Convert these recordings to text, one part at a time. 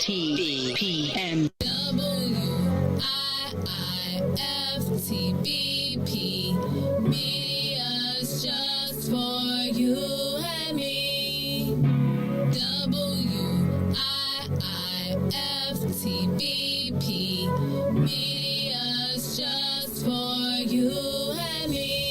WIIFTBP. WIIFTBP. Media's just for you and me. WIIFTBP. Media's just for you and me.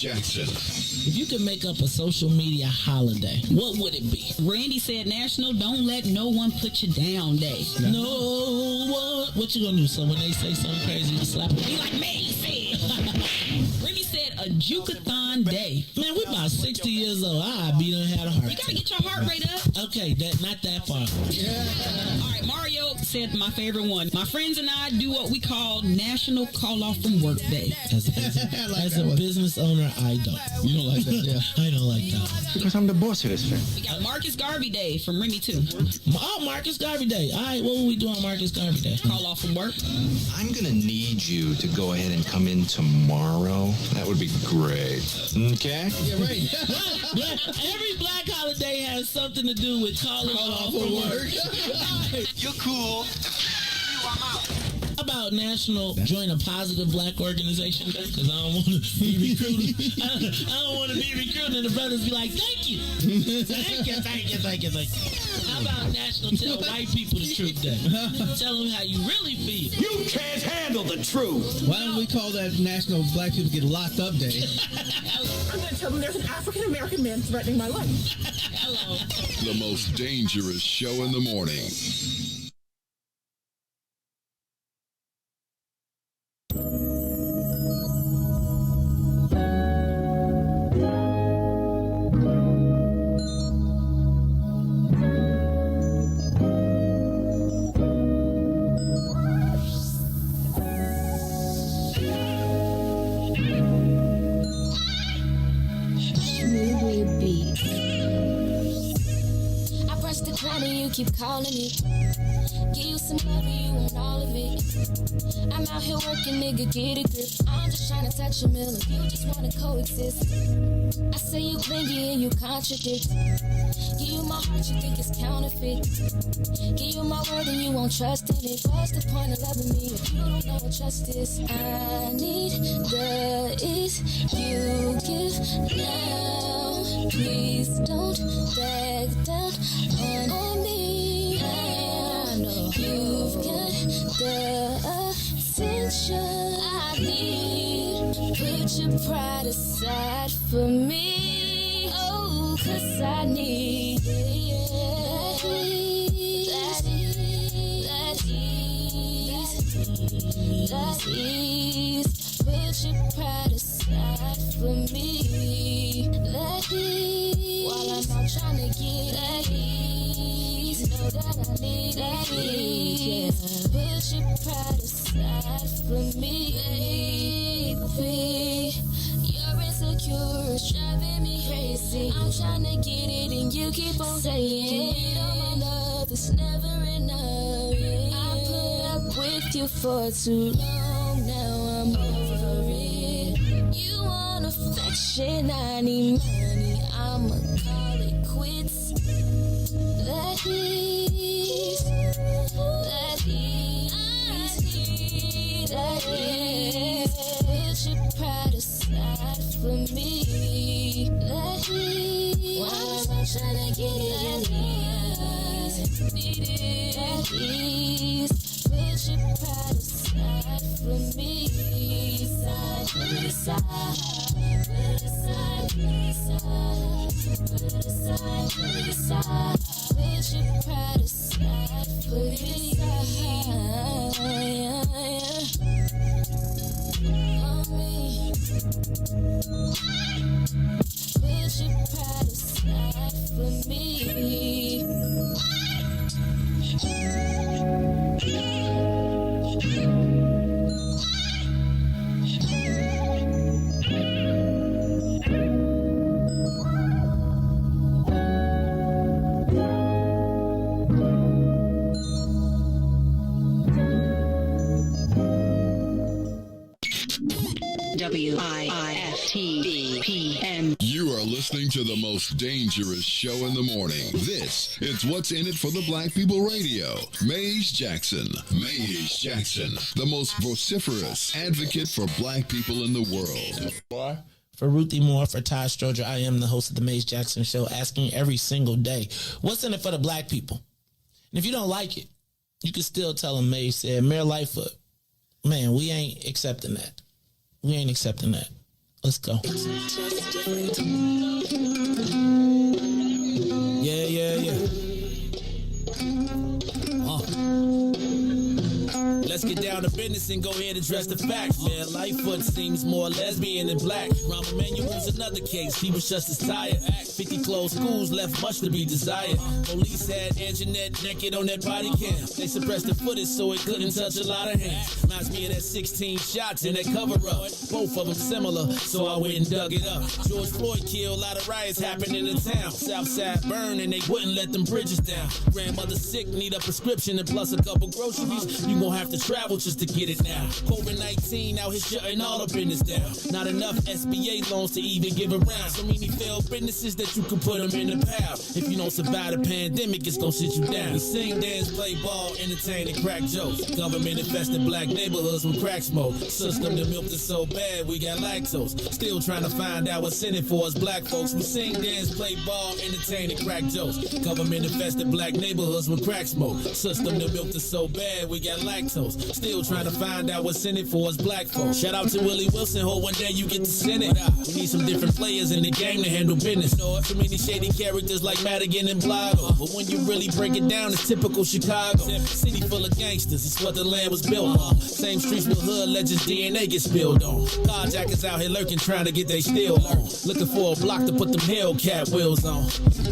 Jackson. If you could make up a social media holiday, what would it be? Randy said National Don't Let No One Put You Down Day. No one. What you gonna do? So when they say something crazy, you slap them? Be like, man, he said. Randy said a Jukathon Day. Man, we're about 60 years old. I be done had a heart. You gotta get your heart rate up. Okay, not that far. Yeah. All right, Mario said my favorite one. My friends and I do what we call National Call Off from Work Day. As a business owner, I don't. You don't like that, yeah? I don't like that. Because I'm the boss of this thing. We got Marcus Garvey Day from Remy too. Oh, Marcus Garvey Day. All right, what will we do on Marcus Garvey Day? Call off from work. I'm going to need you to go ahead and come in tomorrow. That would be great. Okay? Yeah, right. Every black holiday has something to do with calling off from work. You're cool. I'm out. How about National Join a Positive Black Organization Day? Because I don't want to be recruited. I don't want to be recruited and the brothers be like, thank you. Thank you. How about National Tell White People the Truth Day? Tell them how you really feel. You can't handle the truth. Why don't we call that National Black People Get Locked Up Day? I'm going to tell them there's an African-American man threatening my life. Hello. The most dangerous show in the morning. keep calling it. Give you some love and you want all of it. I'm out here working, nigga, get a grip. I'm just trying to touch a million, you just wanna coexist. I say you clingy and you contradict. Give you my heart, you think it's counterfeit. Give you my word and you won't trust in it. What's the point of loving me if you don't know what trust is? I need the is you give now. Please don't back down on me. I know you've got the attention I need. Put your pride aside for me. Oh, 'cause I need that ease. Put your pride aside for me. That ease. While I'm out trying to get that ease. Know that I need that ease. Put your pride aside for me, baby. You're insecure, it's driving me crazy. I'm trying to get it and you keep on saying it all my love, it's never enough. I put up with you for too long, now I'm over it. You want affection, I need money, I'ma call it quits. That ease, that ease, that ease. Put your pride aside for me. That ease. While I'm trying to get it, need it. That ease. Put your pride aside for me. Put it aside, put it aside, put it aside, put it aside, put it aside. Put your pride aside, put it aside. On me. Put your pride aside for me. WIIFTBP. You are listening to the most dangerous show in the morning. This is What's in It for the Black People Radio. Maze Jackson. Maze Jackson, the most vociferous advocate for black people in the world. For Ruthie Moore, for Todd Stoger, I am the host of the Maze Jackson Show, asking every single day, what's in it for the black people? And if you don't like it, you can still tell them Maze said, Mayor Lightfoot, man, we ain't accepting that. We ain't accepting that. Let's go. Yeah. Let's get down to business and go ahead and address the facts, man. Lightfoot seems more lesbian than black. Rahm Emanuel's another case. He was just as tired. 50 closed schools left much to be desired. Police had Anjanette naked on that body cam. They suppressed the footage so it couldn't touch a lot of hands. Reminds me of that 16 shots in that cover-up. Both of them similar, so I went and dug it up. George Floyd killed, a lot of riots happened in the town. Southside burned and they wouldn't let them bridges down. Grandmother sick, need a prescription and plus a couple groceries. You gon' have to travel just to get it now. COVID-19 out here shutting all the business down. Not enough SBA loans to even give around. So many failed businesses that you can put them in the pile. If you don't survive the pandemic, it's gonna sit you down. We sing, dance, play ball, entertain, and crack jokes. Government infested black neighborhoods with crack smoke. System that milked us so bad, we got lactose. Still trying to find out what's in it for us black folks. We sing, dance, play ball, entertain, and crack jokes. Government infested black neighborhoods with crack smoke. System that milked us so bad, we got lactose. Still trying to find out what's in it for us black folks. Shout out to Willie Wilson, hope one day you get to send it. We need some different players in the game to handle business. So many shady characters like Madigan and Blago. But when you really break it down, it's typical Chicago. City full of gangsters, it's what the land was built on. Same streets with hood legends, DNA gets spilled on. Carjackers out here lurking, trying to get they steel on. Looking for a block to put them Hellcat wheels on.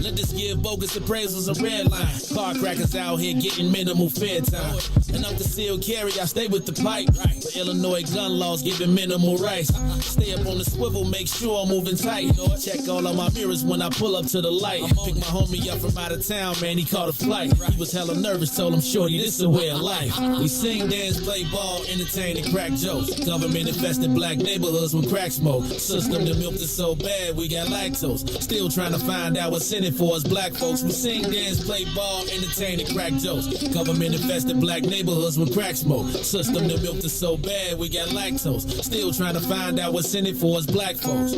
Let us give bogus appraisals a red line. Car crackers out here getting minimal fair time. And up to seal care carry, I stay with the pipe. The Illinois gun laws giving minimal rights. Stay up on the swivel, make sure I'm moving tight. Check all of my mirrors when I pull up to the light. Pick my homie up from out of town, man, he caught a flight. He was hella nervous, told him, shorty, this is a way of life. We sing, dance, play ball, entertain, and crack jokes. Government infested black neighborhoods with crack smoke. System that milked us so bad, we got lactose. Still trying to find out what's in it for us black folks. We sing, dance, play ball, entertain, and crack jokes. Government infested black neighborhoods with crack smoke. System that milked us so bad, we got lactose. Still trying to find out what's in it for us black folks.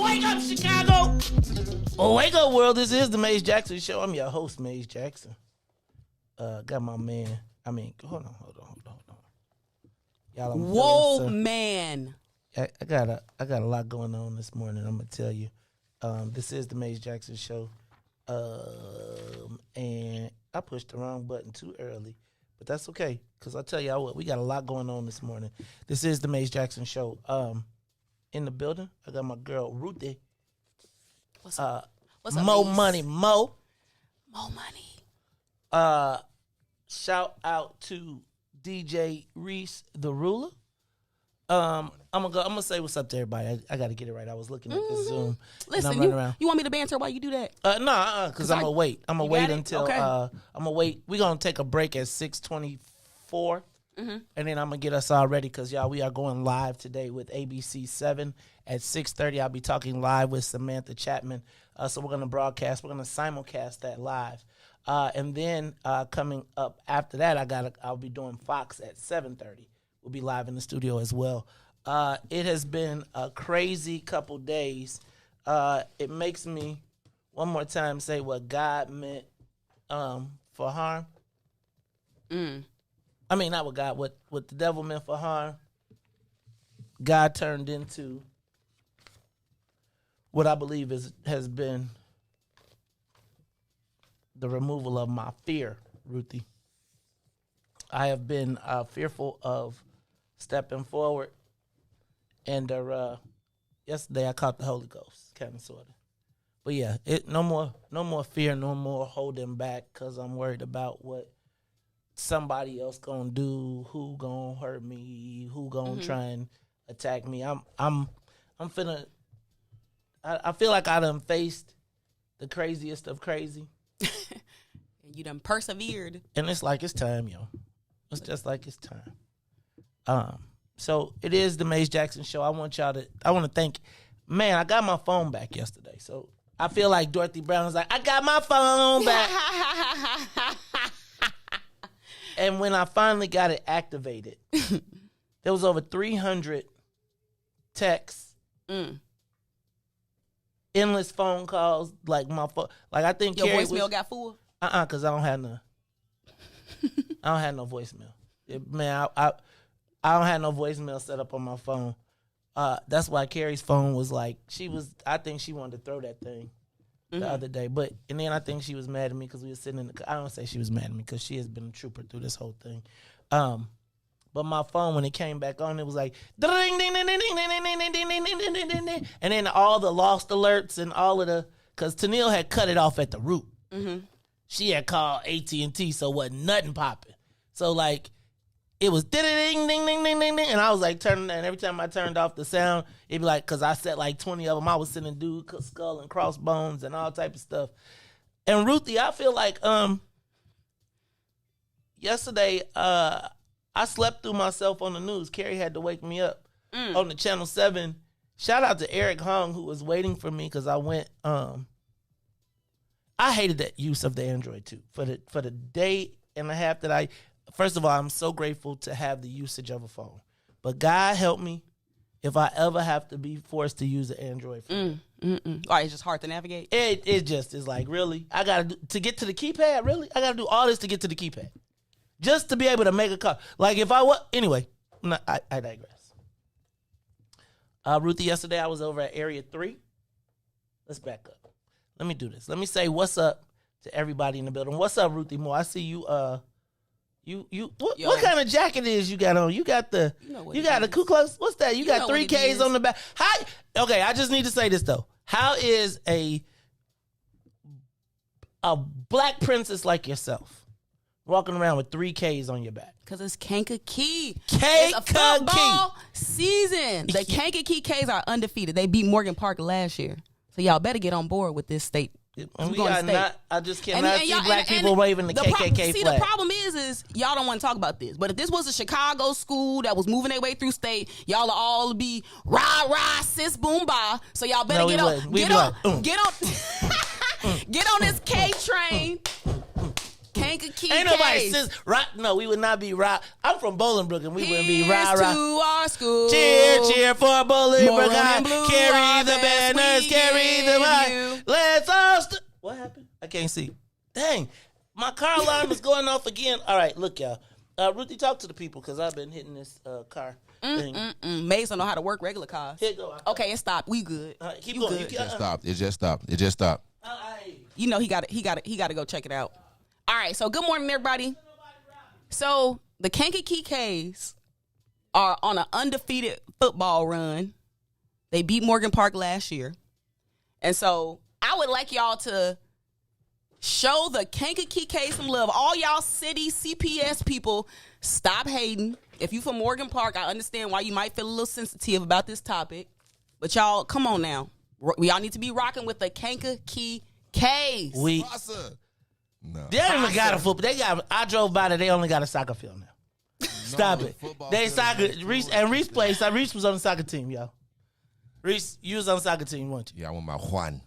Wake up, Chicago! Oh, wake up, world. This is the Maze Jackson Show. I'm your host, Maze Jackson. Got my man. Hold on. Y'all, Whoa, man. I got a lot going on this morning. I'm gonna tell you. This is the Maze Jackson Show. And I pushed the wrong button too early, but that's okay, because I'll tell y'all what, we got a lot going on this morning. This is the Maze Jackson Show. In the building, I got my girl Ruthie. What's up, Mo Maze? Money, Mo. More money. Shout out to DJ Riis, the ruler. I'm gonna say what's up to everybody. I gotta get it right. I was looking at the Zoom. Listen, you want me to banter while you do that? Because I'm gonna wait. I'm gonna wait until okay. I'm gonna wait. We're gonna take a break at 6:24. And then I'm gonna get us all ready, because y'all, we are going live today with ABC 7 at 6:30. I'll be talking live with Samantha Chatman. So we're gonna broadcast. We're gonna simulcast that live. And then coming up after that, I'll be doing Fox at 7:30. We'll be live in the studio as well. It has been a crazy couple days. It makes me one more time say what God meant for harm. I mean, not what God, what the devil meant for harm, God turned into what I believe has been the removal of my fear, Ruthie. I have been fearful of stepping forward, and yesterday I caught the Holy Ghost, kind of, sort of. But yeah, no more fear, no more holding back, because I'm worried about what somebody else gonna do, who gonna hurt me, who gonna try and attack me. I'm finna. I feel like I done faced the craziest of crazy. You done persevered. And it's like it's time, yo. It's just like it's time. So it is the Maze Jackson Show. I want to thank, man, I got my phone back yesterday. So I feel like Dorothy Brown was like, I got my phone back. And when I finally got it activated, there was over 300 texts, endless phone calls, like my phone. Like I think your Carrie voicemail got full. Because I don't have none. I don't have no voicemail. Man, I don't have no voicemail set up on my phone. That's why Carrie's phone was like, I think she wanted to throw that thing the other day. And then I think she was mad at me because we were sitting in the car. I don't say she was mad at me because she has been a trooper through this whole thing. But my phone, when it came back on, it was like, ding, ding, ding, ding, ding, ding, ding, ding, ding, ding, ding, ding. And then all the lost alerts and all of because Tennille had cut it off at the root. She had called AT&T, so wasn't nothing popping. So like, it was ding, ding, ding, ding, ding, ding, and I was like turning, and every time I turned off the sound, it'd be like, because I set like 20 of them, I was sending dude skull and crossbones and all type of stuff. And Ruthie, I feel like yesterday I slept through myself on the news. Carrie had to wake me up on the Channel 7. Shout out to Eric Hung, who was waiting for me, because I went. I hated that use of the Android too. For the day and a half that first of all, I'm so grateful to have the usage of a phone. But God help me if I ever have to be forced to use an Android phone. All right, it's just hard to navigate. It just is like, really? I got to get to the keypad, really? I got to do all this to get to the keypad. Just to be able to make a call. Like if I was, anyway, I digress. Ruthie, yesterday I was over at Area 3. Let's back up. Let me do this. Let me say what's up to everybody in the building. What's up, Ruthie Moore? I see you. What kind of jacket is you got on? You got the Ku Klux. What's that? You got 3 Ks on the back. Okay, I just need to say this though. How is a black princess like yourself walking around with 3 Ks on your back? Because it's Kankakee. It's a football season. The Kankakee K's are undefeated. They beat Morgan Park last year. So y'all better get on board with this state. I just cannot see black people waving the KKK flag. See, the problem is y'all don't want to talk about this. But if this was a Chicago school that was moving their way through state, y'all will all be rah rah sis boom ba. So y'all better get on this K train. Kankakee Ain't nobody sis rock. No, we would not be rock. I'm from Bolingbrook and we wouldn't be rah rah. To our school. Cheer for Bolingbrook. Carry the banners, carry the mic. Let's all what happened? I can't see. Dang, my car alarm is going off again. All right, look, y'all. Ruthie, talk to the people because I've been hitting this car thing. Maze don't know how to work regular cars. Here go. Okay, it stopped. We good. Keep going. It just stopped. You know he got to go check it out. All right, so good morning, everybody. So the Kankakee K's are on an undefeated football run. They beat Morgan Park last year. And so I would like y'all to show the Kankakee K's some love. All y'all city CPS people, stop hating. If you from Morgan Park, I understand why you might feel a little sensitive about this topic. But y'all, come on now. Y'all need to be rocking with the Kankakee K's. No. They don't even got a football. I drove by there. They only got a soccer field now. Stop it. They soccer. Riis played. Riis was on the soccer team, y'all. Riis, you was on the soccer team, weren't you? Yeah, I want my Juan.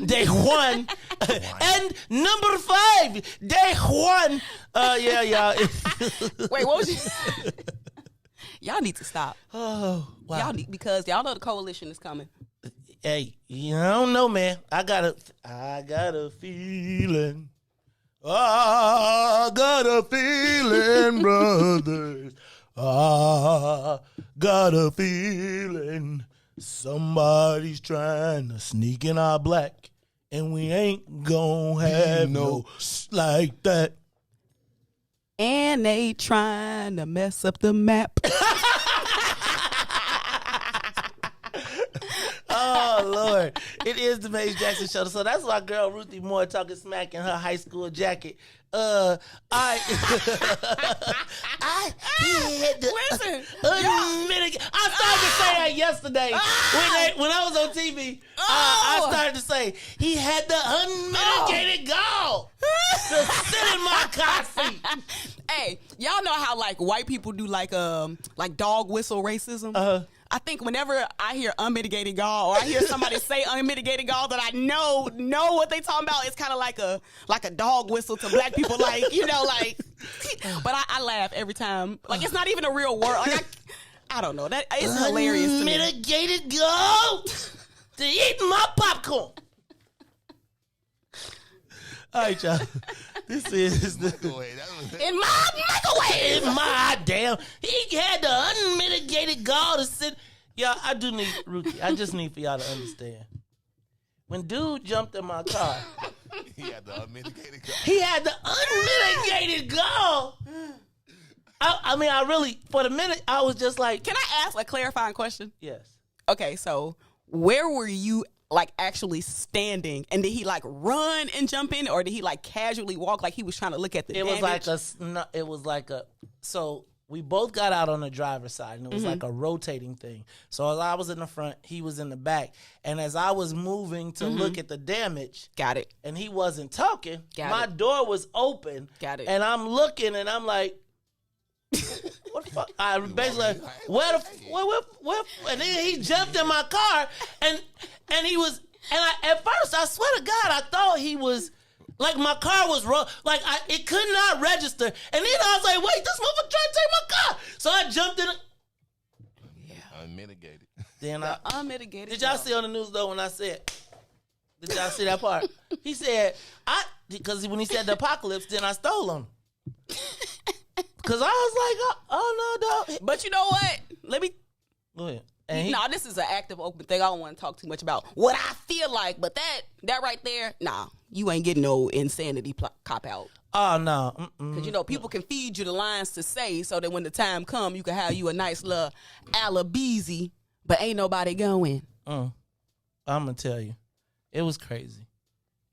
They won. And number 5, they won. Yeah, y'all. Wait, what was you? Y'all need to stop. Oh, wow. Because y'all know the coalition is coming. Hey, I don't know, man. I got a feeling. I got a feeling, brothers. I got a feeling somebody's trying to sneak in our black, and we ain't gonna have no like that. And they trying to mess up the map. Oh, Lord. It is the Maze Jackson Show. So that's my girl, Ruthie Moore, talking smack in her high school jacket. Listen. I started to say that yesterday. When I was on TV, I started to say, he had the unmitigated gall to sit in my car seat. Hey, y'all know how like white people do like dog whistle racism? I think whenever I hear unmitigated gall or I hear somebody say unmitigated gall that I know what they talking about, it's kind of like a dog whistle to black people, like, you know, like. But I laugh every time. Like, it's not even a real word. Like, I don't know. That it's hilarious to me. Unmitigated gall to eat my popcorn. All right, y'all. This is in my microwave. In my damn. He had the unmitigated gall to sit. Y'all, I do need, Ruthie, I just need for y'all to understand. When dude jumped in my car. He had the unmitigated gall. He had the unmitigated gall. I mean, I really, for the minute, I was just like. Can I ask a clarifying question? Yes. Okay, so where were you like actually standing, and did he like run and jump in, or did he like casually walk like he was trying to look at the damage? It was like a so we both got out on the driver's side, and it was like a rotating thing. So as I was in the front, he was in the back, and as I was moving to look at the damage, got it, and he wasn't talking, my door was open, got it, and I'm looking, and I'm like, what the fuck? I basically like, where, and then he jumped in my car, and he was, and at first, I swear to God, I thought he was, like my car was wrong, like it could not register, and then I was like, wait, this motherfucker trying to take my car, so I jumped in. Yeah, unmitigated. Then unmitigated. Did y'all see on the news though when I said? Did y'all see that part? He said because when he said the apocalypse, then I stole him. Because I was like, oh no, dog. But you know what? Let me. Go ahead. And no, this is an active open thing. I don't want to talk too much about what I feel like, but that right there, nah, you ain't getting no insanity cop out. Oh no, because people can feed you the lines to say, so that when the time come, you can have you a nice little alibizi, but ain't nobody going. I'm gonna tell you, it was crazy.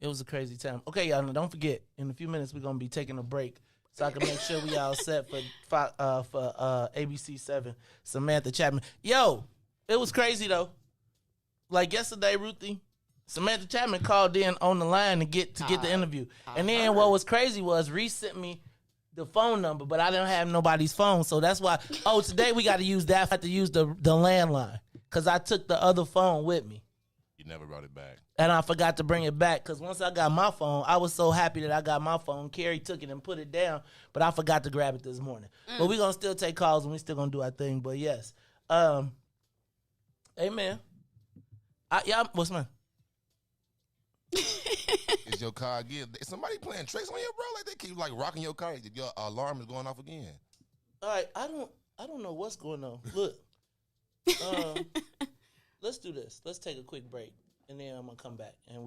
It was a crazy time. Okay, y'all, don't forget. In a few minutes, we're gonna be taking a break, so I can make sure we all set for ABC 7. Samantha Chatman. Yo, it was crazy though. Like yesterday, Ruthie, Samantha Chatman called in on the line to get the interview. And then what was crazy was Riis sent me the phone number, but I didn't have nobody's phone. So that's why, today we got to use that. I have to use the landline because I took the other phone with me. You never brought it back. And I forgot to bring it back because once I got my phone, I was so happy that I got my phone. Carrie took it and put it down, but I forgot to grab it this morning. But we're going to still take calls and we still going to do our thing. But yes. Amen. What's mine? Is your car again? Is somebody playing tricks on you, bro? Like they keep like rocking your car. Your alarm is going off again. All right, I don't know what's going on. Look, let's do this. Let's take a quick break, and then I'm gonna come back, and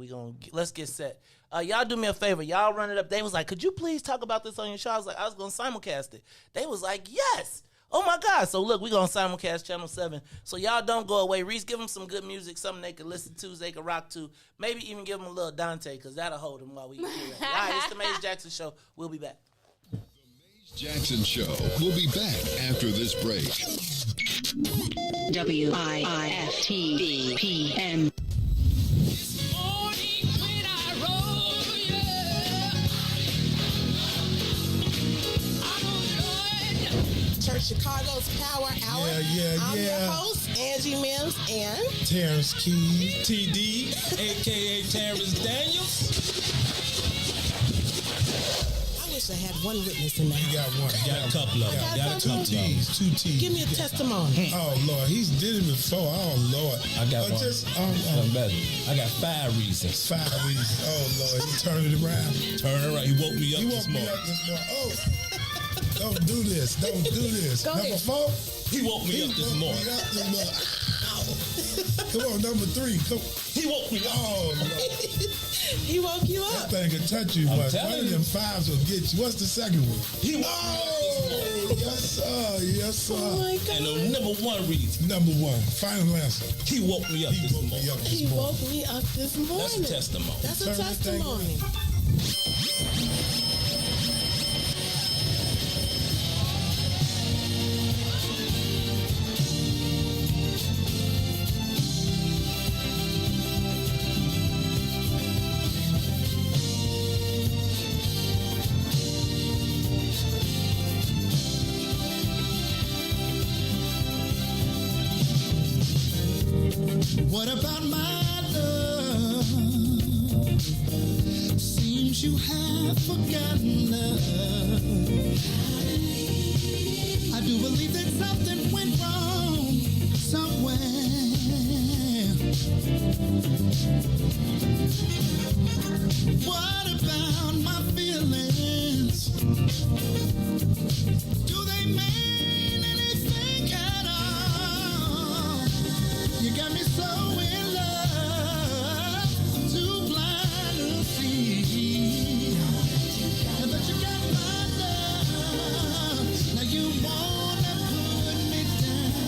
let's get set. Y'all do me a favor. Y'all run it up. They was like, could you please talk about this on your show? I was like, I was gonna simulcast it. They was like, yes. Oh my God. So look, we're going to simulcast Channel 7. So y'all don't go away. Riis, give them some good music, something they can listen to, they can rock to. Maybe even give them a little Dante, because that'll hold them while we do that. All right, it's the Maze Jackson Show. We'll be back. The Maze Jackson Show. We'll be back after this break. WIIFTBP. Chicago's Power Hour. I'm your host, Angie Mims, and Terrence Key, TD, a.k.a. Terrence Daniels. I wish I had one witness in the house. You got one. Got a couple of them. Got two T's. Give me a testimony. Oh, Lord. He's did it before. Oh, Lord. I got one. Better. I got 5 reasons. 5 reasons. Oh, Lord. He turned it around. Turn it around. He woke me up this morning. Oh. Don't do this. Don't do this. Go number ahead. 4? He woke me up this morning. Come on, number 3. Come. He woke me up. Oh, Lord. He woke you up. That thing can touch you, but one of them 5s will get you. What's the second one? He woke yes, sir. Yes, sir. Oh, my God. And the number 1 reason. Number 1. Final answer. He woke me up this morning. He woke me up this morning. That's a testimony. That's a testimony. What about my love? Seems you have forgotten love. I do believe that something went wrong somewhere. What about my feelings? Do they mean anything at all? You got me so in love, I'm too blind to see. And that you got my love, now you wanna put me down.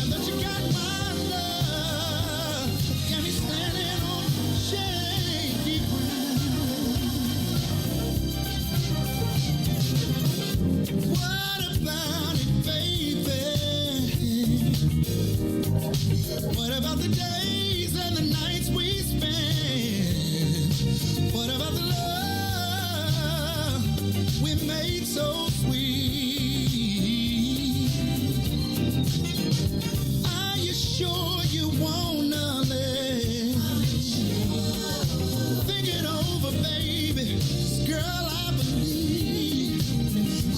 And that you got my love, got me standing on shaky ground. What about it, baby? What about the days and the nights we spent? What about the love we made so sweet? Are you sure you wanna live? Think it over, baby. Girl, I believe.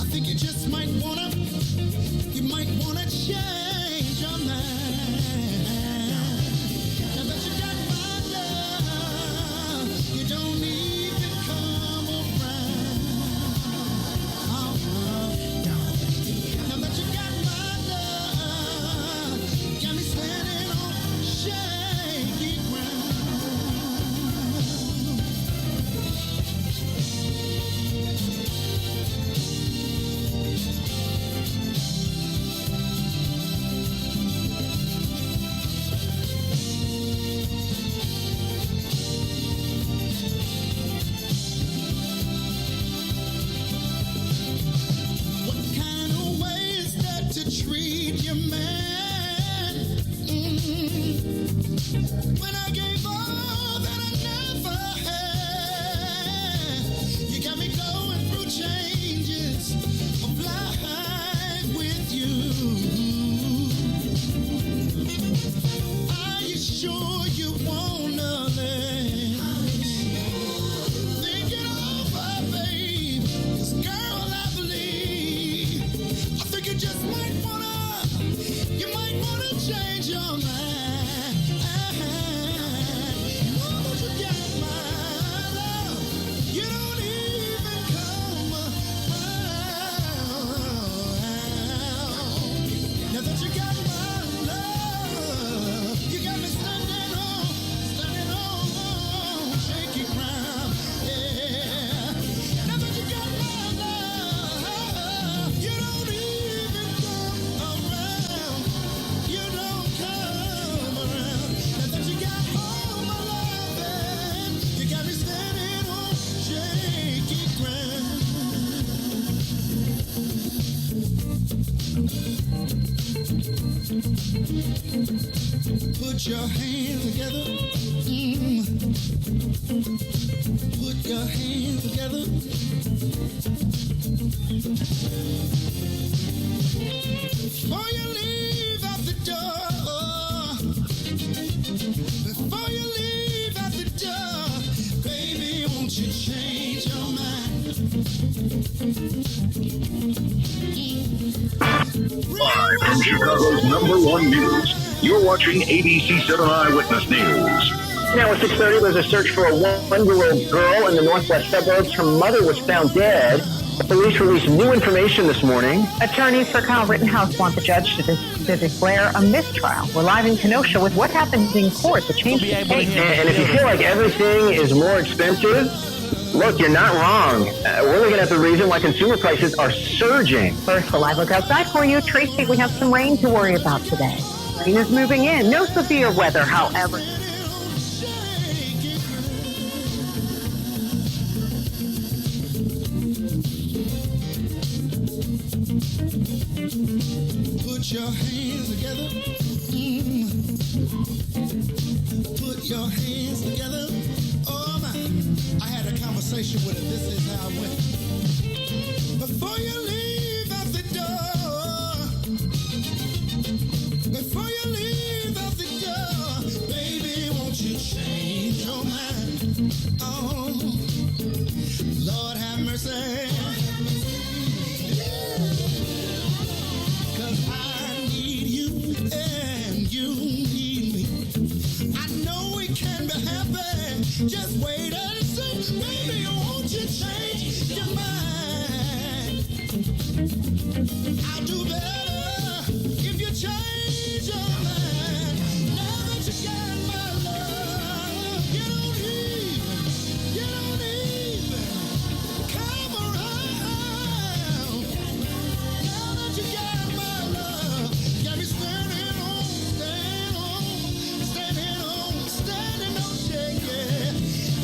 I think you just might wanna change your mind. Now that you got my love, you don't even come around. Now that you a man. When I gave all that I never had, you got me going through changes of life with you. Are you sure you wanna live? Think it over, babe. 'Cause girl, I believe, I think you just might wanna change your mind. Know that you got my love. You don't even come around. Now that you got my love, you got me standing on shaky ground. Yeah. Now that you got my love, you don't even come around. You don't come around. Now that you got all my love, you got me standing on shaky ground. Put your hands together. Put your hands together. Before you leave out the door, before you leave out the door, baby, won't you change your mind? Live from Chicago's #1 news, you're watching ABC 7 Eyewitness News. Now at 6:30, there's a search for a one-year-old girl in the northwest suburbs. Her mother was found dead. Police released new information this morning. Attorneys for Kyle Rittenhouse want the judge to declare a mistrial. We're live in Kenosha with what happens in court, the change to state. And if you feel like everything is more expensive, look, you're not wrong. We're looking at the reason why consumer prices are surging. First, a live look outside for you. Tracy, we have some rain to worry about today. Rain is moving in. No severe weather, however. Put your hands together. Put your hands together. Oh my, I had a conversation with her. This is how it went. Before you leave out the door, before you leave out the door, baby, won't you change your mind? Oh, Lord have mercy. Cause I need you and you need me. I know we can be happy. Just wait and see. Baby, won't you change your mind? I'll do better if you change your mind. Now that you got my love, you don't even come around. Now that you got my love, got me standing on shaking.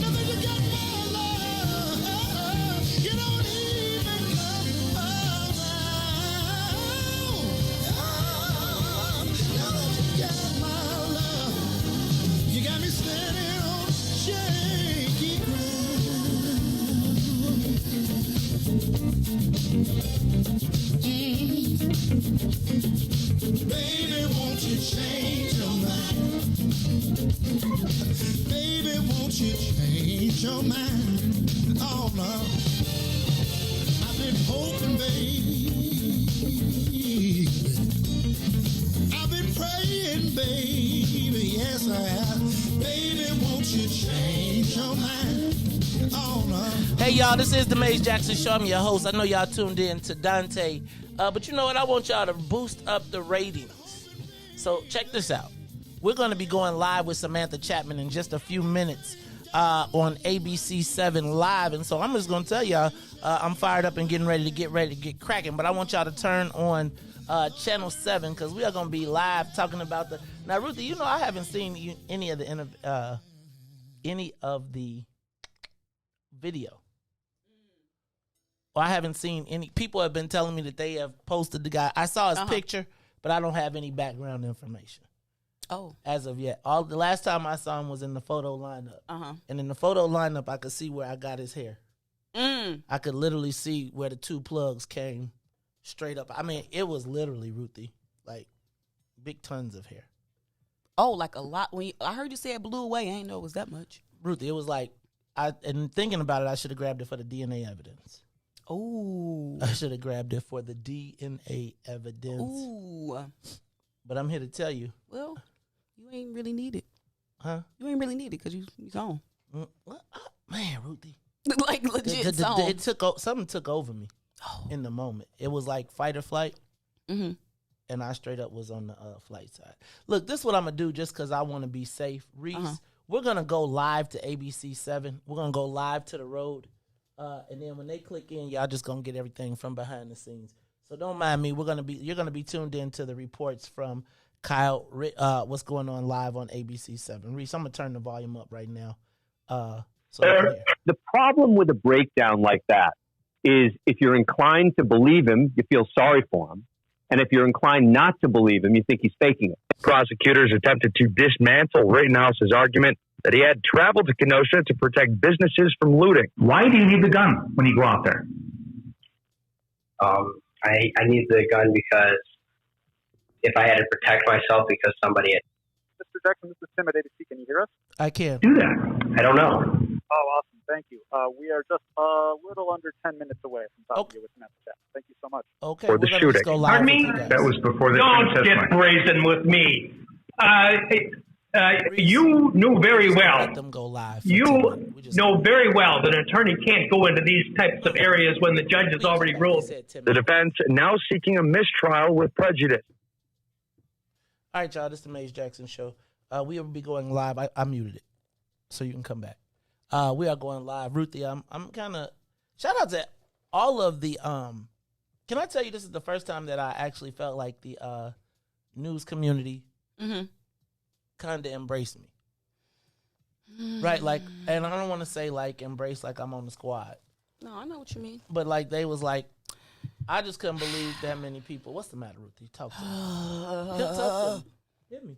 Now that you got my love, you don't even come around. Now that you got my love, you got me standing on shaky ground. Baby, won't you change your mind? Baby, won't you change your mind? Oh no, I've been hoping, baby. I've been praying, baby. Yes, I have. Baby, won't you change your mind? Oh no. Hey y'all, this is the Maze Jackson Show. I'm your host. I know y'all tuned in to Dante, but you know what? I want y'all to boost up the ratings. So check this out. We're going to be going live with Samantha Chatman in just a few minutes on ABC 7 Live. And so I'm just going to tell y'all, I'm fired up and getting ready to get cracking. But I want y'all to turn on Channel 7 because we are going to be live talking about the... Now, Ruthie, you know I haven't seen any of the video. Well, I haven't seen any. People have been telling me that they have posted the guy. I saw his picture, but I don't have any background information. Oh. As of yet. The last time I saw him was in the photo lineup. Uh-huh. And in the photo lineup, I could see where I got his hair. Mm. I could literally see where the 2 plugs came straight up. I mean, it was literally, Ruthie, like big tons of hair. Oh, like a lot. I heard you say it blew away. I didn't know it was that much. Ruthie, it was like, and thinking about it, I should have grabbed it for the DNA evidence. Oh. I should have grabbed it for the DNA evidence. Ooh. But I'm here to tell you. Well, you ain't really need it. Huh? You ain't really need it because you gone. Man, Ruthie. Like legit zone. It something took over me in the moment. It was like fight or flight. Mm-hmm. And I straight up was on the flight side. Look, this is what I'm going to do just because I want to be safe. Riis, we're going to go live to ABC 7. We're going to go live to the road. And then when they click in, y'all just going to get everything from behind the scenes. So don't mind me. You're going to be tuned in to the reports from Kyle, what's going on live on ABC 7. Riis, I'm going to turn the volume up right now. The problem with a breakdown like that is if you're inclined to believe him, you feel sorry for him. And if you're inclined not to believe him, you think he's faking it. Prosecutors attempted to dismantle Rittenhouse's argument that he had traveled to Kenosha to protect businesses from looting. Why do you need the gun when you go out there? I need the gun because if I had to protect myself because somebody had... Mr. Jackson, this is Tim at ABC. Can you hear us? I can. Do that. I don't know. Oh, awesome. Thank you. We are just a little under 10 minutes away from talking to you with Samantha Chatman. Thank you so much. Okay. For the shooting. Pardon me? That was before the Don't get brazen with me. You knew very well. Let them go live. You know very well that an attorney can't go into these types of areas when the judge has already ruled. The defense now seeking a mistrial with prejudice. All right, y'all. This is the Maze Jackson Show. We will be going live. I muted it, so you can come back. We are going live. Ruthie, I'm kind of... Shout out to all of the... Can I tell you this is the first time that I actually felt like the news community kind of embraced me. Right? Like, and I don't want to say like embrace like I'm on the squad. No, I know what you mean. But like they was like, I just couldn't believe that many people. What's the matter, Ruthie? Talk to me. Talk to me. Hit me.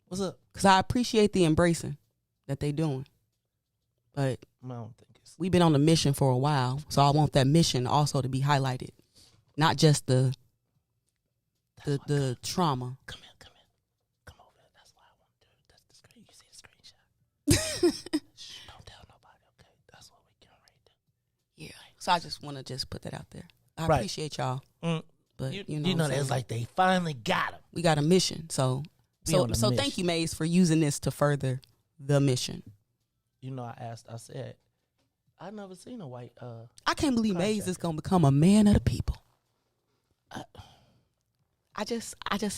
What's up? Because I appreciate the embracing that they doing. But I don't think we've been on a mission for a while, so I want that mission also to be highlighted, not just the trauma. Come over there. That's why I want to do it. That's the screen. You see the screenshot? Shh, don't tell nobody. Okay, that's what we getting ready to do. Yeah. So I just want to just put that out there. I Right. appreciate y'all, but you know it's like they finally got him. We got a mission, so thank you, Maze, for using this to further the mission. You know, I said, I never seen a white. I can't believe Maze is gonna become a man of the people. I just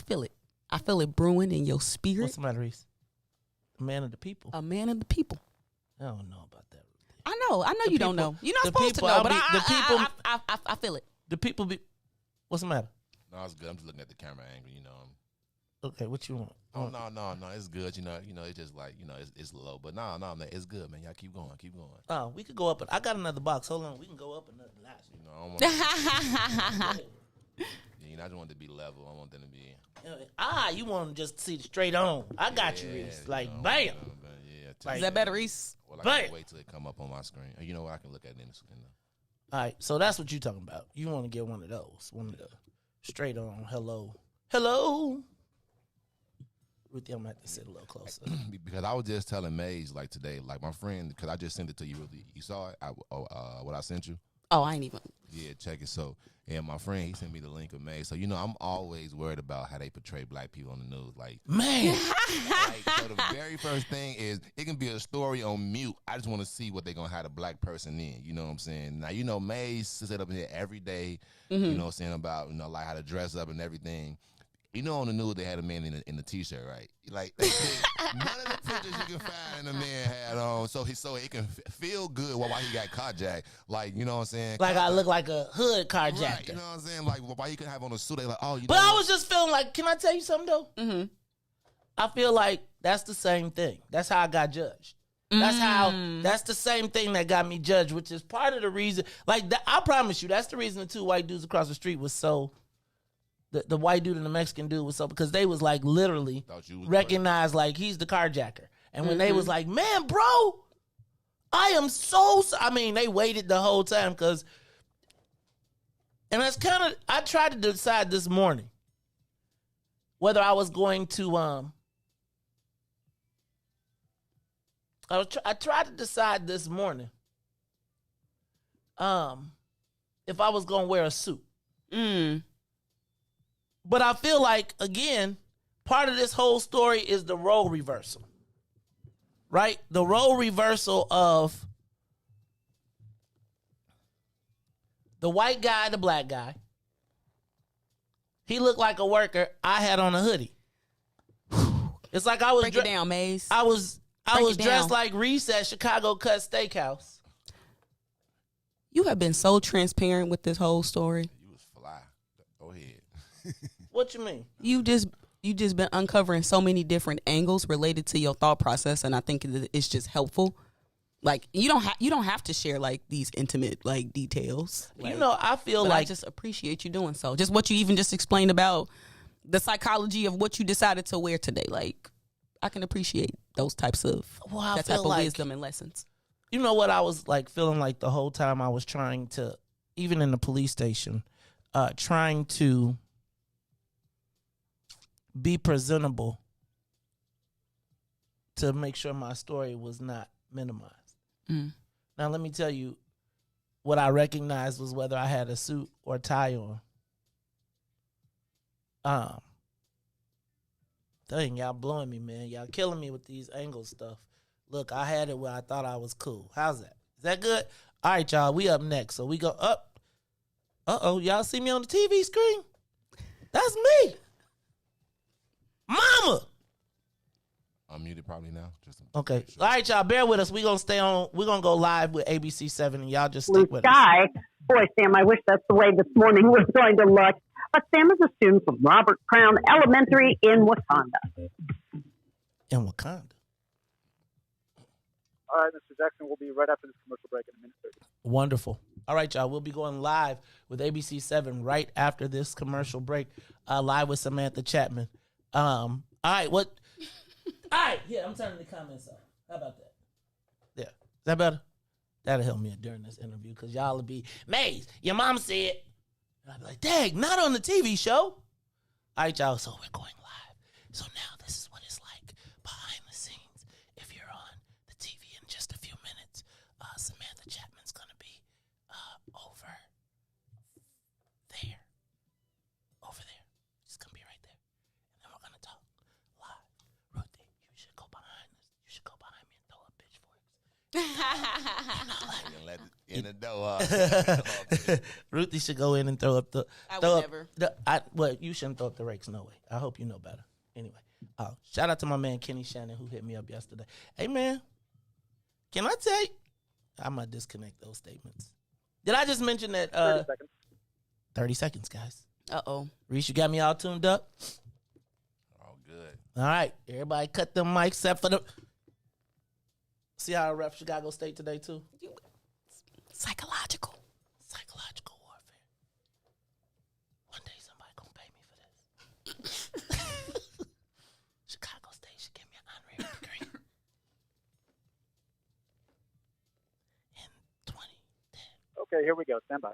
feel it. I feel it brewing in your spirit. What's the matter, Riis? A man of the people. A man of the people. I don't know about that. I know you don't know. You're not supposed to know, but I feel it. The people be. What's the matter? No, it's good. I'm just looking at the camera angle. You know. Okay, what you want? Oh no, it's good. You know, it's just like it's low, but no, man, it's good, man. Y'all keep going. Oh, we could go up. I got another box. Hold on, we can go up another notch. You know, I don't want. I just want it to be level. I want them to be. You want to just see it straight on. I got you, Riis. Like bam. Is that better, Riis? Well, I can wait till it come up on my screen. You know what? I can look at it in the. All right, so that's what you talking about. You want to get one of those, one of the straight on. Hello. Ruthie, I'm gonna have to sit a little closer because I was just telling Maze like today, like my friend, because I just sent it to you. Ruthie, you saw it? What I sent you? Oh, I ain't even. Yeah, check it. So, my friend, he sent me the link of Maze. So, I'm always worried about how they portray black people on the news. Like, man. So the very first thing is it can be a story on mute. I just want to see what they're going to have a black person in. You know what I'm saying? Now, Maze sit up in here every day, you know what I'm saying, about, like how to dress up and everything. On the news they had a man in the t-shirt, right? Like none of the pictures you can find the man had on, so it can feel good while he got carjacked. Like, you know what I'm saying? Like I look like a hood carjacker. Right, you know what I'm saying? Like why he could have on a suit? They like, oh, But I was just feeling like, can I tell you something though? Mm-hmm. I feel like that's the same thing. That's how I got judged. That's the same thing that got me judged, which is part of the reason. Like I promise you, that's the reason the two white dudes across the street was so. the white dude and the Mexican dude was so, because they was like literally recognized like he's the carjacker. And when they was like, man, bro, I am so, I mean, they waited the whole time because, and that's kind of, I tried to decide this morning whether I was going to, I tried to decide this morning if I was going to wear a suit. But I feel like, again, part of this whole story is the role reversal. Right? The role reversal of the white guy, the black guy. He looked like a worker. I had on a hoodie. It's like I was... Break it down, Maze. I was dressed like Riis at Chicago Cut Steakhouse. You have been so transparent with this whole story. You was fly. Go ahead. What you mean? You just been uncovering so many different angles related to your thought process, and I think it's just helpful. Like you don't have to share like these intimate like details. Like, you know, I feel like I just appreciate you doing so. Just what you even just explained about the psychology of what you decided to wear today. Like I can appreciate those types of that type of wisdom and lessons. You know what I was like feeling like the whole time I was trying to, even in the police station, trying to be presentable to make sure my story was not minimized. Now, let me tell you, what I recognized was whether I had a suit or tie on. Dang, y'all blowing me, man. Y'all killing me with these angle stuff. Look, I had it where I thought I was cool. How's that? Is that good? All right, y'all, we up next. So we go up. Uh-oh, y'all see me on the TV screen? That's me. Mama. I'm muted probably now. Okay. All right, y'all, bear with us. We're going to stay on. We're going to go live with ABC 7, and y'all just stick with sky. us. Boy, Sam, I wish that's the way this morning was going to look. But Sam is a student from Robert Crown Elementary in Wakanda. In Wakanda? All right, Mr. Jackson, we'll be right after this commercial break in a minute 30. Wonderful. All right, y'all, we'll be going live with ABC 7 right after this commercial break, live with Samantha Chatman. All right, what? All right, yeah, I'm turning the comments off. How about that? Yeah, is that better? That'll help me during this interview because y'all will be, Maze, your mom said. And I'll be like, dang, not on the TV show. All right, y'all, so we're going live. So now this is what it's like behind the scenes. If you're on the TV in just a few minutes, Samantha Chatman's going to be over there. Over there. She's going to be right there. And then we're going to talk live. Ruthie, you should go behind us. You should go behind me and throw up pitchforks. In the door. Ruthie should go in and throw up the. I would never. Well, you shouldn't throw up the rakes. No way. I hope you know better. Anyway, shout out to my man Kenny Shannon who hit me up yesterday. Hey man, can I tell you? I might disconnect those statements. Did I just mention that? 30 seconds. 30 seconds, guys. Riis, you got me all tuned up. All good. All right, everybody, cut them mics except for the. See how I rep Chicago State today too. Psychological warfare. One day somebody gonna pay me for this. Chicago State should give me an honorary degree. In 2010. Okay, here we go. Stand by.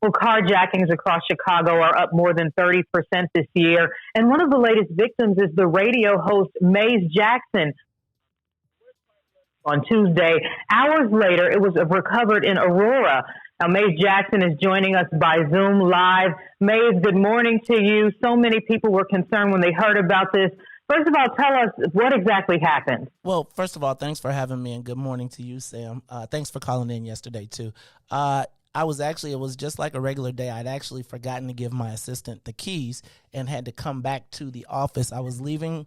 Well, carjackings across Chicago are up more than 30% this year. And one of the latest victims is the radio host Maze Jackson. On Tuesday, hours later, it was recovered in Aurora. Now, Maze Jackson is joining us by Zoom live. Maze, good morning to you. So many people were concerned when they heard about this. First of all, tell us what exactly happened. Well, first of all, thanks for having me, and good morning to you, Sam. Thanks for calling in yesterday, too. It was just like a regular day. I'd actually forgotten to give my assistant the keys and had to come back to the office. I was leaving,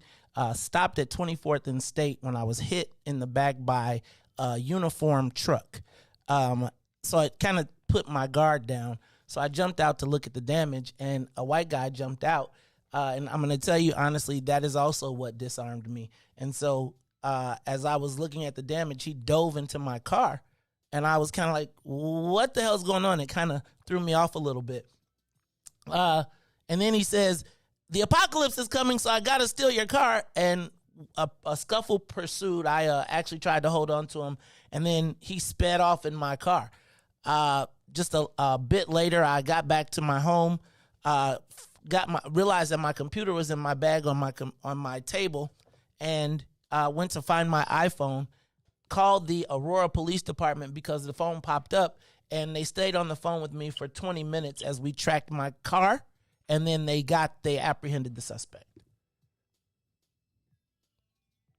stopped at 24th and State when I was hit in the back by a uniformed truck. So it kind of put my guard down. So I jumped out to look at the damage, and a white guy jumped out. And I'm going to tell you, honestly, that is also what disarmed me. And so as I was looking at the damage, he dove into my car And I was kind of like, what the hell's going on? It kind of threw me off a little bit. And then he says, the apocalypse is coming, so I got to steal your car. And a scuffle pursued. I actually tried to hold on to him, and then he sped off in my car. Just a bit later, I got back to my home, realized that my computer was in my bag on my table, and went to find my iPhone, called the Aurora Police Department because the phone popped up, and they stayed on the phone with me for 20 minutes as we tracked my car, and then they apprehended the suspect.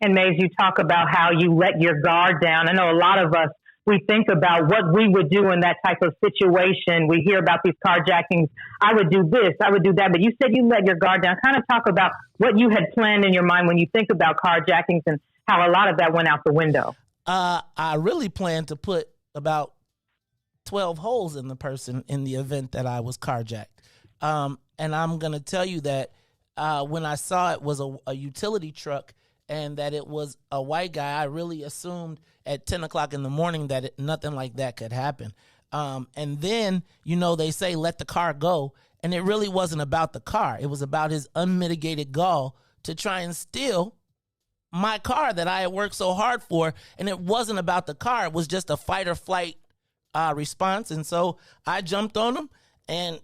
And Mays, you talk about how you let your guard down. I know a lot of us, we think about what we would do in that type of situation. We hear about these carjackings. I would do this, I would do that. But you said you let your guard down. Kind of talk about what you had planned in your mind when you think about carjackings and how a lot of that went out the window. I really planned to put about 12 holes in the person in the event that I was carjacked. And I'm going to tell you that when I saw it was a utility truck and that it was a white guy, I really assumed at 10 o'clock in the morning that nothing like that could happen. And then, they say let the car go. And it really wasn't about the car. It was about his unmitigated gall to try and steal my car that I had worked so hard for. And it wasn't about the car. It was just a fight or flight response. And so I jumped on him, and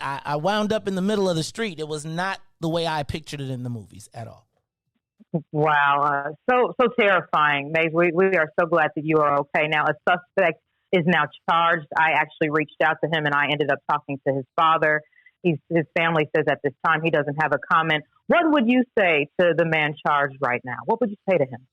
I wound up in the middle of the street. It was not the way I pictured it in the movies at all. Wow. So terrifying. Maeve, we are so glad that you are okay. Now, a suspect is now charged. I actually reached out to him, and I ended up talking to his father. His family says at this time he doesn't have a comment. What would you say to the man charged right now? What would you say to him?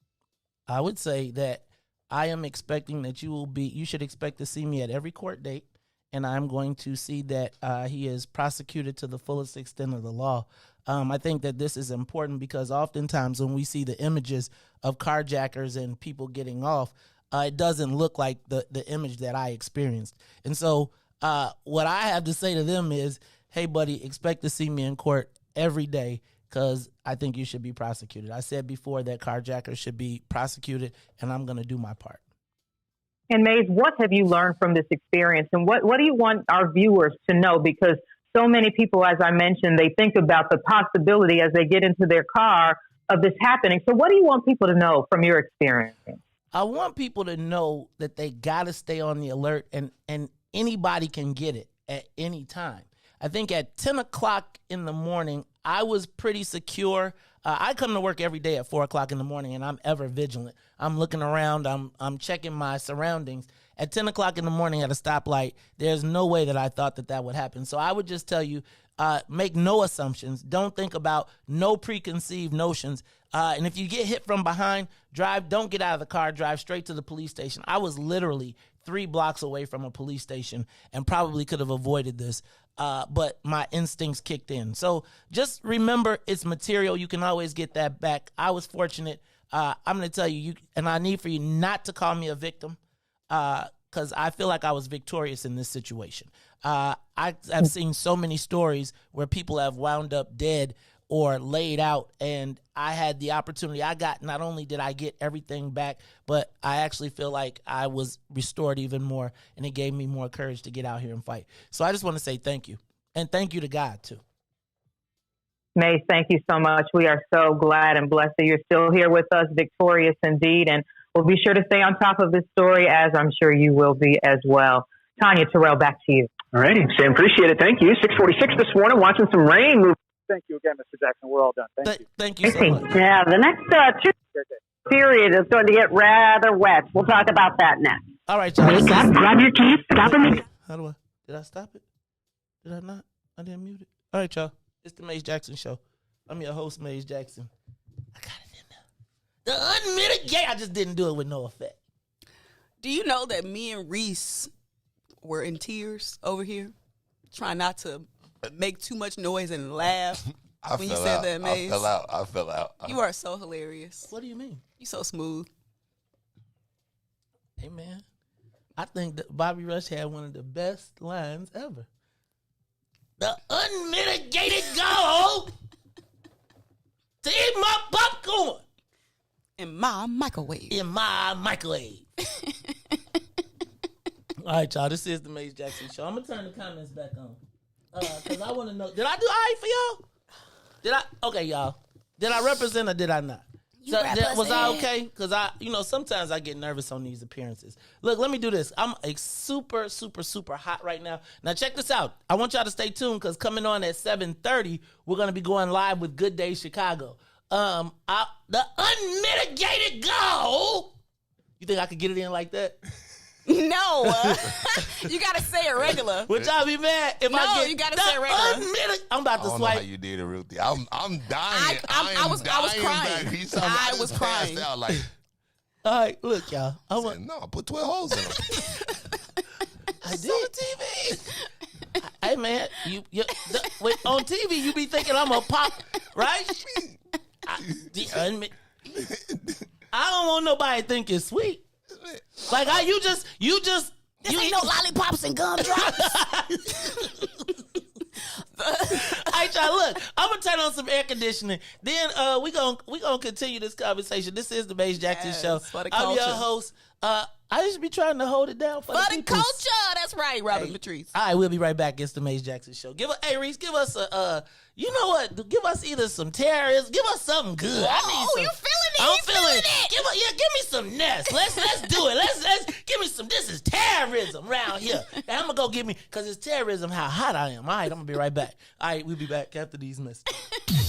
I would say that I am expecting that you should expect to see me at every court date, and I'm going to see that he is prosecuted to the fullest extent of the law. I think that this is important because oftentimes when we see the images of carjackers and people getting off, it doesn't look like the image that I experienced. And so what I have to say to them is, hey, buddy, expect to see me in court every day because I think you should be prosecuted. I said before that carjackers should be prosecuted, and I'm going to do my part. And Maeve, what have you learned from this experience, and what do you want our viewers to know? Because so many people, as I mentioned, they think about the possibility as they get into their car of this happening. So what do you want people to know from your experience? I want people to know that they got to stay on the alert, and anybody can get it at any time. I think at 10 o'clock in the morning, I was pretty secure. I come to work every day at 4 o'clock in the morning, and I'm ever vigilant. I'm looking around. I'm checking my surroundings. At 10 o'clock in the morning at a stoplight, there's no way that I thought that would happen. So I would just tell you, make no assumptions. Don't think about no preconceived notions. And if you get hit from behind, don't get out of the car, drive straight to the police station. I was literally 3 blocks away from a police station and probably could have avoided this. But my instincts kicked in. So just remember, it's material. You can always get that back. I was fortunate. I'm going to tell you, and I need for you not to call me a victim because I feel like I was victorious in this situation. I've seen so many stories where people have wound up dead or laid out, and I had the opportunity. Not only did I get everything back, but I actually feel like I was restored even more, and it gave me more courage to get out here and fight. So I just want to say thank you, and thank you to God, too. Maeve, thank you so much. We are so glad and blessed that you're still here with us, victorious indeed, and we'll be sure to stay on top of this story, as I'm sure you will be as well. Tanya Terrell, back to you. All righty, Sam, appreciate it. Thank you. 6:46 this morning, watching some rain move. Thank you again, Mr. Jackson. We're all done. Thank you. Thank you so much. Yeah, the next period is going to get rather wet. We'll talk about that next. All right, y'all. Wake up, grab your keys, stop them. Did I stop it? Did I not? I didn't mute it. All right, y'all. It's the Maze Jackson Show. I'm your host, Maze Jackson. I got it in there. The unmitigated. I just didn't do it with no effect. Do you know that me and Riis were in tears over here, trying not to make too much noise and laugh when you said that, Maze? I fell out. You are so hilarious. What do you mean? You so smooth. Hey, man. I think that Bobby Rush had one of the best lines ever. The unmitigated goal to eat my popcorn. In my microwave. In my microwave. All right, y'all. This is the Maze Jackson Show. I'm gonna turn the comments back on because I want to know. Did I do all right for y'all? Did I? Okay, y'all. Did I represent or did I not? Was I okay? Because sometimes I get nervous on these appearances. Look, let me do this. I'm super, super, super hot right now. Now check this out. I want y'all to stay tuned because coming on at 7:30, we're gonna be going live with Good Day Chicago. The unmitigated goal. You think I could get it in like that? No, you gotta say it regular. Would y'all be mad if I get you gotta say it regular. I'm about to I don't swipe. know how you did it, Ruthie. I'm dying. I was crying. I was crying. Out like, all right, look, y'all. No, I put 12 holes in them. I did. On TV. Hey man, on TV you be thinking I'm a pop, right? I don't want nobody to think it's sweet. Like how you just this ain't no lollipops and gumdrops. Hey, y'all, look, I'm gonna turn on some air conditioning. Then we gonna continue this conversation. This is the Maze Jackson Show. I'm your host. I just be trying to hold it down for the culture. That's right, Robin Patrice. All right, we'll be right back. It's the Maze Jackson Show. Reese, give us a you know what? Give us either some terrorism. Give us something good. Oh, you feeling it? I'm feeling it. Give me some nest. Let's do it. Let's give me some. This is terrorism around here. And I'm gonna go because it's terrorism. How hot I am. All right, I'm gonna be right back. All right, we'll be back after these messages.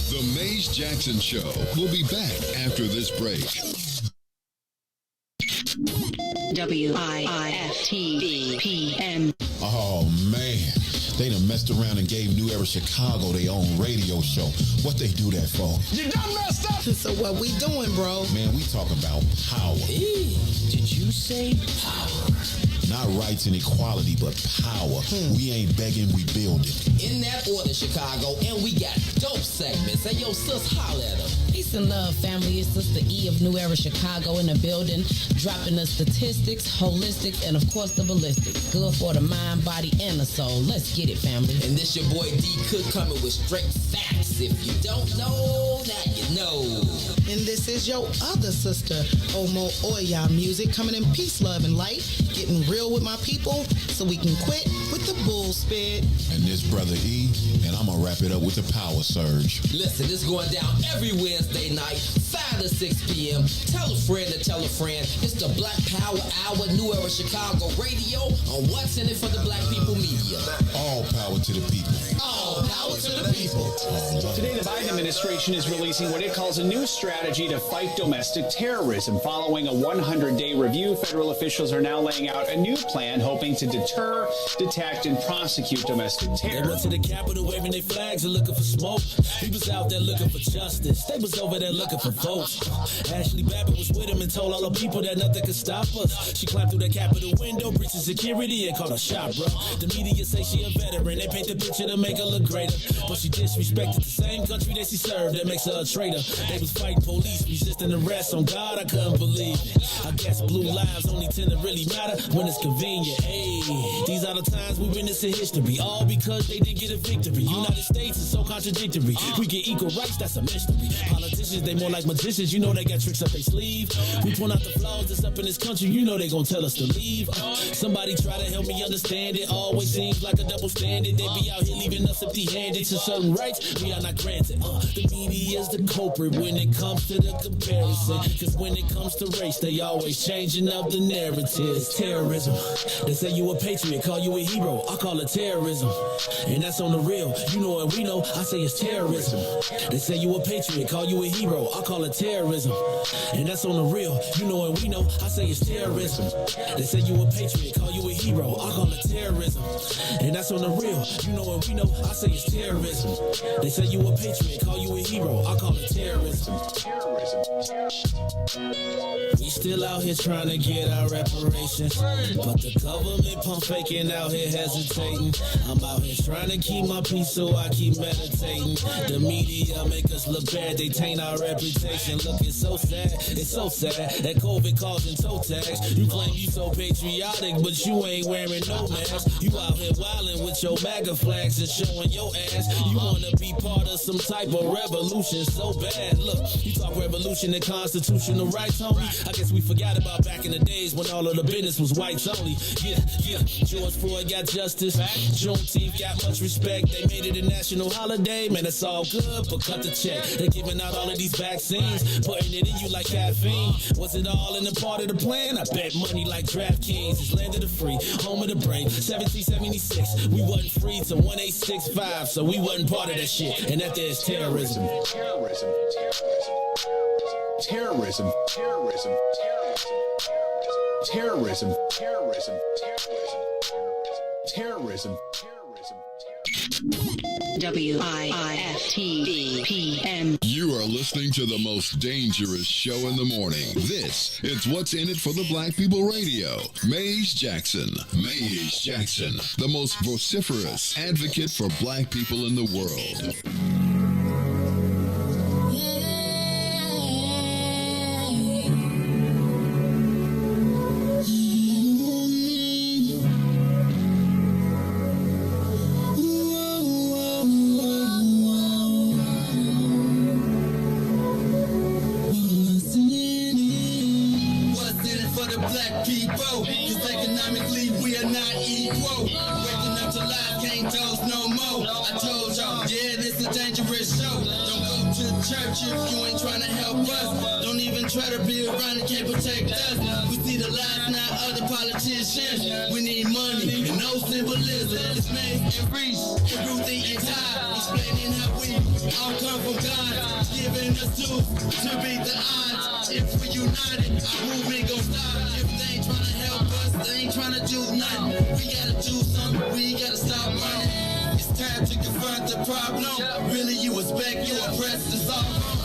The Maze Jackson Show. We'll be back after this break. WIIFTBP. Oh man, they done messed around and gave New Era Chicago their own radio show. What they do that for? You done messed up. So what we doing, bro? Man, we talking about power. Did you say power? Not rights and equality, but power. We ain't begging, we building. In that order, Chicago, and we got dope segments. Hey, yo, sis, holla at them. Peace and love, family. It's Sister E of New Era Chicago in the building, dropping the statistics, holistics, and of course the ballistics. Good for the mind, body, and the soul. Let's get it, family. And this your boy D Cook coming with straight facts. If you don't know, now you know. And this is your other sister, Omo Oya Music, coming in peace, love, and light, getting real with my people so we can quit with the bull spit. And this brother E, and I'm gonna wrap it up with the power surge. Listen, this going down every Wednesday night, 5 to 6 p.m. Tell a friend to tell a friend. It's the Black Power Hour, New Era Chicago Radio on What's in It for the Black People Media. All power to the people. All power to the people. Today, the Biden administration is releasing what it calls a new strategy to fight domestic terrorism. Following a 100-day review, federal officials are now laying out a new plan hoping to deter, detect, and prosecute domestic terror. They went to the Capitol waving their flags and looking for smoke. He was out there looking for justice. They was over there looking for votes. Ashley Babbitt was with him and told all the people that nothing could stop us. She climbed through the Capitol window, breached security, and called a shot, bro. The media say she a veteran. They paint the picture to make her look greater. But she disrespected the same country that she served. That makes her a traitor. They was fighting police, resisting arrest. On God, I couldn't believe it. I guess blue lives only tend to really matter when it's convenient. Hey, these are the times we witness in history. All because they didn't get a victory. United States is so contradictory. We get equal rights, that's a mystery. Politicians, they more like magicians. You know they got tricks up their sleeve. We point out the flaws that's up in this country. You know they gon' tell us to leave. Somebody try to help me understand it. Always seems like a double standard. They be out here leaving us empty-handed to certain rights we are not granted. The media is the culprit when it comes to the comparison. Cause when it comes to race, they always changing up the narrative. It's terrorism. They say you a patriot, call you a hero. I call it terrorism. And that's on the real. You know and we know, I say it's terrorism. They say you a patriot, call you a hero. I call it terrorism. And that's on the real. You know and we know, I say it's terrorism. They say you a patriot, call you a hero. I call it terrorism. And that's on the real. You know and we know, I say it's terrorism. They say you a patriot, call you a hero. I call it terrorism. We still out here trying to get our reparations, but the government pump faking out here hesitating. I'm out here trying to keep my peace, so I keep meditating. The media make us look bad, they taint our reputation looking so sad. It's so sad that COVID causing toe tags. You claim you so patriotic, but you ain't wearing no mask. You out here wildin' with your MAGA flags and showing your ass. You wanna be part of some type of revolution so bad. Look, you talk revolution and constitutional rights, homie. I guess we forgot about back in the days when all of the business was whites only. Yeah. George Floyd got justice. Juneteenth got much respect. They made it a national holiday. Man, it's all good, but cut the check. They're giving out all of these vaccines, putting it in you like caffeine. Was it all in the part of the plan? I bet money like DraftKings. It's land of the free, home of the brave. 1776, we wasn't free till 1865, so we wasn't part of that shit. And that there's terrorism. Terrorism. WIIFTBP. You are listening to the most dangerous show in the morning. It's What's in It for the Black People Radio. Maze Jackson, the most vociferous advocate for black people in the world. If you ain't trying to help us, don't even try to be around and can't protect us. We see the lies now of the politicians. We need money and no symbolism. It's Maze and Riis and Ruthie and Todd, explaining how we all come from God, giving us tools to beat the odds. If we united, our movement gon' stop. If they ain't trying to help us, they ain't trying to do nothing. We gotta do something, we gotta stop running. It's time to confront the problem. Really, you expect, you oppress us all.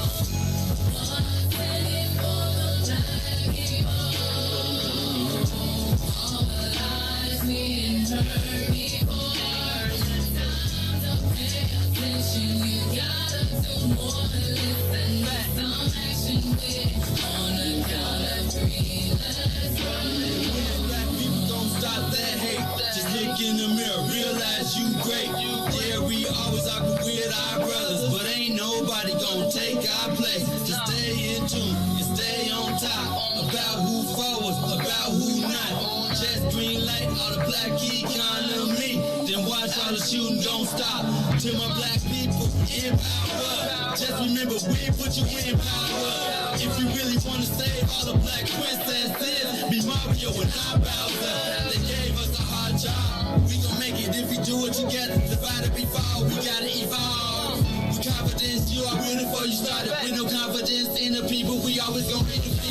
In the mirror, realize you great. Yeah, we always argue with our brothers, but ain't nobody gonna take our place. Just stay in tune and stay on top about who forwards, about who not. Just green light all the black economy, then watch all the shooting don't stop. To my black people in power, just remember we put you in power. If you really wanna save all the black princesses, be Mario and not Bowser. They gave us a hard job. We gon' make it if we do it together. Divided before, we gotta evolve. With confidence, you are ready before you started. With no confidence in the people, we always gon' be defeated.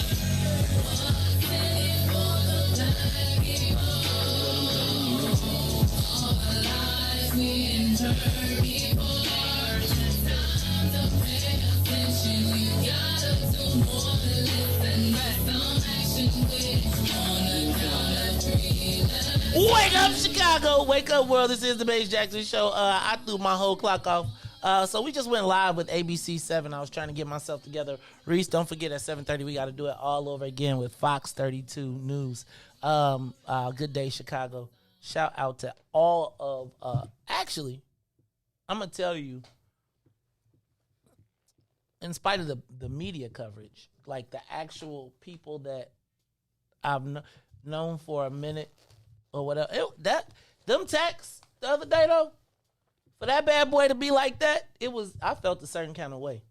Wake up, Chicago! Wake up, world! This is the Maze Jackson Show. I threw my whole clock off. So we just went live with ABC 7. I was trying to get myself together. Riis, don't forget at 7:30 we got to do it all over again with Fox 32 News. Good day, Chicago. Shout out to all of. Actually, I'm gonna tell you. In spite of the media coverage, like the actual people that I've known for a minute or whatever, them texts the other day though, for that bad boy to be like that, I felt a certain kind of way.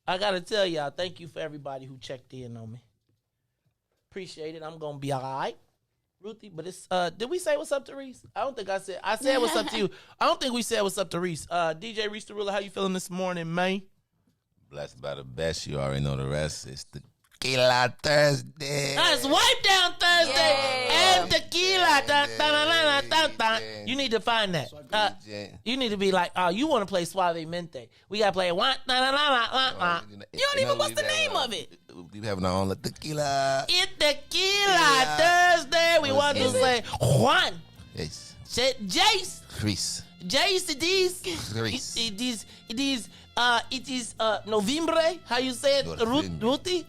I gotta tell y'all, thank you for everybody who checked in on me. Appreciate it. I'm gonna be all right, Ruthie. But it's did we say what's up to Riis? I don't think I said. I said what's up to you. I don't think we said what's up to Riis. DJ Riis the Ruler, how you feeling this morning, man? Blessed by the best. You already know the rest. It's Tequila Thursday. It's Wipe Down Thursday and Tequila. You need to find that. You need to be like, oh, you want to play Suavemente. We got to play one. You don't even what's the name of it. We having our own tequila. It's Tequila Thursday. We want to say Juan. Yes. Jace. Riis. Jace, it is Novembre. How you say it, Ruthie?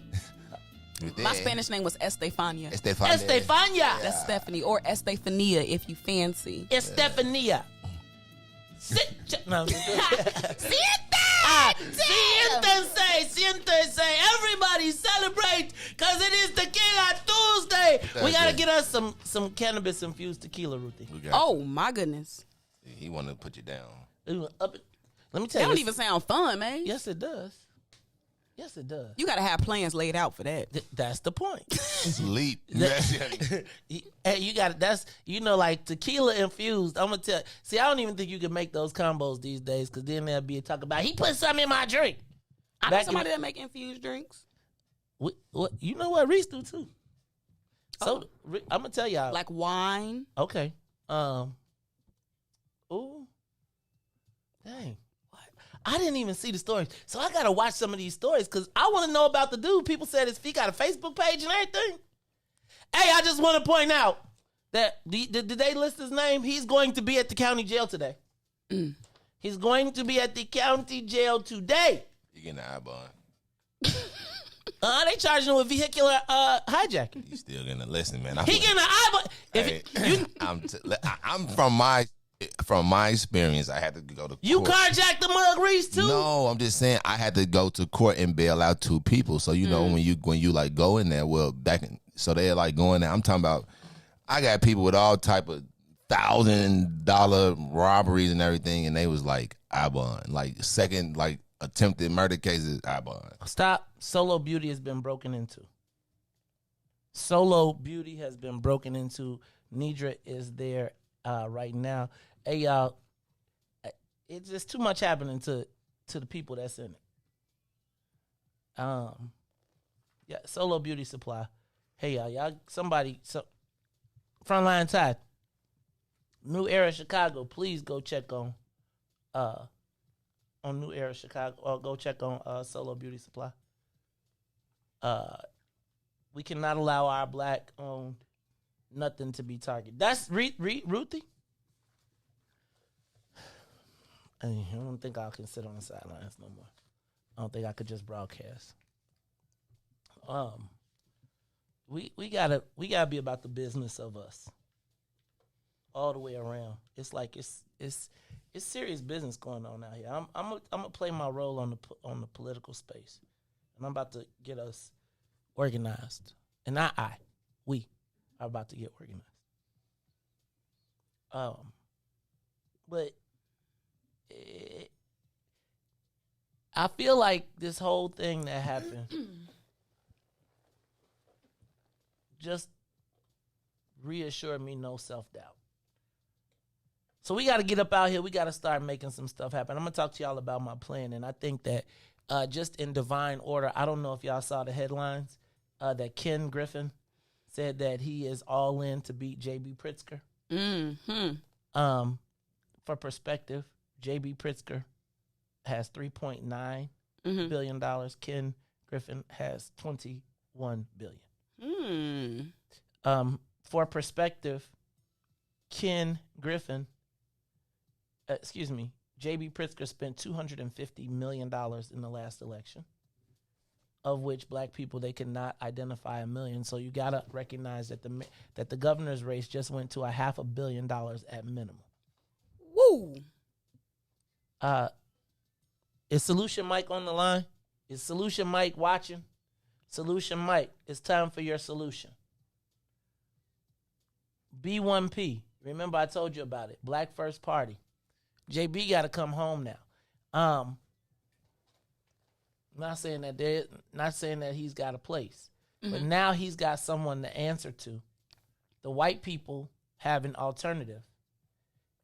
My Spanish name was Estefania. Estefania. That's Stephanie, or Estefania if you fancy. Estefania. No. Siéntese. Everybody celebrate because it is Tequila Tuesday. We got to get us some cannabis infused tequila, Ruthie. Oh, my goodness. He want to put you down. Let me tell you. That don't even sound fun, man. Yes, it does. You got to have plans laid out for that. That's the point. Sleep. Hey, you got it. That's, like tequila infused. I'm going to tell you. See, I don't even think you can make those combos these days because then there'll be a talk about, he put something in my drink. I know somebody that make infused drinks. What? You know what? Reese do too. So, I'm going to tell y'all. Like wine. Okay. Ooh. Dang. I didn't even see the stories. So I got to watch some of these stories because I want to know about the dude. People said he got a Facebook page and everything. Hey, I just want to point out that, did they list his name? He's going to be at the county jail today. He's going to be at the county jail today. You getting an eye bond. They charging him with vehicular hijacking. You still gonna listen, man. He getting an eye bond. I'm from my experience, I had to go to court. You carjacked the mug Reese too? No, I'm just saying I had to go to court and bail out 2 people. So when you like go in there, so they're like going there. I'm talking about I got people with all type of $1,000 robberies and everything, and they was like I bond, like second like attempted murder cases I bond. Stop. Solo Beauty has been broken into. Solo Beauty has been broken into. Nidra is there right now. Hey, y'all, it's just too much happening to the people that's in it. Yeah, Solo Beauty Supply. Hey, y'all, Frontline Todd, New Era Chicago, please go check on New Era Chicago, or go check on Solo Beauty Supply. We cannot allow our black-owned nothing to be targeted. That's Ruthie. I don't think I can sit on the sidelines no more. I don't think I could just broadcast. We gotta be about the business of us all the way around. It's like it's serious business going on out here. I'm gonna play my role on the political space, and I'm about to get us organized. And we are about to get organized. But I feel like this whole thing that happened just reassured me no self-doubt. So we got to get up out here. We got to start making some stuff happen. I'm going to talk to y'all about my plan, and I think that just in divine order, I don't know if y'all saw the headlines that Ken Griffin said that he is all in to beat J.B. Pritzker. Mm-hmm. For perspective, J.B. Pritzker has $3.9 billion. Ken Griffin has $21 billion. For perspective, Ken Griffin, J.B. Pritzker spent $250 million in the last election, of which black people, they cannot identify $1 million. So you got to recognize that the governor's race just went to $500 million at minimum. Woo! Is Solution Mike on the line? Is Solution Mike watching? Solution Mike, it's time for your solution. B1P. Remember I told you about it. Black First Party. JB got to come home now. Not saying that he's got a place, but now he's got someone to answer to. The white people have an alternative,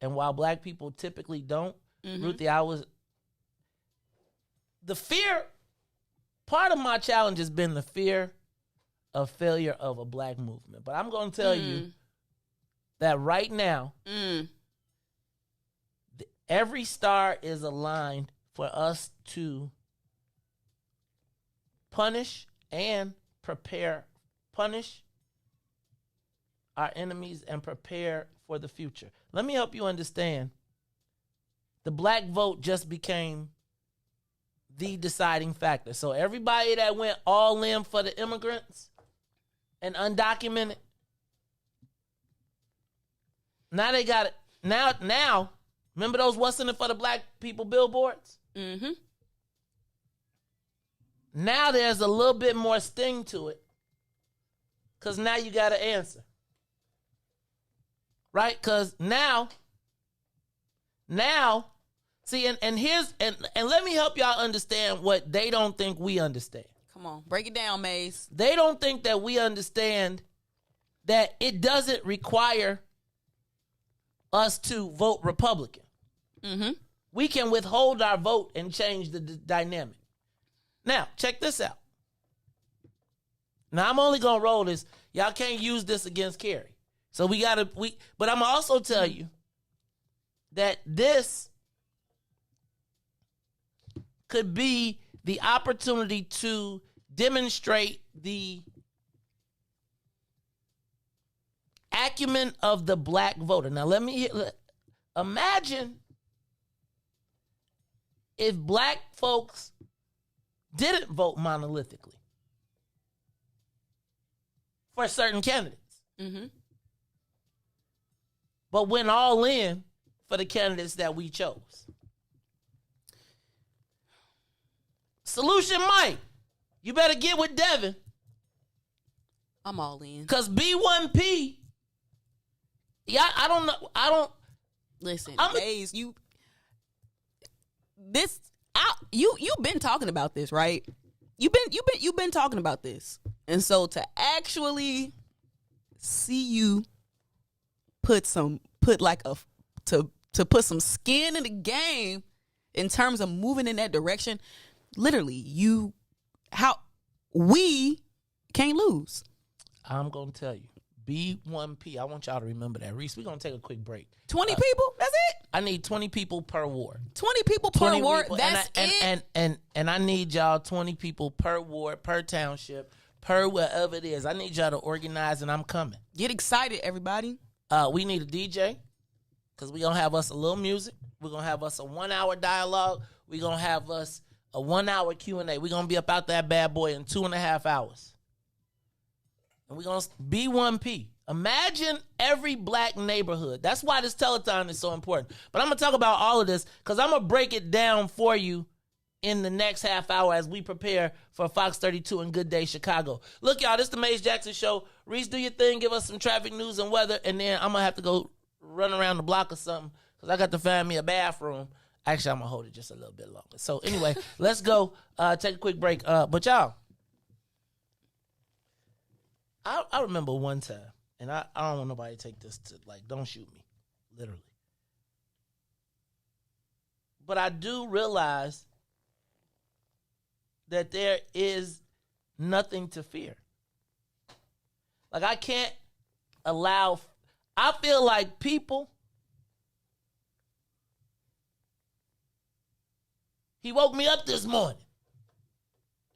and while black people typically don't, Ruthie, the fear. Part of my challenge has been the fear of failure of a black movement, but I'm going to tell you that right now, every star is aligned for us to punish our enemies and prepare for the future. Let me help you understand the black vote just became the deciding factor. So everybody that went all in for the immigrants and undocumented, now they got it. Now, remember those what's in it for the black people billboards? Mm-hmm. Now there's a little bit more sting to it because now you got to answer. Right? Because now, see, and here's, and let me help y'all understand what they don't think we understand. Come on, break it down, Maze. They don't think that we understand that it doesn't require us to vote Republican. Mm-hmm. We can withhold our vote and change the dynamic. Now, check this out. Now, I'm only going to roll this. Y'all can't use this against Kerry. So but I'm also tell you that this could be the opportunity to demonstrate the acumen of the black voter. Now, imagine if black folks didn't vote monolithically for certain candidates. Mm-hmm. But went all in for the candidates that we chose. Solution Mike, you better get with Devin. I'm all in. Because B1P, yeah, I don't. Listen, Maze, you've been talking about this, right? You've been talking about this. And so to actually see you put some skin in the game in terms of moving in that direction, literally, we can't lose. I'm going to tell you. B1P, I want y'all to remember that. Riis, we're going to take a quick break. 20 people? That's it? I need 20 people per ward. 20 people per ward? That's it? And I need y'all 20 people per ward, per township, per wherever it is. I need y'all to organize, and I'm coming. Get excited, everybody. We need a DJ because we're going to have us a little music. We're going to have us a 1 hour dialogue. We're going to have us a 1 hour Q&A. We're going to be up out that bad boy in 2.5 hours. And we're going to B1P. Imagine every black neighborhood. That's why this telethon is so important. But I'm going to talk about all of this because I'm going to break it down for you in the next half hour as we prepare for Fox 32 and Good Day Chicago. Look, y'all, this is the Maze Jackson Show. Riis, do your thing. Give us some traffic news and weather. And then I'm going to have to go run around the block or something because I got to find me a bathroom. Actually, I'm going to hold it just a little bit longer. So anyway, let's go take a quick break. But y'all, I remember one time, and I don't want nobody to take this to, don't shoot me, literally. But I do realize that there is nothing to fear. I can't allow, I feel like people, he woke me up this morning,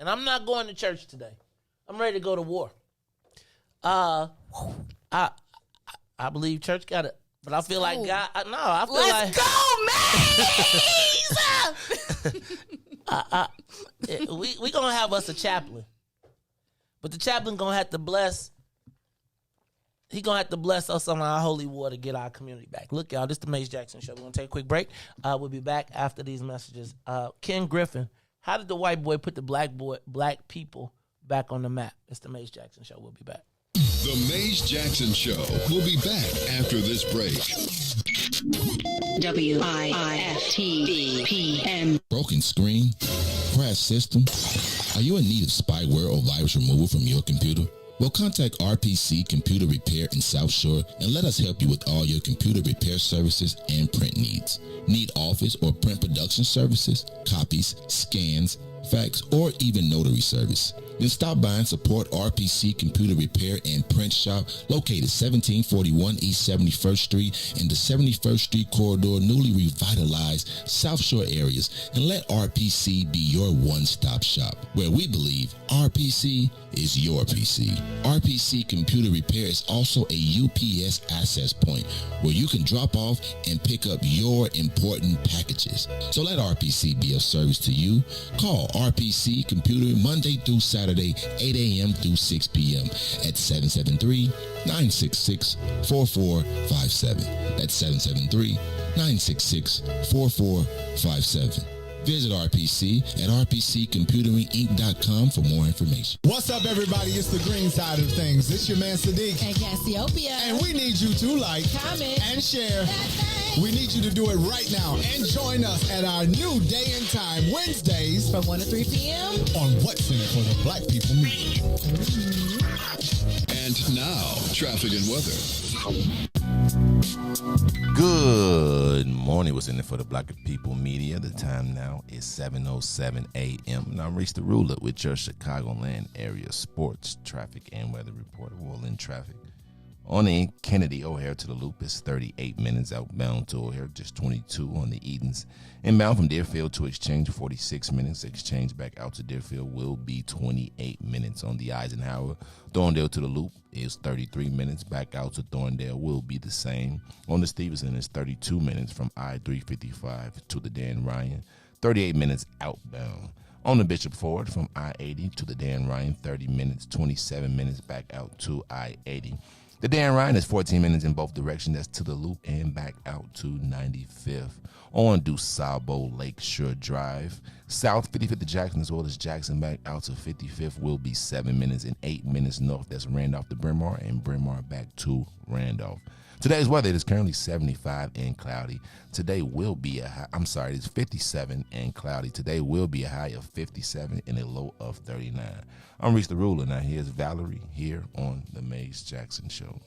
and I'm not going to church today. I'm ready to go to war. I believe church got it, but I feel like God. I feel Let's go, man. We gonna have us a chaplain, but the chaplain gonna have to bless. He gonna have to bless us on our holy war to get our community back. Look, y'all, this is the Maze Jackson Show. We're gonna take a quick break. We'll be back after these messages. Ken Griffin, how did the white boy put the black people back on the map? It's the Maze Jackson Show. We'll be back. The Maze Jackson Show will be back after this break. WIIFTBP. Broken screen? Crash system? Are you in need of spyware or virus removal from your computer? Well, contact RPC Computer Repair in South Shore and let us help you with all your computer repair services and print needs. Need office or print production services, copies, scans, fax, or even notary service? Then stop by and support RPC Computer Repair and Print Shop, located 1741 East 71st Street in the 71st Street corridor, newly revitalized South Shore areas, and let RPC be your one-stop shop, where we believe RPC is your PC. RPC Computer Repair is also a UPS access point where you can drop off and pick up your important packages. So let RPC be of service to you. Call RPC Computer Monday through Saturday, 8 a.m. through 6 p.m. at 773-966-4457. That's 773-966-4457. Visit RPC at rpccomputeringinc.com for more information. What's up, everybody? It's the green side of things. It's your man, Sadiq. And Cassiopeia. And we need you to like, comment, and share. We need you to do it right now and join us at our new day and time, Wednesdays from 1 to 3 p.m. on What's in It for the Black People Media. And now, traffic and weather. Good morning. What's in it for the Black People Media? The time now is 7:07 a.m. And I'm Riis the Ruler with your Chicagoland area sports, traffic, and weather report. Well, in traffic. On the Kennedy O'Hare to the Loop is 38 minutes. Outbound to O'Hare, just 22 on the Edens. Inbound from Deerfield to Exchange, 46 minutes. Exchange back out to Deerfield will be 28 minutes. On the Eisenhower, Thorndale to the Loop is 33 minutes. Back out to Thorndale will be the same. On the Stevenson is 32 minutes from I-355 to the Dan Ryan. 38 minutes outbound. On the Bishop Ford from I-80 to the Dan Ryan, 30 minutes, 27 minutes back out to I-80. The Dan Ryan is 14 minutes in both directions. That's to the Loop and back out to 95th. On DuSable Lakeshore Drive, south 55th to Jackson as well as Jackson back out to 55th will be 7 minutes and 8 minutes north. That's Randolph to Bryn Mawr and Bryn Mawr back to Randolph. Today's weather, it is currently 75 and cloudy. Today will be it's 57 and cloudy. Today will be a high of 57 and a low of 39. I'm Riis the Ruler. Now here's Valerie here on the Maze Jackson Show.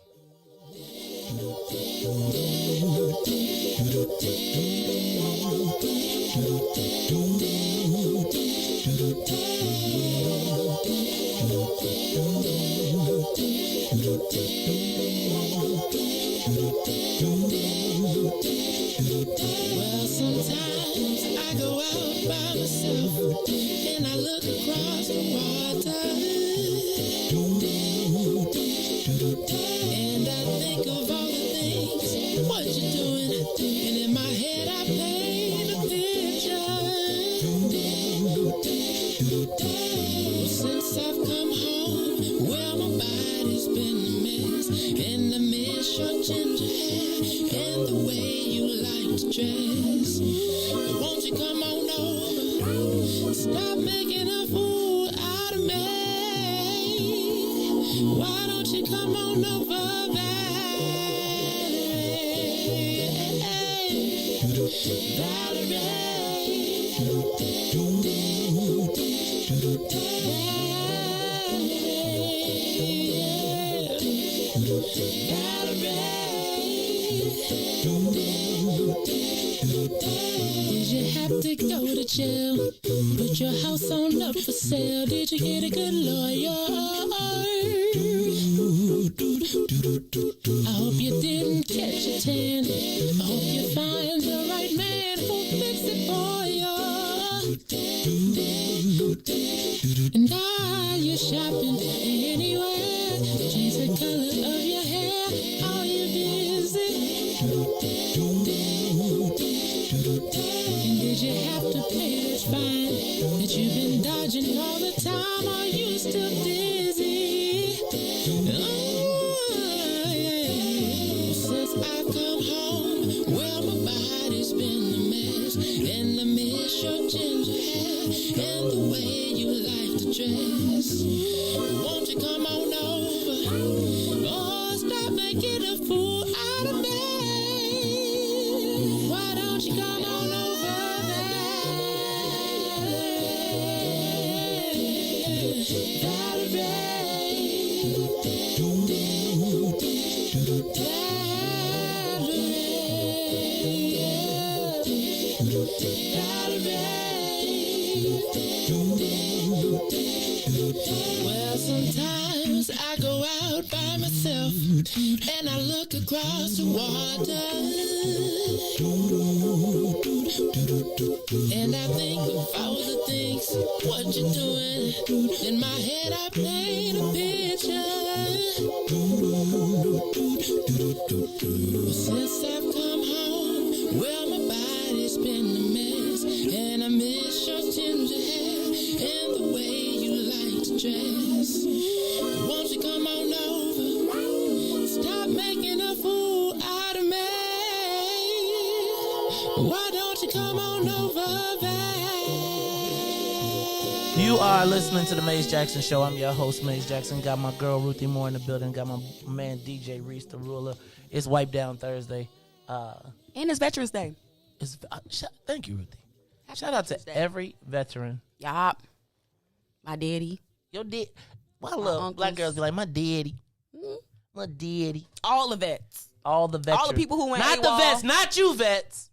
Well, sometimes I go out by myself and I look across the water and I think of all the things what you're doing, and in my head I paint a picture. Since I've come home, well, my body's been a mess, and I miss your ginger hair and the way you like to dress. Won't you come on over? Stop making a fool out of me. Why don't you come on over, Did you have to go to jail? Put your house on up for sale? Did you get a good lawyer? I hope you didn't catch a tan. I hope you find the right man who'll fix it for you. And are you shopping anywhere? Change the color of your hair. Are you busy? And did you have to pay this fine that you've been dodging all the time? Are you still dizzy? Since I've come home, well, my body's been a mess, and I miss your ginger hair and the way you like to dress. Won't you come on over? Oh, stop making a fool out of me. Why don't you come on over Valerie. boat by myself, and I look across the water, and I think of all the things what you're doing. In my head, I paint a picture. Since I've come home, well, my body's been a mess, and I miss your ginger hair and the way you like to dress. Won't you come on over? Stop making a fool out of me. Why don't you come on over, babe? You are listening to the Maze Jackson Show. I'm your host, Maze Jackson. Got my girl Ruthie Moore in the building. Got my man DJ Riis, the ruler. It's Wipe Down Thursday. And it's Veterans Day. Thank you, Ruthie. Shout out to every veteran. Yup. My daddy. Your dad. Why I love black girls be like, my daddy. My daddy. All the vets. All the veterans. All the people who went Not AWOL. the vets. Not you vets.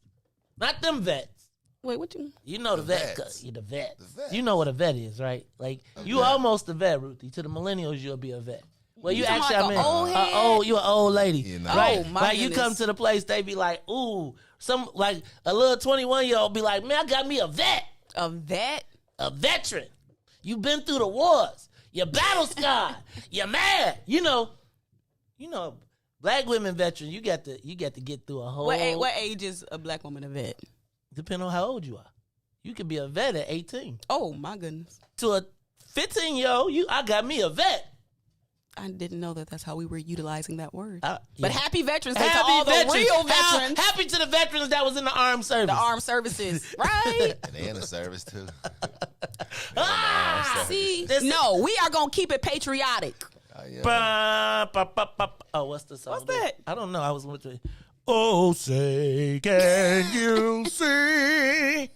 Not them vets. Wait, what you? You know the vet. You're the vet. You know what a vet is, right? Like you almost a vet, Ruthie. To the millennials, you'll be a vet. Well, you actually, like old head? you an old lady, right? Oh, my like you goodness. come to the place, they be like, ooh, some like a little 21-year-old be like, man, I got me a vet, a veteran. You been through the wars. You're battle scarred. You're mad. You know, black women veteran. You got to get through a whole. What age is a black woman a vet? Depending on how old you are. You could be a vet at 18. Oh my goodness. To a 15-year-old, I got me a vet. I didn't know that's how we were utilizing that word. Yeah. But happy Veterans Day to all the real veterans. Happy to the veterans that was in the armed service. The armed services, right? And they in the service too. See, no, we are gonna keep it patriotic. What's the song? What's that? I don't know. I was with you. Oh, say, can you see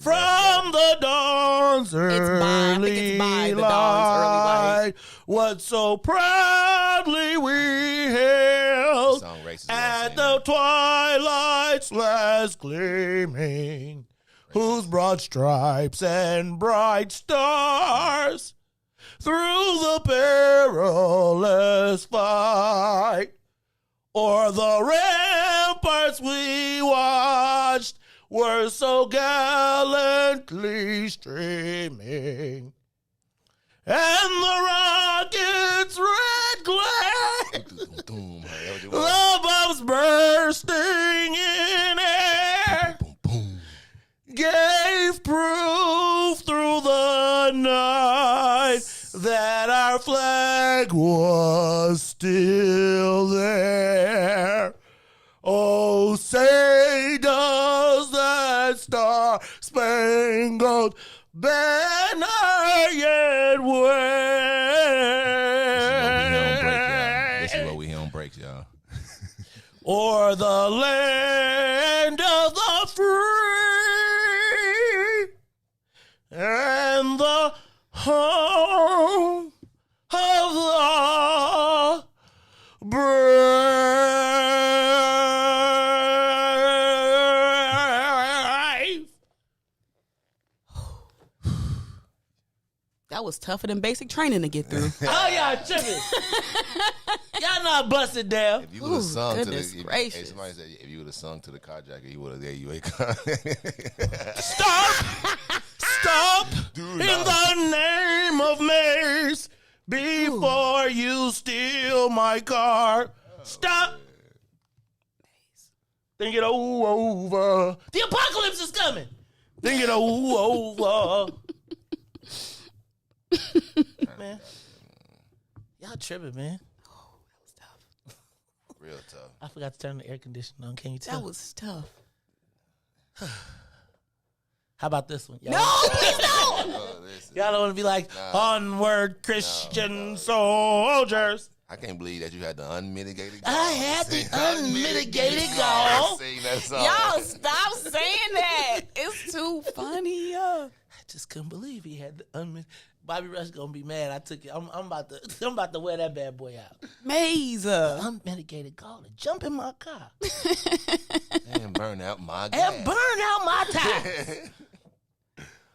from the dawn's early light what so proudly we hailed at the twilight's last gleaming, whose broad stripes and bright stars through the perilous fight o'er the ramparts we watched were so gallantly streaming, and the rocket's red glare, the bombs bursting in air, gave proof through the night that our flag was still there. Oh, say does that star-spangled banner yet wave? This is what we on breaks, y'all. O'er the land of the free and the home of the brave. That was tougher than basic training to get through. Oh, y'all tripping. Y'all not busted down. If you would have sung to the, somebody said if you would have sung to the carjacker, he would have gave you a Stop in the name of Mace before you steal my car. Stop. Think it over. The apocalypse is coming. Think it over. Man, y'all tripping, man. Oh, that was tough. Real tough. I forgot to turn the air conditioner on. Can you tell? That was tough. How about this one? Y'all no, please don't. Y'all don't want to be like, onward Christian soldiers. I can't believe that you had the unmitigated gall. I had the unmitigated gall. Y'all stop saying that. It's too funny. I just couldn't believe he had the unmitigated. Bobby Rush gonna be mad. I took it. I'm about to wear that bad boy out. Maze. Unmitigated gall to jump in my car and burn out my gas. And burn out my tires.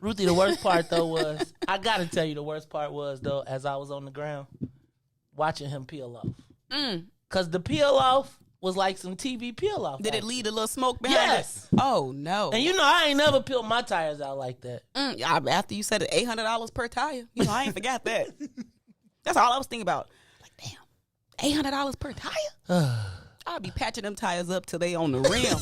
Ruthie, the worst part though was I gotta tell you the worst part was though as I was on the ground. watching him peel off. Because the peel off was like some TV peel off. Did it leave a little smoke behind it? Oh, no. And I ain't never peeled my tires out like that. After you said it, $800 per tire. I ain't forgot that. That's all I was thinking about. Like, damn, $800 per tire? I'll be patching them tires up till they on the rim.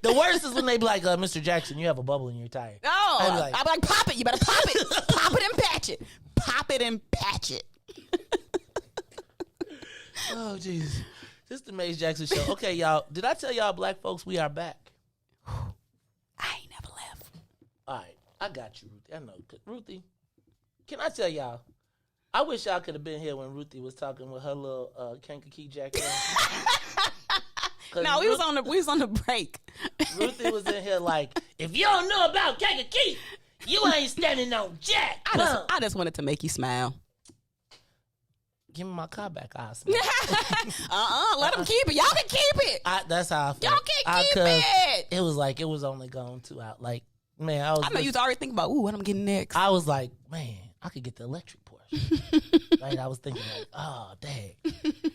The worst is when they be like, Mr. Jackson, you have a bubble in your tire. Oh, I'll be like, pop it. You better pop it. Pop it and patch it. Pop it and patch it. Oh, Jesus. This is the Maze Jackson Show. Okay, y'all. Did I tell y'all black folks we are back? I ain't never left. All right. I got you, Ruthie. I know. Ruthie, can I tell y'all? I wish y'all could have been here when Ruthie was talking with her little Kankakee jacket on. No, we was on the break. Ruthie was in here like, if you don't know about Kankakee, you ain't standing on jack. I just wanted to make you smile. Give me my car back. I'll let them keep it. Y'all can keep it. That's how I feel. Y'all can keep it. It was like, it was only going 2 out. Like, man, I know you was already thinking about, what I'm getting next. I was like, man, I could get the electric Porsche. Right? I was thinking like, oh, dang.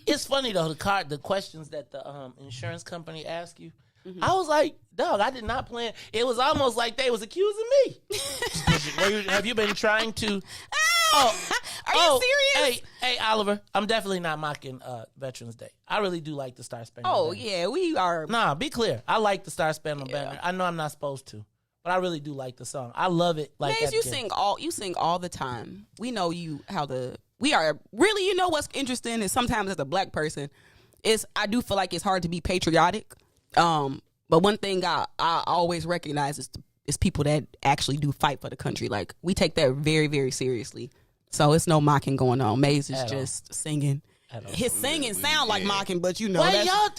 It's funny though, the questions that the insurance company ask you. Mm-hmm. I was like, dog, I did not plan. It was almost like they was accusing me. Have you been trying to? Are you serious? Hey, Oliver, I'm definitely not mocking Veterans Day. I really do like the Star Spangled Banner. Yeah, we are. Nah, be clear. I like the Star Spangled Banner. I know I'm not supposed to, but I really do like the song. I love it. Like Maze, you sing all the time. We know we are really. You know what's interesting is sometimes as a black person, I do feel like it's hard to be patriotic. But one thing I always recognize is people that actually do fight for the country. Like, we take that very, very seriously. So it's no mocking going on. Maze is just singing. His singing sound like mocking, but Wait, y'all.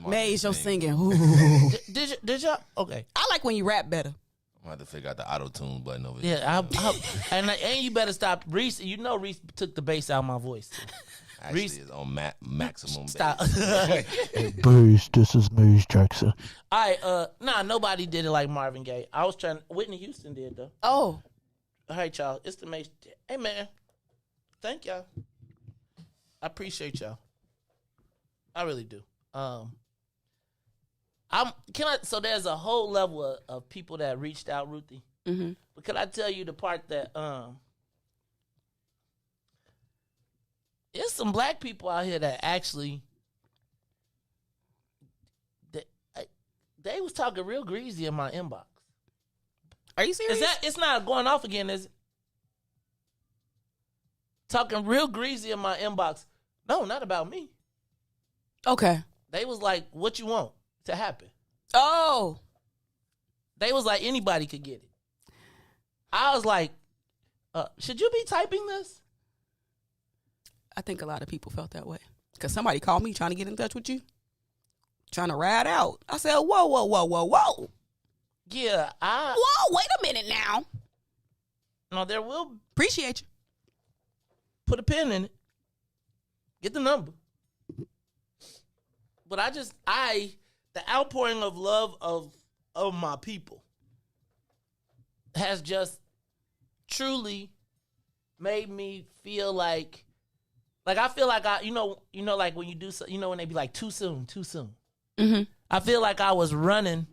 Maze, your singing. Ooh. Did y'all? Okay. I like when you rap better. I'm going to have to figure out the auto-tune button over there. Yeah, and you better stop. Reis, Reis took the bass out of my voice. Actually, it's on maximum stop. Maze, this is Maze Jackson. All right, nobody did it like Marvin Gaye. Whitney Houston did, though. Oh. All right, y'all. It's the Maze. Hey, man. Thank y'all. I appreciate y'all. I really do. So there's a whole level of people that reached out, Ruthie. Mm-hmm. But can I tell you the part that there's some black people out here that actually they was talking real greasy in my inbox. Are you serious? It's not going off again, is it? Talking real greasy in my inbox. No, not about me. Okay. They was like, what you want to happen? Oh. They was like, anybody could get it. I was like, should you be typing this? I think a lot of people felt that way. Because somebody called me trying to get in touch with you. Trying to ride out. I said, whoa. Yeah, Whoa, wait a minute now. No, there will. Appreciate you. Put a pin in it. Get the number. But the outpouring of love of my people has just truly made me feel like I feel like like when you do so, when they be like too soon. Mm-hmm. I feel like I was trying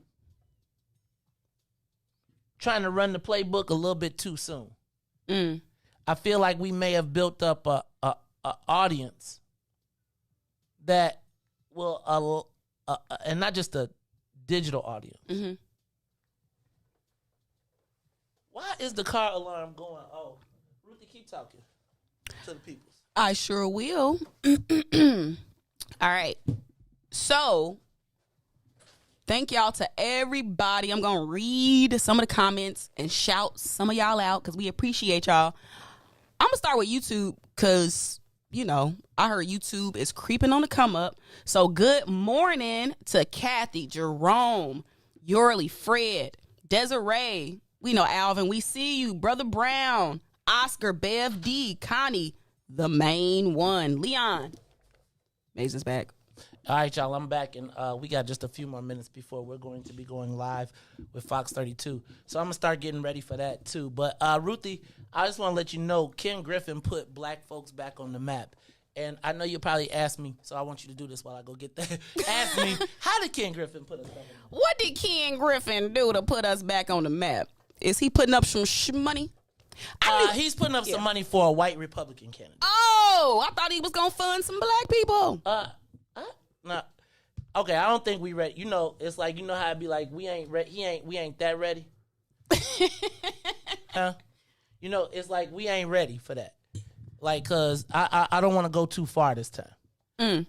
to run the playbook a little bit too soon. Mm. I feel like we may have built up a audience that will and not just a digital audience. Mm-hmm. Why is the car alarm going? Oh, Ruthie, keep talking to the people. I sure will. All right. So, thank y'all to everybody. I'm going to read some of the comments and shout some of y'all out because we appreciate y'all. I'm going to start with YouTube because, I heard YouTube is creeping on the come up. So, good morning to Kathy, Jerome, Yorley, Fred, Desiree. We know Alvin. We see you. Brother Brown, Oscar, Bev D, Connie, the main one, Leon. Mason's back. All right, y'all, I'm back, and we got just a few more minutes before we're going to be going live with Fox 32. So I'm going to start getting ready for that, too. But, Ruthie, I just want to let you know, Ken Griffin put black folks back on the map. And I know you'll probably ask me, so I want you to do this while I go get that. Ask me, how did Ken Griffin put us back on the map? What did Ken Griffin do to put us back on the map? Is he putting up some money? He's putting up some money for a white Republican candidate. Oh, I thought he was going to fund some black people. No. Okay, I don't think we ready. You know, it's like, you know how it'd be like, we ain't that ready. Huh? You know, it's like we ain't ready for that. Like, cause I don't want to go too far this time.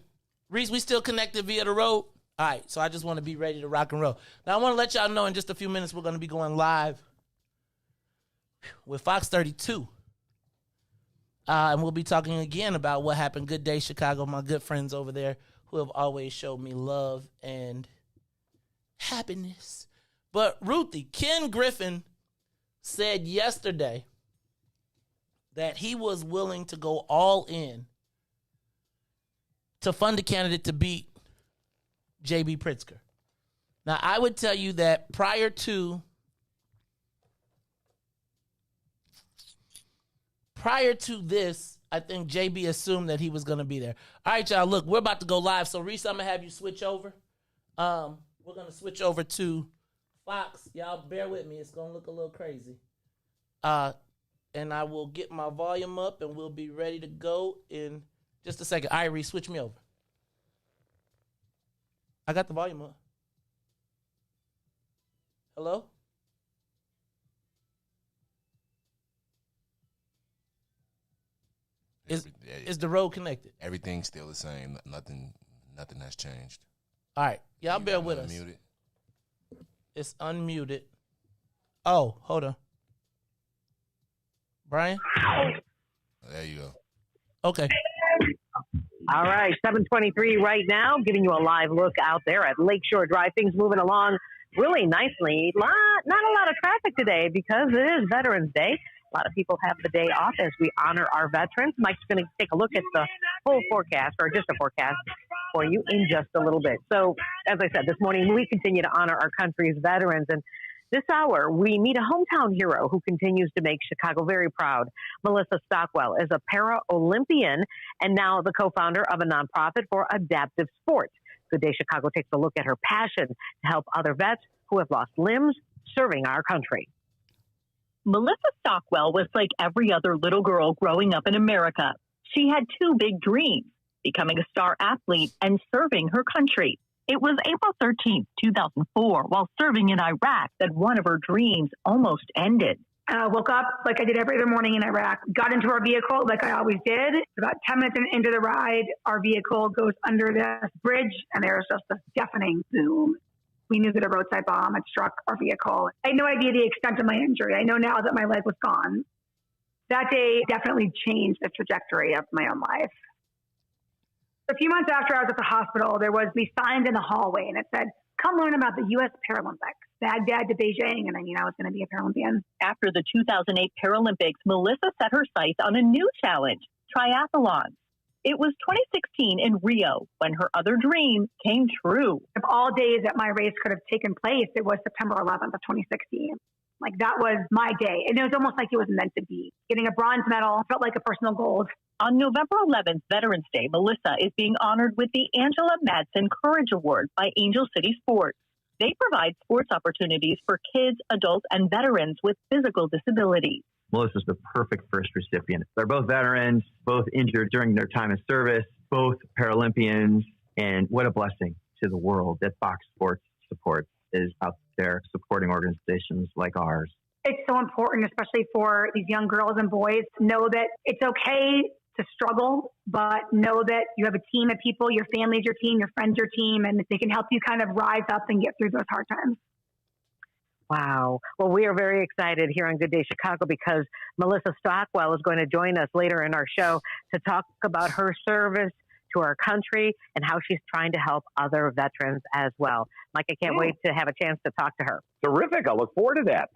Riis, we still connected via the road? All right, so I just want to be ready to rock and roll. Now, I want to let y'all know in just a few minutes we're going to be going live with Fox 32. And we'll be talking again about what happened. Good Day, Chicago, my good friends over there who have always showed me love and happiness. But Ruthie, Ken Griffin said yesterday that he was willing to go all in to fund a candidate to beat J.B. Pritzker. Now, I would tell you that prior to this, I think JB assumed that he was going to be there. All right, y'all, look, we're about to go live. So, Riis, I'm going to have you switch over. We're going to switch over to Fox. Y'all bear with me. It's going to look a little crazy. And I will get my volume up, and we'll be ready to go in just a second. All right, Riis, switch me over. I got the volume up. Hello? Is the road connected? Everything's still the same. Nothing has changed. All right. Y'all bear with us. Unmuted. It's unmuted. Oh, hold on. Brian? There you go. Okay. All right, 7:23 right now, giving you a live look out there at Lakeshore Drive. Things moving along really nicely. Not a lot of traffic today because it is Veterans Day. A lot of people have the day off as we honor our veterans. Mike's going to take a look at the full forecast, or just a forecast, for you in just a little bit. So, as I said, this morning we continue to honor our country's veterans. And this hour, we meet a hometown hero who continues to make Chicago very proud. Melissa Stockwell is a para-Olympian and now the co-founder of a nonprofit for adaptive sports. Good Day Chicago takes a look at her passion to help other vets who have lost limbs serving our country. Melissa Stockwell was like every other little girl growing up in America. She had two big dreams, becoming a star athlete and serving her country. It was April 13th, 2004, while serving in Iraq, that one of her dreams almost ended. Woke up like I did every other morning in Iraq, got into our vehicle like I always did. About 10 minutes into the ride, our vehicle goes under this bridge, and there's just a deafening boom. We knew that a roadside bomb had struck our vehicle. I had no idea the extent of my injury. I know now that my leg was gone. That day definitely changed the trajectory of my own life. A few months after I was at the hospital, there was these signs in the hallway, and it said, "Come learn about the U.S. Paralympics, Baghdad to Beijing," and I knew I was going to be a Paralympian. After the 2008 Paralympics, Melissa set her sights on a new challenge, triathlon. It was 2016 in Rio when her other dream came true. Of all days that my race could have taken place, it was September 11th of 2016. Like, that was my day. And it was almost like it was meant to be. Getting a bronze medal felt like a personal goal. On November 11th, Veterans Day, Melissa is being honored with the Angela Madsen Courage Award by Angel City Sports. They provide sports opportunities for kids, adults, and veterans with physical disabilities. Melissa's the perfect first recipient. They're both veterans, both injured during their time of service, both Paralympians, and what a blessing to the world that Fox Sports supports is out there supporting organizations like ours. It's so important, especially for these young girls and boys, to know that it's okay to struggle, but know that you have a team of people, your family's your team, your friends your team, and they can help you kind of rise up and get through those hard times. Wow. Well, we are very excited here on Good Day Chicago because Melissa Stockwell is going to join us later in our show to talk about her service to our country and how she's trying to help other veterans as well. Mike, I can't wait to have a chance to talk to her. Terrific. I look forward to that.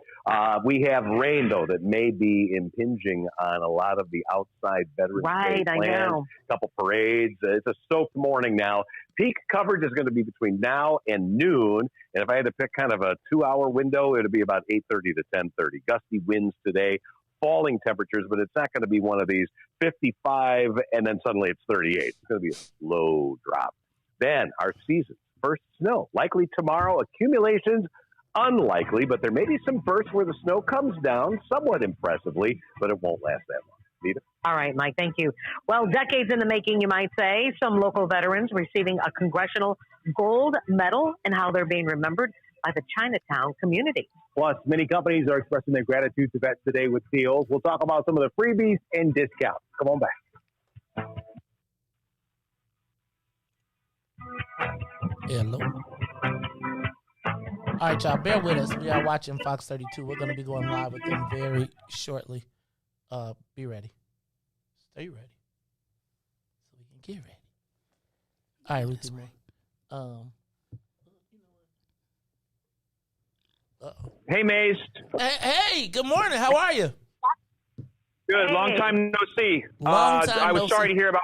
We have rain, though, that may be impinging on a lot of the outside Veterans Day I plans. know. A couple parades. It's a soaked morning now. Peak coverage is going to be between now and noon. And if I had to pick kind of a 2-hour window, it would be about 8:30 to 10:30. Gusty winds today, falling temperatures, but it's not going to be one of these 55 and then suddenly it's 38. It's going to be a slow drop. Then our season's first snow, likely tomorrow. Accumulations, unlikely, but there may be some bursts where the snow comes down somewhat impressively, but it won't last that long. Nita? All right, Mike, thank you. Well, decades in the making, you might say. Some local veterans receiving a congressional gold medal and how they're being remembered by the Chinatown community. Plus, many companies are expressing their gratitude to vets today with deals. We'll talk about some of the freebies and discounts. Come on back. Hello. All right, y'all, bear with us. We are watching Fox 32. We're going to be going live with them very shortly. Be ready. Stay ready. So we can get ready. All right, Ruthie. Hey, Maze. Hey, good morning. How are you? Good. Long time no see. Long time I was no sorry see. to hear about.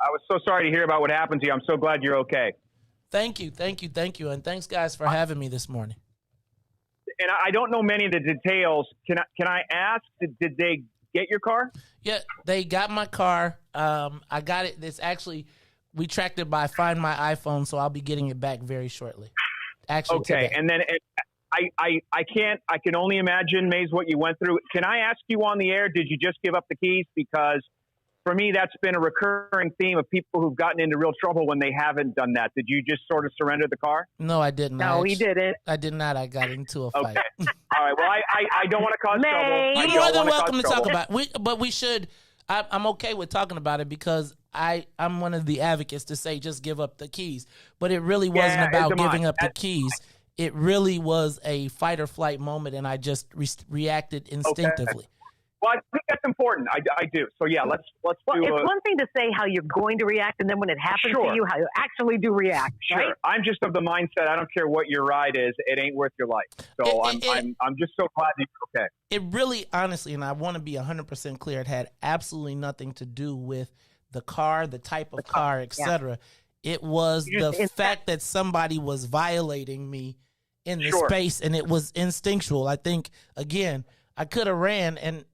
I was so sorry to hear about what happened to you. I'm so glad you're okay. Thank you, and thanks, guys, for having me this morning. And I don't know many of the details. Can I ask? Did they get your car? Yeah, they got my car. I got it. It's actually, we tracked it by Find My iPhone, so I'll be getting it back very shortly. Actually, okay. today. And then I can only imagine, Maze, what you went through. Can I ask you on the air? Did you just give up the keys? Because for me, that's been a recurring theme of people who've gotten into real trouble when they haven't done that. Did you just sort of surrender the car? No, I didn't. No, he didn't. I did not. I got into a fight. Okay. All right. Well, I don't want to cause trouble. You're more than welcome to talk about it. But we should. I'm okay with talking about it because I'm one of the advocates to say just give up the keys. But it really wasn't about giving up the keys. It really was a fight or flight moment, and I just reacted instinctively. Okay. Well, I think that's important. I do. So yeah, let's Well, do. it's one thing to say how you're going to react, and then when it happens Sure. to you, how you actually do react. Sure. Right? I'm just of the mindset. I don't care what your ride is. It ain't worth your life. So I'm just so glad that you're okay. It really, honestly, and I want to be 100% clear, it had absolutely nothing to do with the car, the type of car, etc. It was the fact that somebody was violating me in the space, and it was instinctual. I think, again, I could have ran, and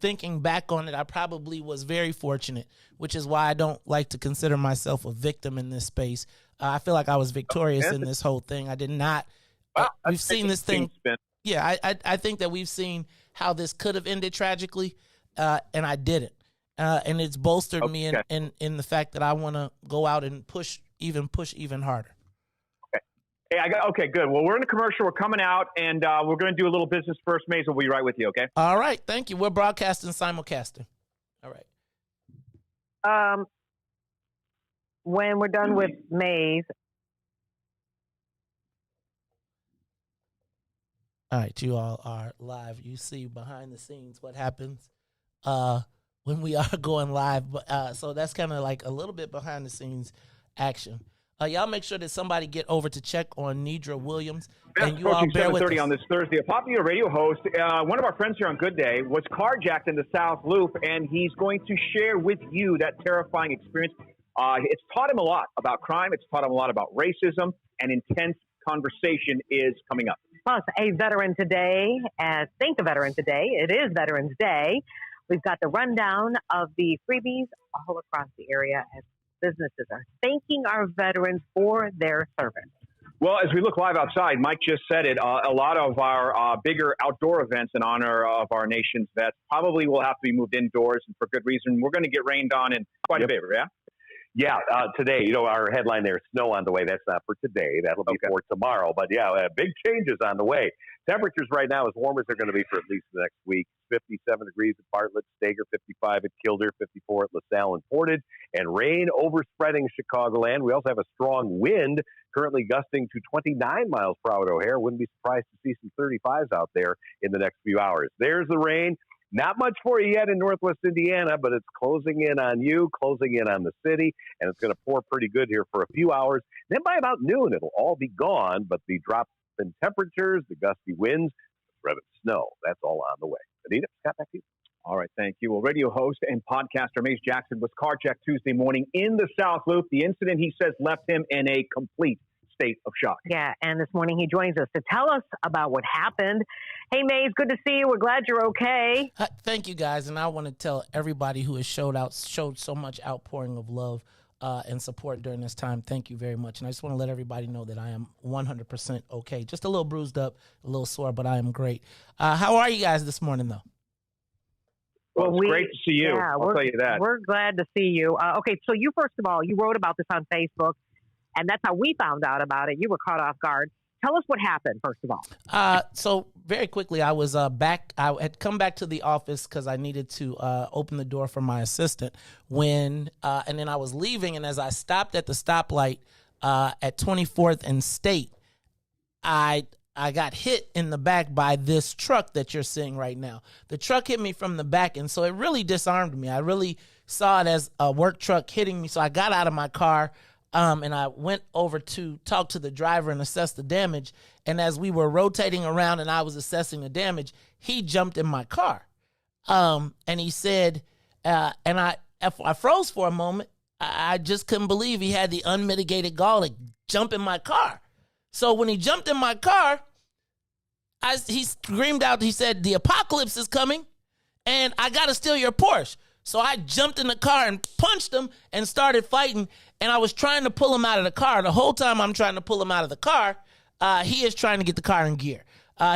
thinking back on it, I probably was very fortunate, which is why I don't like to consider myself a victim in this space. I feel like I was victorious in this whole thing. I did not. We've seen this thing. Yeah, I think that we've seen how this could have ended tragically, and I didn't. And it's bolstered me in the fact that I want to go out and push even harder. Hey, okay, good. Well, we're in a commercial. We're coming out, and we're going to do a little business first. Maze will be right with you, okay? All right. Thank you. We're broadcasting, simulcasting. All right. When we're done with Maze. All right. You all are live. You see behind the scenes what happens when we are going live. So that's kind of like a little bit behind the scenes action. Y'all make sure that somebody get over to check on Nidra Williams. And you all bear with us. on this Thursday. A popular radio host, one of our friends here on Good Day, was carjacked in the South Loop, and he's going to share with you that terrifying experience. It's taught him a lot about crime. It's taught him a lot about racism, and intense conversation is coming up. Plus, a veteran today, Think a Veteran Today. It is Veterans Day. We've got the rundown of the freebies all across the area as businesses are thanking our veterans for their service. Well, as we look live outside, Mike just said it, a lot of our bigger outdoor events in honor of our nation's vets probably will have to be moved indoors, and for good reason. We're going to get rained on in quite a bit, yeah? Yeah, today, our headline there, snow on the way. That's not for today. That'll be for tomorrow. But, big changes on the way. Temperatures right now as warm as they're going to be for at least the next week. 57 degrees at Bartlett, Stoger, 55 at Kildare, 54 at LaSalle and Portage, and rain overspreading Chicagoland. We also have a strong wind currently gusting to 29 miles per hour at O'Hare. Wouldn't be surprised to see some 35s out there in the next few hours. There's the rain. Not much for you yet in Northwest Indiana, but it's closing in on you, closing in on the city, and it's going to pour pretty good here for a few hours. Then by about noon, it'll all be gone, but the drop in temperatures, the gusty winds, the threat of snow, that's all on the way. Anita, Scott, back to you. All right, thank you. Well, radio host and podcaster Mace Jackson was carjacked Tuesday morning in the South Loop. The incident, he says, left him in a complete state of shock. Yeah, and this morning he joins us to tell us about what happened. Hey, Maze, good to see you. We're glad you're okay. Thank you, guys, and I want to tell everybody who has showed so much outpouring of love and support during this time. Thank you very much, and I just want to let everybody know that I am 100% okay. Just a little bruised up, a little sore, but I am great. How are you guys this morning, though? Well, it's great to see you. Yeah, I'll tell you that. We're glad to see you. Okay, so you, first of all, you wrote about this on Facebook, and that's how we found out about it. You were caught off guard. Tell us what happened, first of all. So very quickly, I was back. I had come back to the office because I needed to open the door for my assistant. And then I was leaving, and as I stopped at the stoplight at 24th and State, I got hit in the back by this truck that you're seeing right now. The truck hit me from the back, and so it really disarmed me. I really saw it as a work truck hitting me, so I got out of my car, and I went over to talk to the driver and assess the damage. And as we were rotating around and I was assessing the damage, he jumped in my car. And he said, and I froze for a moment. I just couldn't believe he had the unmitigated gall to jump in my car. So when he jumped in my car, he screamed out, he said, "The apocalypse is coming, and I got to steal your Porsche." So I jumped in the car and punched him and started fighting, and I was trying to pull him out of the car. The whole time I'm trying to pull him out of the car, he is trying to get the car in gear.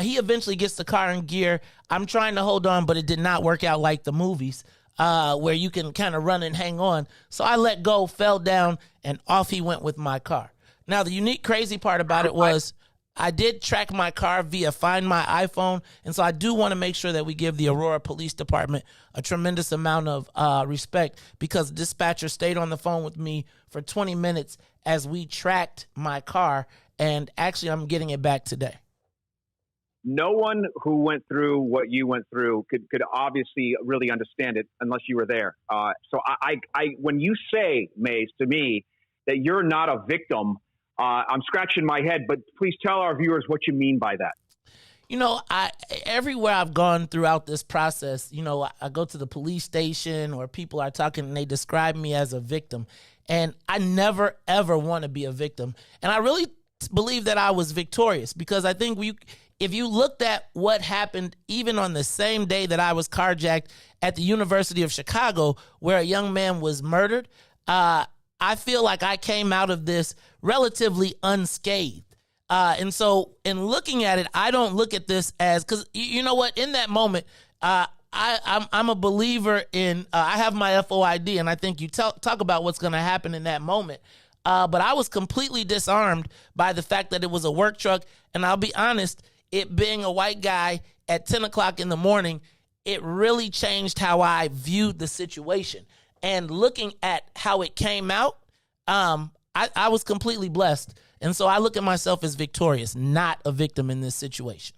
He eventually gets the car in gear. I'm trying to hold on, but it did not work out like the movies where you can kind of run and hang on. So I let go, fell down, and off he went with my car. Now, the unique, crazy part about it was I did track my car via Find My iPhone, and so I do want to make sure that we give the Aurora Police Department a tremendous amount of respect, because the dispatcher stayed on the phone with me for 20 minutes as we tracked my car, and actually I'm getting it back today. No one who went through what you went through could obviously really understand it unless you were there. So I when you say, Mace, to me that you're not a victim, I'm scratching my head, but please tell our viewers what you mean by that. You know, everywhere I've gone throughout this process, you know, I go to the police station or people are talking and they describe me as a victim. And I never, ever want to be a victim. And I really believe that I was victorious, because I think if you looked at what happened even on the same day that I was carjacked at the University of Chicago, where a young man was murdered, I feel like I came out of this relatively unscathed. And so in looking at it, I don't look at this as, because you know what, in that moment, I'm a believer in, I have my FOID, and I think you talk about what's going to happen in that moment. But I was completely disarmed by the fact that it was a work truck. And I'll be honest, it being a white guy at 10 o'clock in the morning, it really changed how I viewed the situation. And looking at how it came out, I was completely blessed. And so I look at myself as victorious, not a victim in this situation.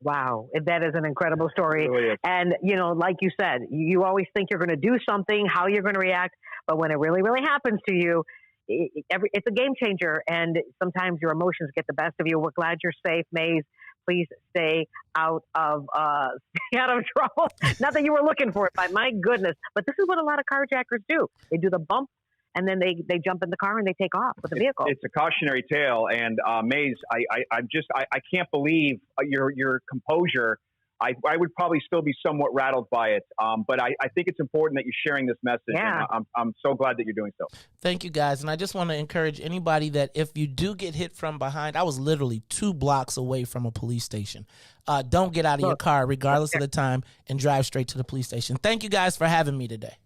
Wow, that is an incredible story. It really is. And, you know, like you said, you always think you're going to do something, how you're going to react. But when it really, really happens to you, it's a game changer. And sometimes your emotions get the best of you. We're glad you're safe, Maze. Please stay out of trouble. Not that you were looking for it, but my goodness. But this is what a lot of carjackers do. They do the bump, and then they jump in the car and they take off with the vehicle. It's a cautionary tale. And Maze, I can't believe your composure. I would probably still be somewhat rattled by it. But I think it's important that you're sharing this message. Yeah. And I'm so glad that you're doing so. Thank you, guys. And I just want to encourage anybody that if you do get hit from behind, I was literally 2 blocks away from a police station. Don't get out of your car, regardless of the time, and drive straight to the police station. Thank you, guys, for having me today.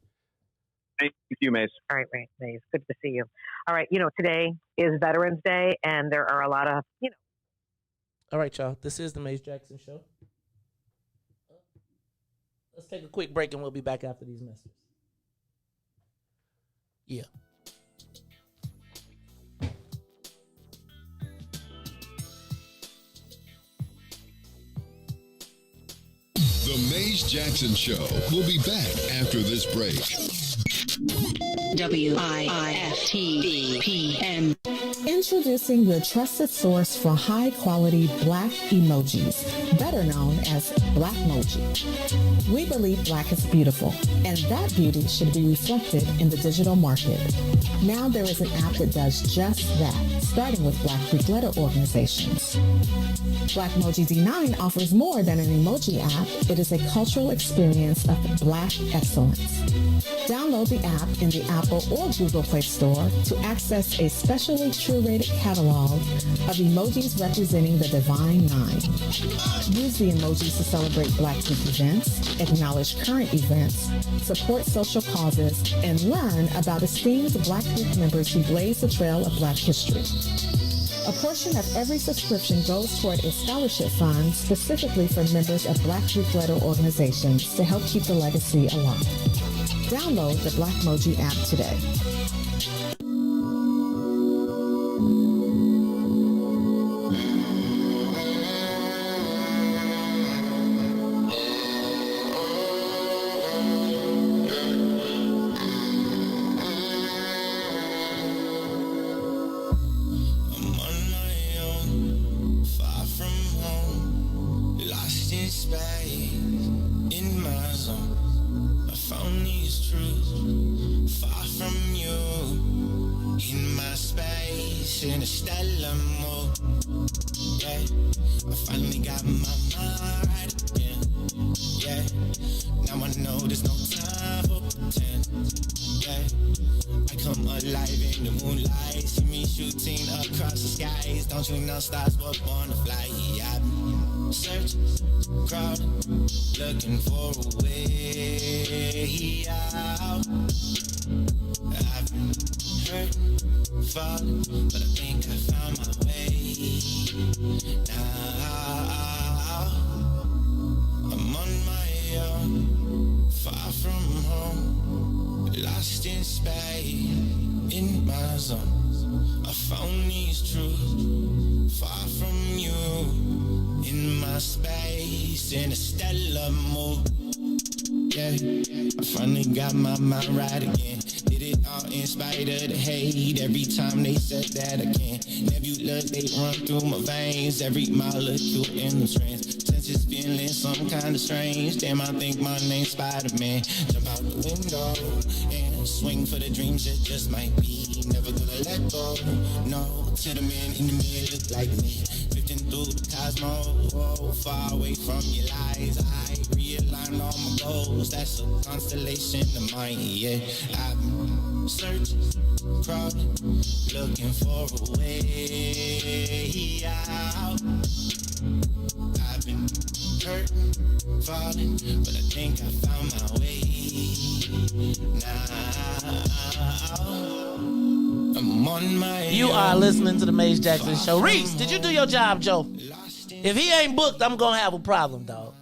Thank you, Mace. All right, Maze. Good to see you. All right, you know, today is Veterans Day, and there are a lot of, you know. All right, y'all. This is the Mace Jackson Show. Let's take a quick break, and we'll be back after these messages. Yeah. The Maze Jackson Show will be back after this break. WIIFTBP. Introducing your trusted source for high-quality black emojis, better known as Blackmoji. We believe black is beautiful, and that beauty should be reflected in the digital market. Now there is an app that does just that, starting with Black Greek letter organizations. Blackmoji D9 offers more than an emoji app. It is a cultural experience of black excellence. Download the app in the Apple or Google Play Store to access a specially curated catalog of emojis representing the Divine Nine. Use the emojis to celebrate Black Greek events, acknowledge current events, support social causes, and learn about esteemed Black Greek members who blaze the trail of Black history. A portion of every subscription goes toward a scholarship fund specifically for members of Black Greek letter organizations to help keep the legacy alive. Download the Blackmoji app today. Stars were born to fly. I've been searching, crawling, looking for a way out. I've been hurting, falling, but I think I found my way now. I'm on my own, far from home, lost in space, in my zone. I found these truths far from you, in my space, in a stellar mood. Yeah, I finally got my mind right again. Did it all in spite of the hate. Every time they said that I can't. Nebula, they run through my veins. Every molecule in the strands. Senses feeling some kind of strange. Damn, I think my name's Spider-Man. Jump out the window and swing for the dreams that just might be. Never gonna let go. No, to the man in the mirror look like me. Drifting through the cosmos, oh, far away from your lies. I realign all my goals. That's a constellation of mine. Yeah, I've been searching, crawling, looking for a way out. I've been hurting, falling, but I think I found my way now. I'm on my You are listening to the Maze Jackson Show. Riis, did you do your job, Joe? If he ain't booked, I'm gonna have a problem, dog.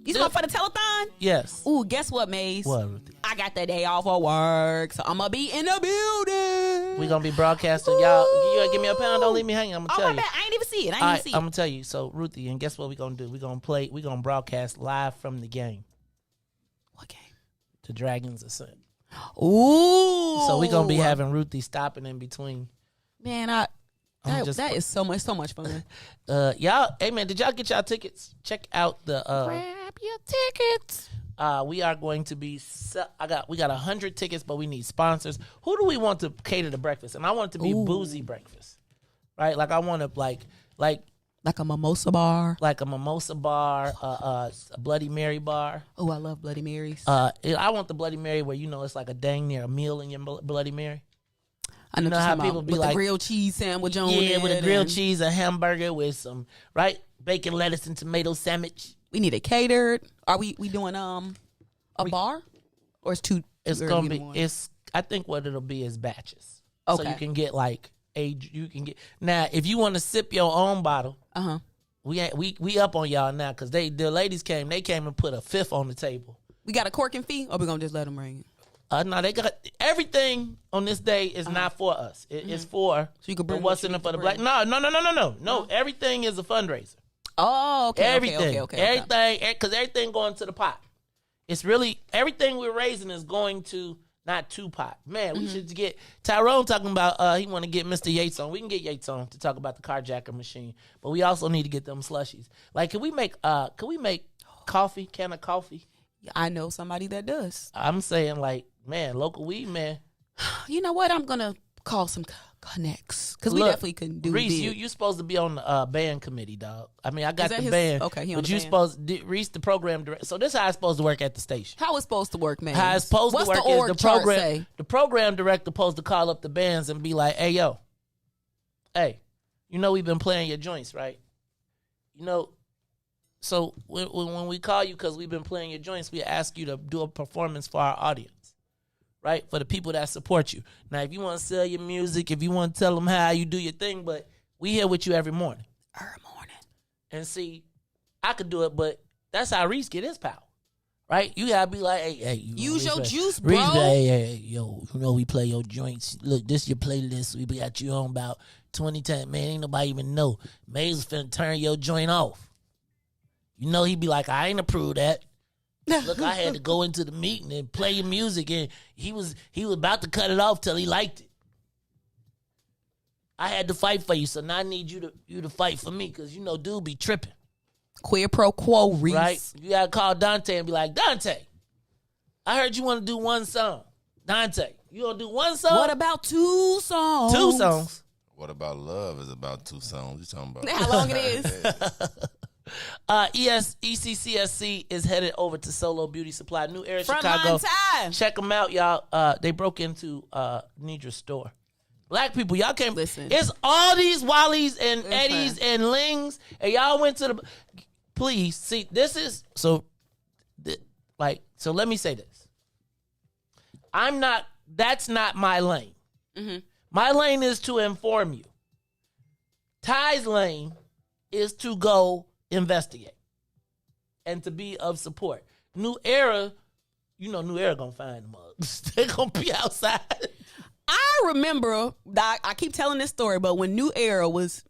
You talking for the telethon? Yes. Ooh, guess what, Maze? What? I got the day off of work, so I'm gonna be in the building. We gonna be broadcasting, y'all. You give me a pound, don't leave me hanging. I'm gonna tell you. I ain't even see it. I'm gonna tell you. So, Ruthie, and guess what we gonna do? We gonna broadcast live from the game. What game? The Dragons Ascent. Ooh. So we gonna be having Ruthie stopping in between. Man, that is so much fun. Y'all, hey man, did y'all get y'all tickets? Check out the grab your tickets. We are going to be. We got 100 tickets, but we need sponsors. Who do we want to cater the breakfast? And I want it to be boozy breakfast, right? Like I want to like a mimosa bar, a Bloody Mary bar. Oh, I love Bloody Marys. I want the Bloody Mary where it's like a dang near a meal in your Bloody Mary. I know how people be with like the grilled cheese sandwich on. Yeah, with a grilled cheese, a hamburger with some bacon, lettuce, and tomato sandwich. We need it catered. Are we doing a bar, or it's two? It's gonna be. I think what it'll be is batches. Okay. So you can get now if you want to sip your own bottle. We up on y'all now because the ladies came. They came and put a fifth on the table. We got a corking fee, or we gonna just let them bring it? No, they got everything on this day is not for us. It's for so you can bring what's in it for the black. No. Everything is a fundraiser. Oh, okay. Everything. Okay. Everything, because everything going to the pot. It's really, everything we're raising is going to, not to pot. Man, we should get, Tyrone talking about, he want to get Mr. Yates on. We can get Yates on to talk about the carjacker machine, but we also need to get them slushies. Like, can we make coffee, can of coffee? I know somebody that does. I'm saying, like, man, local weed, man. You know what? I'm going to call some connects because we definitely couldn't do Reese, big. you supposed to be on the band committee, dog. I mean, I got the his band. Okay, he on but the you band. supposed Reese the program director. So this is how it's supposed to work at the station. How it's supposed to work, man? How it's supposed What's to work the org is the chart program. say? The program director supposed to call up the bands and be like, "Hey, yo, hey, you know we've been playing your joints, right? You know, so when we call you because we've been playing your joints, we ask you to do a performance for our audience." Right? For the people that support you. Now, if you want to sell your music, if you want to tell them how you do your thing, but we here with you every morning. And see, I could do it, but that's how Reese get his power. Right? You got to be like, hey, use your juice, Reese, bro. hey, yo, you know we play your joints. Look, this is your playlist. We got you on about 20 times. Man, ain't nobody even know. Maze finna turn your joint off. You know, he'd be like, I ain't approve that. Look, I had to go into the meeting and play your music, and he was about to cut it off till he liked it. I had to fight for you, so now I need you to fight for me, because you know dude be tripping. Quid pro quo, Reese. Right? You gotta call Dante and be like, Dante, I heard you want to do one song. Dante, you gonna do one song? What about 2 songs? 2 songs. What About Love is about 2 songs. You talking about how long it is? ECCSC is headed over to Solo Beauty Supply, New Era, Frontline Chicago. time. Check them out, y'all. They broke into Nidra's store. Black people, y'all can't listen. It's all these Wallies and Eddies and Lings, and y'all went to the. Please see, this is so. So let me say this. That's not my lane. Mm-hmm. My lane is to inform you. Ty's lane is to go investigate and to be of support. New Era, you know, New Era gonna find the mugs. They're gonna be outside. I remember, I keep telling this story, but when New Era was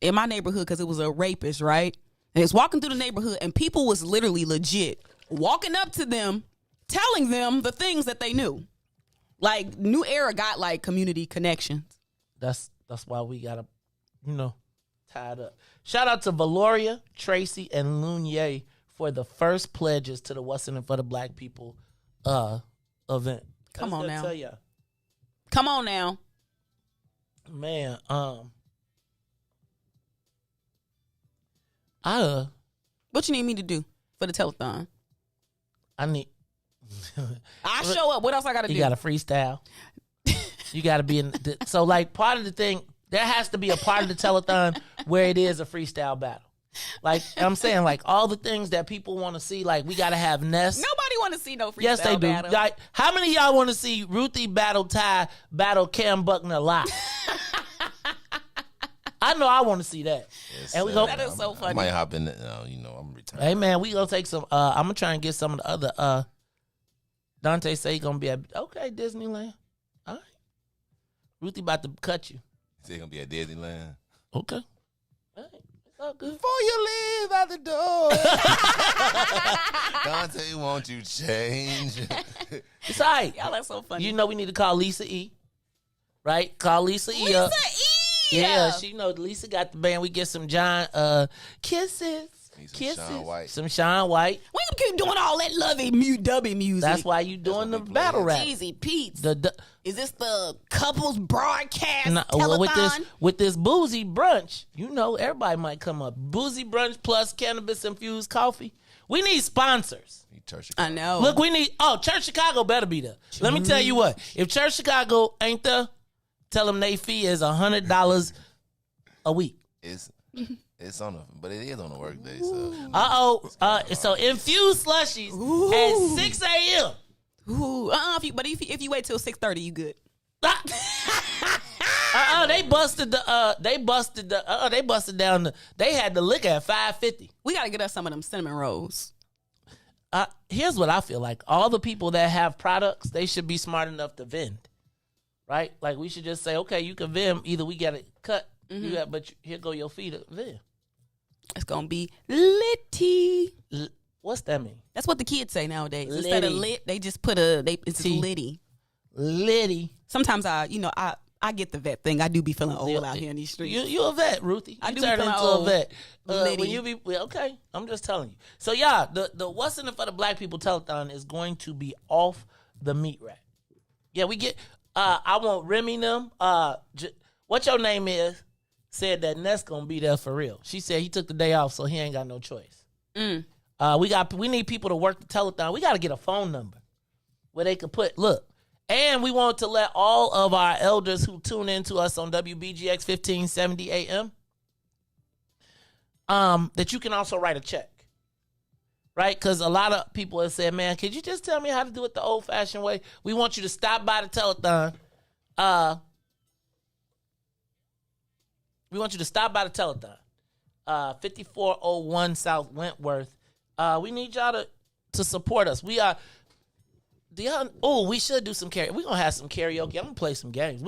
in my neighborhood, because it was a rapist, right? And it's walking through the neighborhood, and people was literally legit walking up to them, telling them the things that they knew. Like, New Era got, like, community connections. That's why we gotta, tied up. Shout out to Valoria, Tracy, and Lunier for the first pledges to the What's in It for the Black People event. Come on now. Tell y'all. Come on now. Man, what you need me to do for the telethon? I need. I show up. What else I got to do? You got to freestyle. You got to be in. So, like, part of the thing, there has to be a part of the telethon where it is a freestyle battle. Like, I'm saying, like, all the things that people want to see, like, we got to have Ness. Nobody want to see no freestyle Yes, they do. battle. Like, how many of y'all want to see Ruthie battle Ty, battle Cam Buckner live? I know I want to see that. Yes, and we go. That is so funny. I might hop in. I'm retired. Hey man, we gonna take some. I'm gonna try and get some of the other. Dante say he gonna be at Disneyland. All right. Ruthie about to cut you. Say he gonna be at Disneyland. Okay. All right. It's all good. Before you leave out the door, Dante, won't you change? It's all right. Y'all are so funny. You know we need to call Lisa E. Right? Call Lisa E. Lisa up. E. Yeah, she Lisa got the band. We get some John kisses. Some Sean White. We keep doing all that lovey dubby music. That's why you doing the battle rap. Easy Pete's. The Is this the couples broadcast telethon? Well, with this boozy brunch, everybody might come up. Boozy brunch plus cannabis infused coffee. We need sponsors. I know. Look, Church Chicago better be there. Let me tell you what. If Church Chicago ain't there, tell them they fee is $100 a week. It's on but it is on a work day. So so infused slushies at 6 a.m. If you wait till 6:30, you good. They busted down they had the liquor at $5.50. We gotta get us some of them cinnamon rolls. Here's what I feel like. All the people that have products, they should be smart enough to vend. Right? Like, we should just say, okay, you can vend. Either we got it cut, but here go your fee to vend. It's gonna be litty. What's that mean? That's what the kids say nowadays. Litty. Instead of lit, they just put it's litty. Litty. Sometimes I get the vet thing. I do be feeling old out here in these streets. You a vet, Ruthie. I You do turn be into feeling a old. vet. Litty. When you be okay, I'm just telling you. So yeah, the What's in It for the Black People telethon is going to be off the meat rack. Yeah, we get. I want Remy them. What your name is? Said that Ness gonna be there for real. She said he took the day off, so he ain't got no choice. We need people to work the telethon. We got to get a phone number where they can put look. And we want to let all of our elders who tune in to us on WBGX 1570 AM that you can also write a check. Right? Because a lot of people have said, man, could you just tell me how to do it the old-fashioned way? We want you to stop by the telethon. We want you to stop by the telethon. 5401 South Wentworth. We need y'all to support us. We are... we should do some karaoke. We're going to have some karaoke. I'm going to play some games.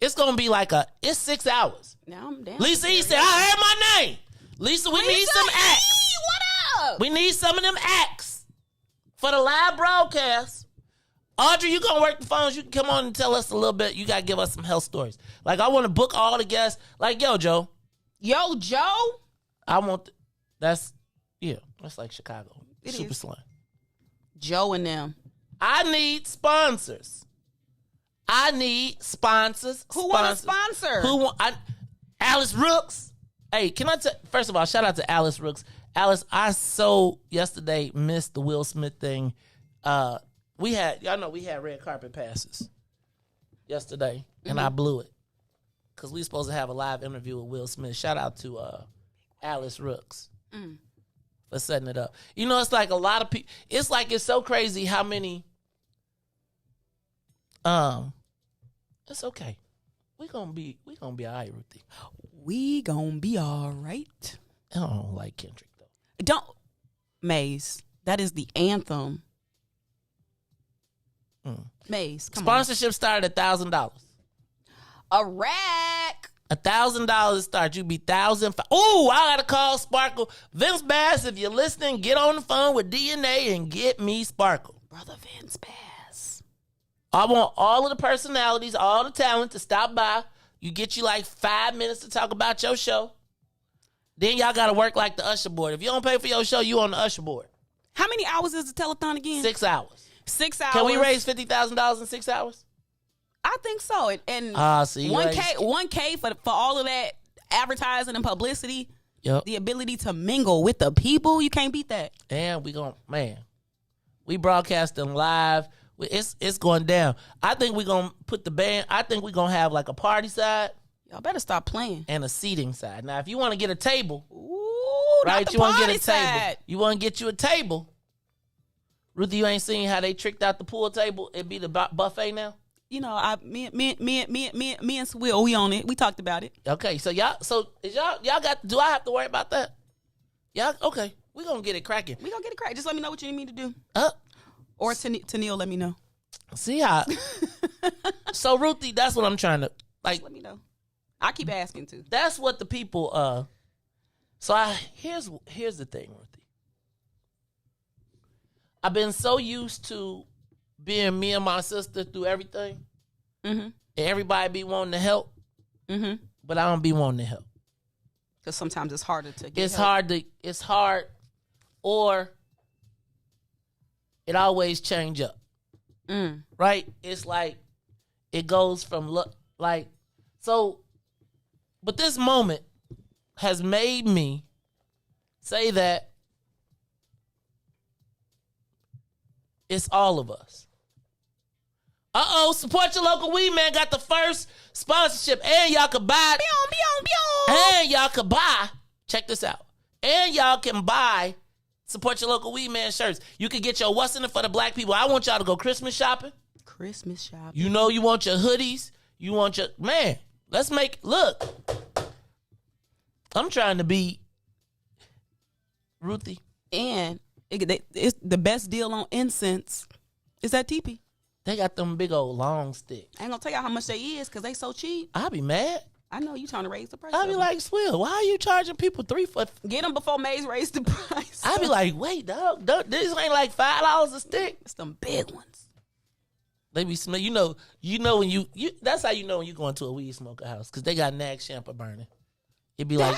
It's going to be like it's 6 hours. Now I'm down. Lisa E said, I heard my name. Lisa, we need some acts. What up? We need some of them acts for the live broadcast. Audrey, you going to work the phones. You can come on and tell us a little bit. You got to give us some health stories. Like, I want to book all the guests. Like, yo, Joe. Yo, Joe? I want... That's like Chicago. It Super is. slang. Joe and them. I need sponsors. Who want a sponsor? Alice Rooks. Hey, can I first of all, shout out to Alice Rooks. Alice, I yesterday missed the Will Smith thing. We had red carpet passes yesterday, and I blew it because we supposed to have a live interview with Will Smith. Shout out to Alice Rooks for setting it up. You know, it's like a lot of people. It's like it's so crazy how many. It's okay. We gonna be all right, Ruthie. We gonna be all right. I don't like Kendrick though. Don't, Maze. That is the anthem. Maze, come Sponsorship started $1,000. A rack. $1,000 start. You be $1,000. Oh, I gotta call Sparkle. Vince Bass, if you're listening, get on the phone with DNA and get me Sparkle. Brother Vince Bass. I want all of the personalities, all the talent to stop by. You get you like 5 minutes to talk about your show. Then y'all gotta work like the usher board. If you don't pay for your show, you on the usher board. How many hours is the telethon again? 6 hours. 6 hours. Can we raise $50,000 in 6 hours? I think so. And see, $1K for all of that advertising and publicity. Yep. The ability to mingle with the people, you can't beat that. And we broadcasting live. It's going down. I think we're gonna put the band. I think we're gonna have like a party side. Y'all better stop playing. And a seating side. Now, if you want to get a table, right? You want to get a side. table. You want to get you a table. Ruthie, you ain't seen how they tricked out the pool table? It be the buffet now. You know, me and Swill, we on it. We talked about it. Okay, so y'all got. Do I have to worry about that? Yeah, okay. We gonna get it cracking. We gonna get it cracking. Just let me know what you need me to do. Or to Neil, let me know. See how? So Ruthie, that's what I'm trying to like. Just let me know. I keep asking too. That's what the people. Here's the thing, Ruthie. I've been so used to being me and my sister through everything. Mm-hmm. And everybody be wanting to help. Mm-hmm. But I don't be wanting to help. Because sometimes it's harder to get It's hard, or it always change up. Right? It's like it goes from but this moment has made me say that it's all of us. Support your local weed man got the first sponsorship, and y'all can buy. And y'all can buy. Check this out. And y'all can buy support your local weed man shirts. You can get your What's in It for the Black People. I want y'all to go Christmas shopping. You know you want your hoodies. You want your man. Let's make look. I'm trying to be Ruthie. And it's the best deal on incense is that teepee. They got them big old long sticks. I ain't gonna tell y'all how much they is because they so cheap. I'll be mad. I know you trying to raise the price. I'd be like, Swill, why are you charging people $3 for? Get them before Maze raised the price. I'd be like, wait, dog, this ain't like $5 a stick. It's them big ones. They be smell. You know when you that's how you know when you go into a weed smoker house because they got nag champa burning. It'd be like,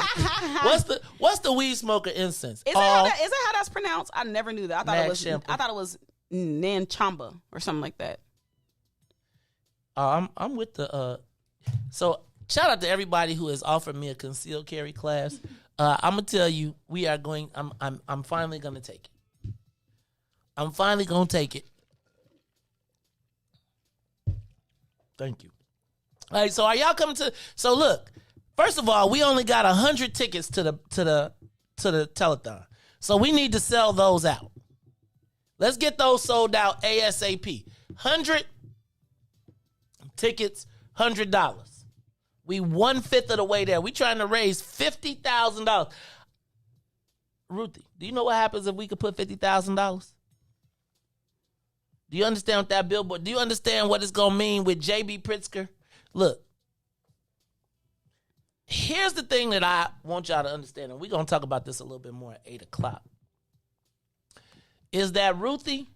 what's the weed smoker incense? Is that how that's pronounced? I never knew that. I thought it was Nanchamba or something like that. I'm with the so shout out to everybody who has offered me a concealed carry class. I'm gonna tell you, we are going. I'm finally gonna take it. I'm finally gonna take it. Thank you. All right, so are y'all coming to? So look, first of all, we only got 100 tickets to the telethon, so we need to sell those out. Let's get those sold out ASAP. 100 tickets, $100. We 1/5 of the way there. We trying to raise $50,000. Ruthie, do you know what happens if we could put $50,000? Do you understand what that billboard? Do you understand what it's gonna mean with JB Pritzker? Look, here's the thing that I want y'all to understand, and we're gonna talk about this a little bit more at 8:00. Is that Ruthie?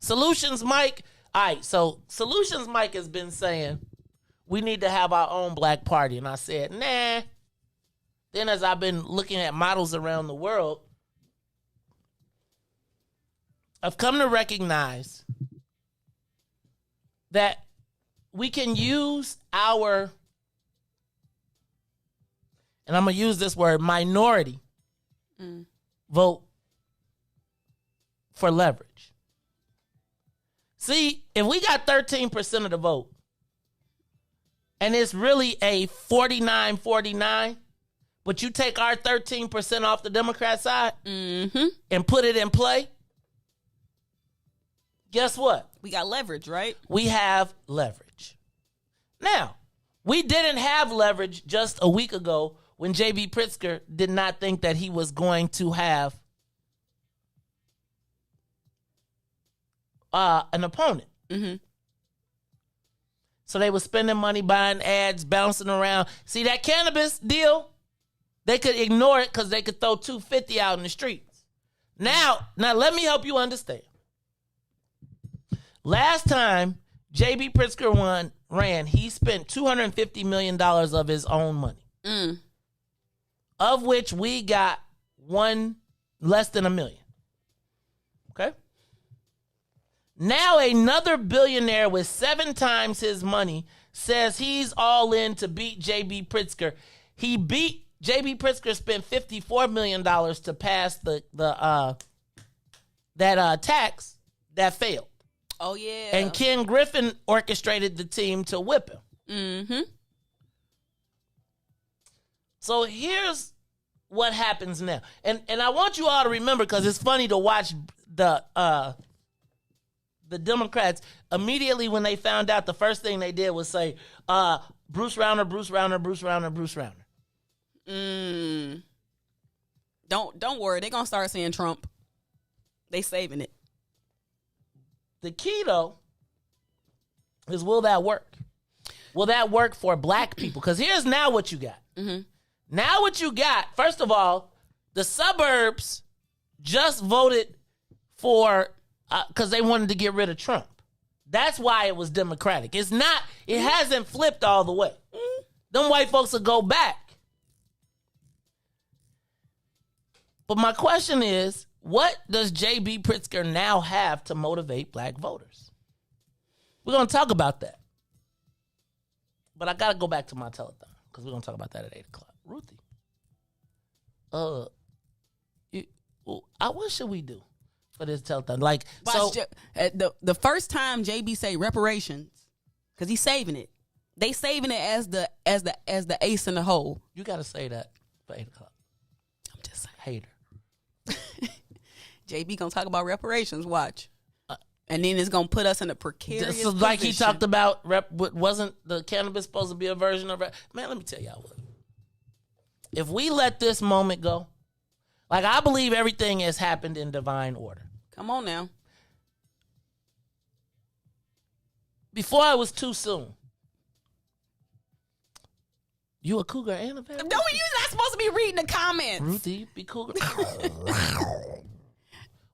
Solutions Mike. All right, so Solutions Mike has been saying we need to have our own black party. And I said, nah. Then as I've been looking at models around the world, I've come to recognize that we can use our, and I'm going to use this word, minority vote for leverage. See, if we got 13% of the vote, and it's really a 49-49, but you take our 13% off the Democrat side and put it in play, guess what? We got leverage, right? We have leverage. Now, we didn't have leverage just a week ago when J.B. Pritzker did not think that he was going to have an opponent. So they were spending money buying ads, bouncing around. See that cannabis deal? They could ignore it because they could throw $250 out in the streets. Now let me help you understand. Last time J.B. Pritzker ran, he spent $250 million of his own money, of which we got less than $1 million. Okay? Now another billionaire with 7 times his money says he's all in to beat J.B. Pritzker. J.B. Pritzker spent $54 million to pass that tax that failed. Oh, yeah. And Ken Griffin orchestrated the team to whip him. So here's what happens now. And I want you all to remember, because it's funny to watch the Democrats immediately when they found out, the first thing they did was say, Bruce Rauner, Bruce Rauner, Bruce Rauner, Bruce Rauner. Don't worry. They're going to start saying Trump. They saving it. The key, though, is will that work? Will that work for black people? Because here's now what you got. Now what you got, first of all, the suburbs just voted for, because they wanted to get rid of Trump. That's why it was Democratic. It hasn't flipped all the way. Them white folks will go back. But my question is, what does J.B. Pritzker now have to motivate black voters? We're going to talk about that. But I got to go back to my telethon, because we're going to talk about that at 8:00. Ruthie, what should we do for this telethon? Like, so the first time JB say reparations, because he's saving it. They saving it as the ace in the hole. You got to say that for 8:00. I'm just saying. Hater. JB gonna talk about reparations. Watch, and then it's gonna put us in a precarious position. Like he talked about, wasn't the cannabis supposed to be a version of rep? Man, let me tell y'all what. If we let this moment go, like I believe everything has happened in divine order. Come on now. Before it was too soon. You a cougar and a veteran? No, you're not supposed to be reading the comments. Ruthie, you be cougar.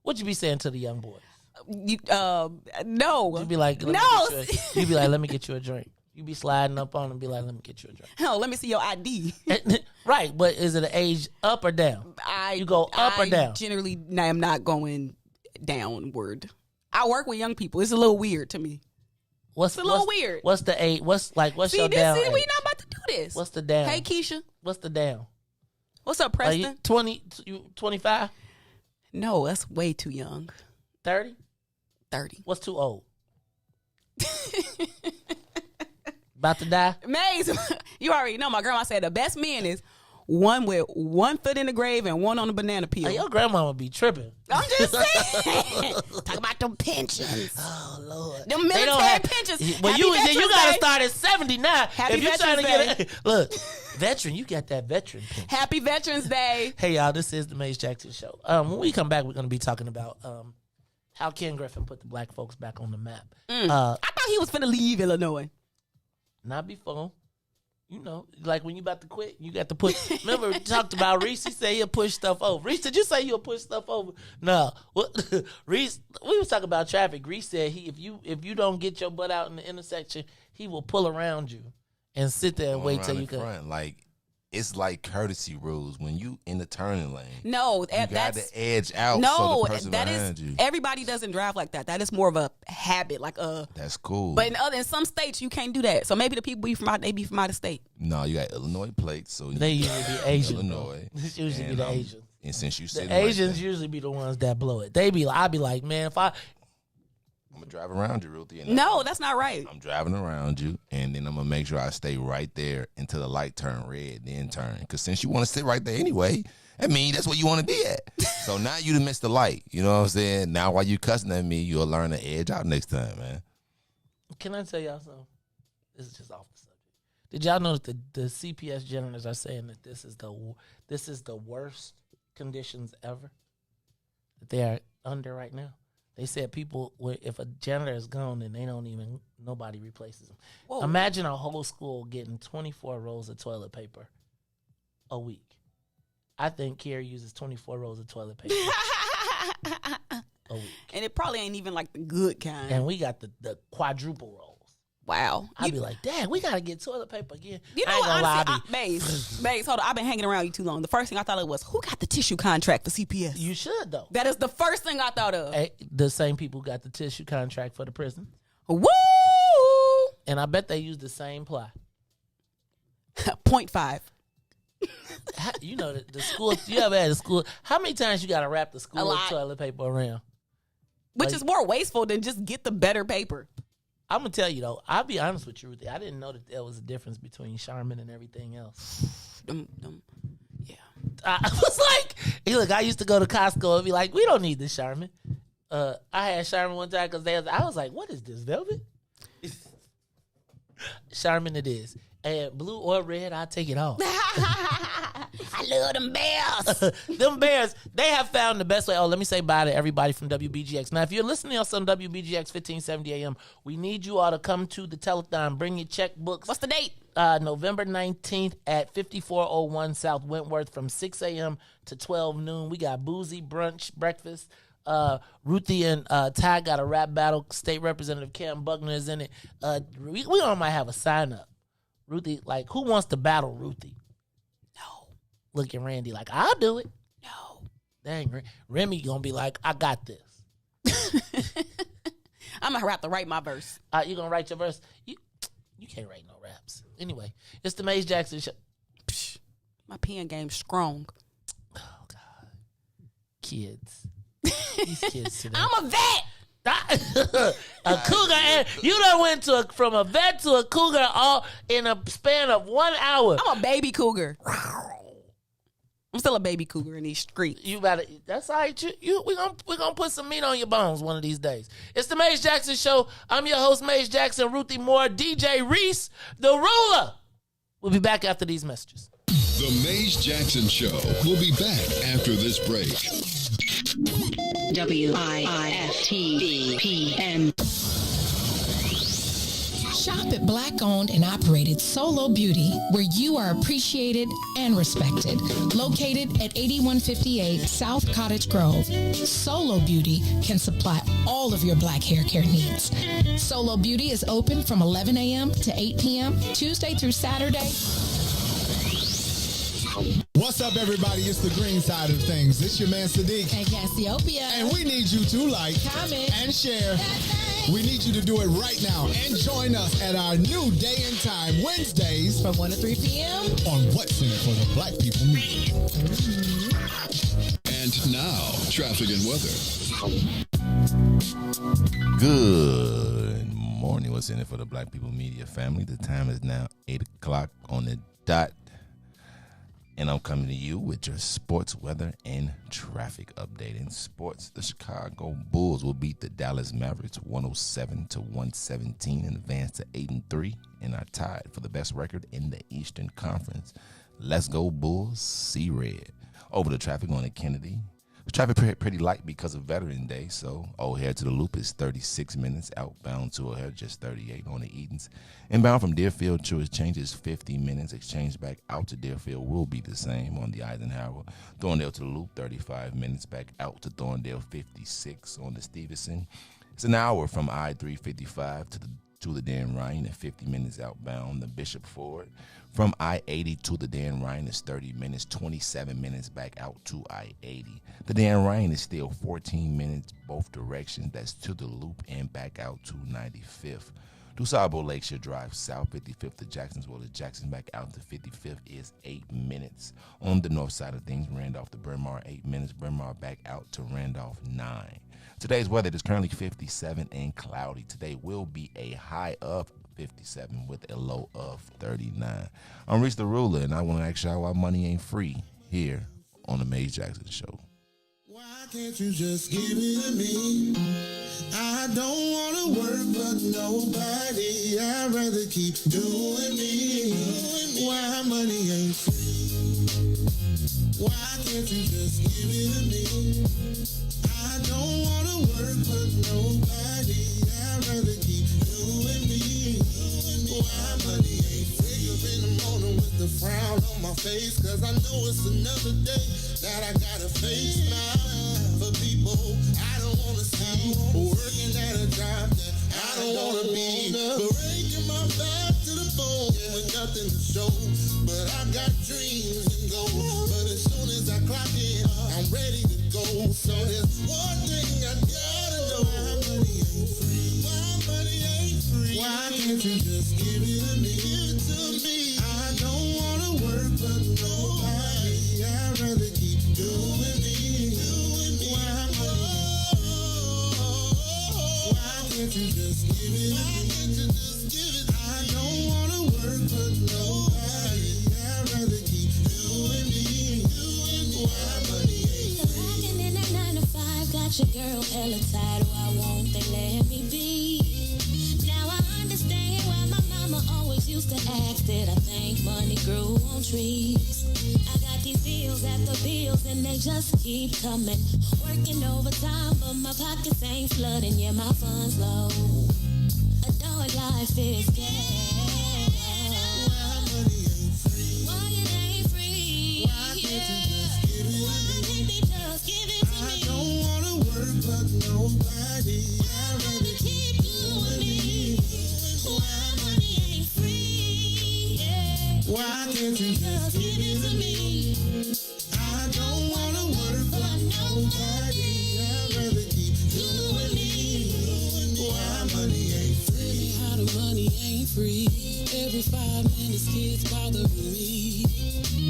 What you be saying to the young boys? No. You be like, no. You be like, let me get you a drink. You be sliding up on them and be like, let me get you a drink. Hell, let me see your ID. Right, but is it an age up or down? You go up or down? Generally, I am not going downward. I work with young people. It's a little weird to me. It's a little weird. What's the age? What's see, your down? We age? not about to do this. What's the down? Hey, Keisha. What's the down? What's up, Preston? 20, you 25? No, that's way too young. 30? 30. What's too old? About to die? Maze, you already know my grandma said the best man is one with one foot in the grave and one on the banana peel. Hey, your grandma would be tripping. I'm just saying. Talk about them pensions. Oh, Lord. Them military pensions. Well, Happy you Veterans got to Day. start at 70 now. Happy if you're trying to Veterans get look, veteran, you got that veteran pension. Happy Veterans Day. Hey, y'all, this is the Maze Jackson Show. When we come back, we're going to be talking about how Ken Griffin put the black folks back on the map. I thought he was finna leave Illinois. Not before. You know, like when you about to quit, you got to put. Remember, we talked about Riis. He said he'll push stuff over. Riis, did you say you'll push stuff over? No. Riis, we was talking about traffic. Riis said if you don't get your butt out in the intersection, he will pull around you and sit there and wait till you come. Like, it's like courtesy rules when you in the turning lane. No, you got to edge out. No, so the person that behind is you. everybody doesn't drive like that. That is more of a habit, like That's cool. But in some states you can't do that. So maybe the people be from out of state. No, you got Illinois plates, so They usually be Asian. Illinois. It's usually be the Asians. And since you said the Asians usually be the ones that blow it. I'd be like, man, I'm gonna drive around you, Ruthie. No, that's not right. I'm driving around you, and then I'm gonna make sure I stay right there until the light turn red, then turn. Because since you want to sit right there anyway, I mean that's where you want to be at. So now you done missed the light. You know what I'm saying? Now while you cussing at me, you'll learn to edge out next time, man. Can I tell y'all something? This is just off the subject. Did y'all know that the CPS janitors are saying that this is the worst conditions ever that they are under right now? They said if a janitor is gone, then nobody replaces them. Whoa. Imagine a whole school getting 24 rolls of toilet paper a week. I think Kier uses 24 rolls of toilet paper a week. And it probably ain't even like the good kind. And we got the quadruple rolls. Wow. I'd be like, dang, we got to get toilet paper again. You know what, honestly, Maze, hold on. I've been hanging around you too long. The first thing I thought of was, who got the tissue contract for CPS? You should, though. That is the first thing I thought of. Hey, the same people got the tissue contract for the prison. Woo! And I bet they use the same ply. 0.5. You know, the school, you ever had a school, how many times you got to wrap the school toilet paper around? Which is more wasteful than just get the better paper. I'm going to tell you, though, I'll be honest with you, Ruthie. I didn't know that there was a difference between Charmin and everything else. Yeah. I was like, hey, look, I used to go to Costco and be like, we don't need this Charmin. I had Charmin one time because I was like, what is this, Velvet? Charmin it is. And blue or red, I'll take it off. I love them bears. Them bears, they have found the best way. Oh, let me say bye to everybody from WBGX. Now, if you're listening on some WBGX 1570 AM, we need you all to come to the telethon. Bring your checkbooks. What's the date? November 19th at 5401 South Wentworth from 6 a.m. to 12 noon. We got boozy brunch, breakfast. Ruthie and Todd got a rap battle. State Representative Cam Buckner is in it. We all might have a sign up. Ruthie, like, who wants to battle Ruthie? No. Look at Randy like, I'll do it. No. Dang, Remy gonna be like, I got this. I'm gonna have to write my verse. You gonna write your verse? You can't write no raps. Anyway, it's the Maze Jackson Show. Psh, my pen game's strong. Oh, God. Kids. These kids today. I'm a vet. A cougar, and you done went from a vet to a cougar all in a span of 1 hour. I'm a baby cougar. I'm still a baby cougar in these streets. You better. That's all right. We're gonna put some meat on your bones one of these days. It's the Maze Jackson Show. I'm your host, Maze Jackson. Ruthie Moore, DJ Riis, the ruler. We'll be back after these messages. The Maze Jackson Show. We'll be back after this break. WIIFTBP. Shop at Black-owned and operated Solo Beauty, where you are appreciated and respected. Located at 8158 South Cottage Grove, Solo Beauty can supply all of your black hair care needs. Solo Beauty is open from 11 a.m. to 8 p.m., Tuesday through Saturday. What's up, everybody? It's the green side of things. It's your man, Sadiq. And Cassiopeia. And we need you to like, comment, and share. We need you to do it right now and join us at our new day and time, Wednesdays from 1 to 3 p.m. on What's in It for the Black People Media. And now, traffic and weather. Good morning. What's in it for the Black People Media family? The time is now 8 o'clock on the dot. And I'm coming to you with your sports, weather, and traffic update. In sports, the Chicago Bulls will beat the Dallas Mavericks 107-117 and advance to 8-3 and are tied for the best record in the Eastern Conference. Let's go Bulls, see red. Over the traffic on the Kennedy. The traffic pretty light because of Veterans Day, so O'Hare to the Loop is 36 minutes. Outbound to O'Hare, just 38 on the Edens. Inbound from Deerfield to Exchange is 50 minutes. Exchange back out to Deerfield will be the same on the Eisenhower. Thorndale to the Loop, 35 minutes. Back out to Thorndale, 56 on the Stevenson. It's an hour from I-355 to the Dan Ryan at 50 minutes outbound. The Bishop Ford from I-80 to the Dan Ryan is 30 minutes, 27 minutes back out to I-80. The Dan Ryan is still 14 minutes both directions. That's to the Loop and back out to 95th. DuSable Lakeshore Drive south, 55th to Jacksonville. The Jackson back out to 55th is 8 minutes. On the north side of things, Randolph to Bryn Mawr, 8 minutes. Bryn Mawr back out to Randolph, 9. Today's weather is currently 57 and cloudy. Today will be a high of 57 with a low of 39. I'm Riis the Ruler, and I want to ask y'all why money ain't free here on the Maze Jackson Show. Why can't you just give it to me? I don't want to work for nobody. I'd rather keep doing me. Why money ain't free? Why can't you just give it to me? I don't want to work for nobody. I'd rather keep doing me. Why money ain't free? Up in the morning with the frown on my face, cause I know it's another day that I gotta face now. For people I don't wanna see, working at a job that I don't wanna be, breaking my back to the bone with nothing to show. But I got dreams and goals, but as soon as I clock in, I'm ready to go. So there's one thing I gotta know: why money ain't free? Why money ain't free? Why can't you just give it to me? Give it to me. I don't wanna work for nobody. I'd rather keep doing me. Why money? Why can't you just give it? Why can't you just give it? I don't wanna work for nobody. I'd rather keep doing me. Why money ain't free? Working in that 9 to 5, got your girl hella tired. Why won't they let me be? Now I understand why my mama always used to ask, did I think money grew on trees? I got these bills after bills and they just keep coming. Working overtime but my pockets ain't flooding. Yeah, my funds low. Adult life is gas. Why money ain't free? Why it ain't free? Why can't you just give it to me? Why can't they just give it to me? I don't wanna work for nobody. I'd rather keep doing me. Why money ain't free? Yeah. Why can't you just give it to me? I don't wanna work for nobody. I'd rather keep doing me. Why money ain't free? How the money ain't free. Every 5 minutes kids bothering me.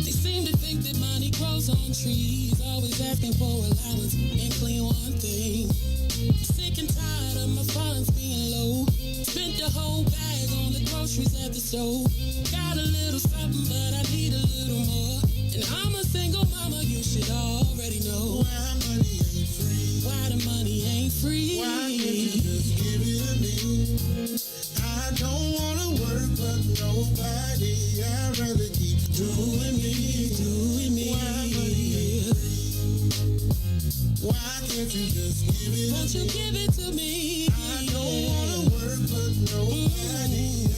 They seem to think that money grows on trees. Always asking for allowance and clean one thing. I'm sick and tired of my funds being low. Spent the whole bag on the groceries at the store. Got a little something, but I need a little more. And I'm a single mama, you should already know. Why money ain't free? Why the money ain't free? Why can't you just give it to me? I don't wanna work for nobody. I'd rather keep doing me. Why money ain't free? Why can't you just give it to me? Won't you give it to me? I don't wanna work for nobody.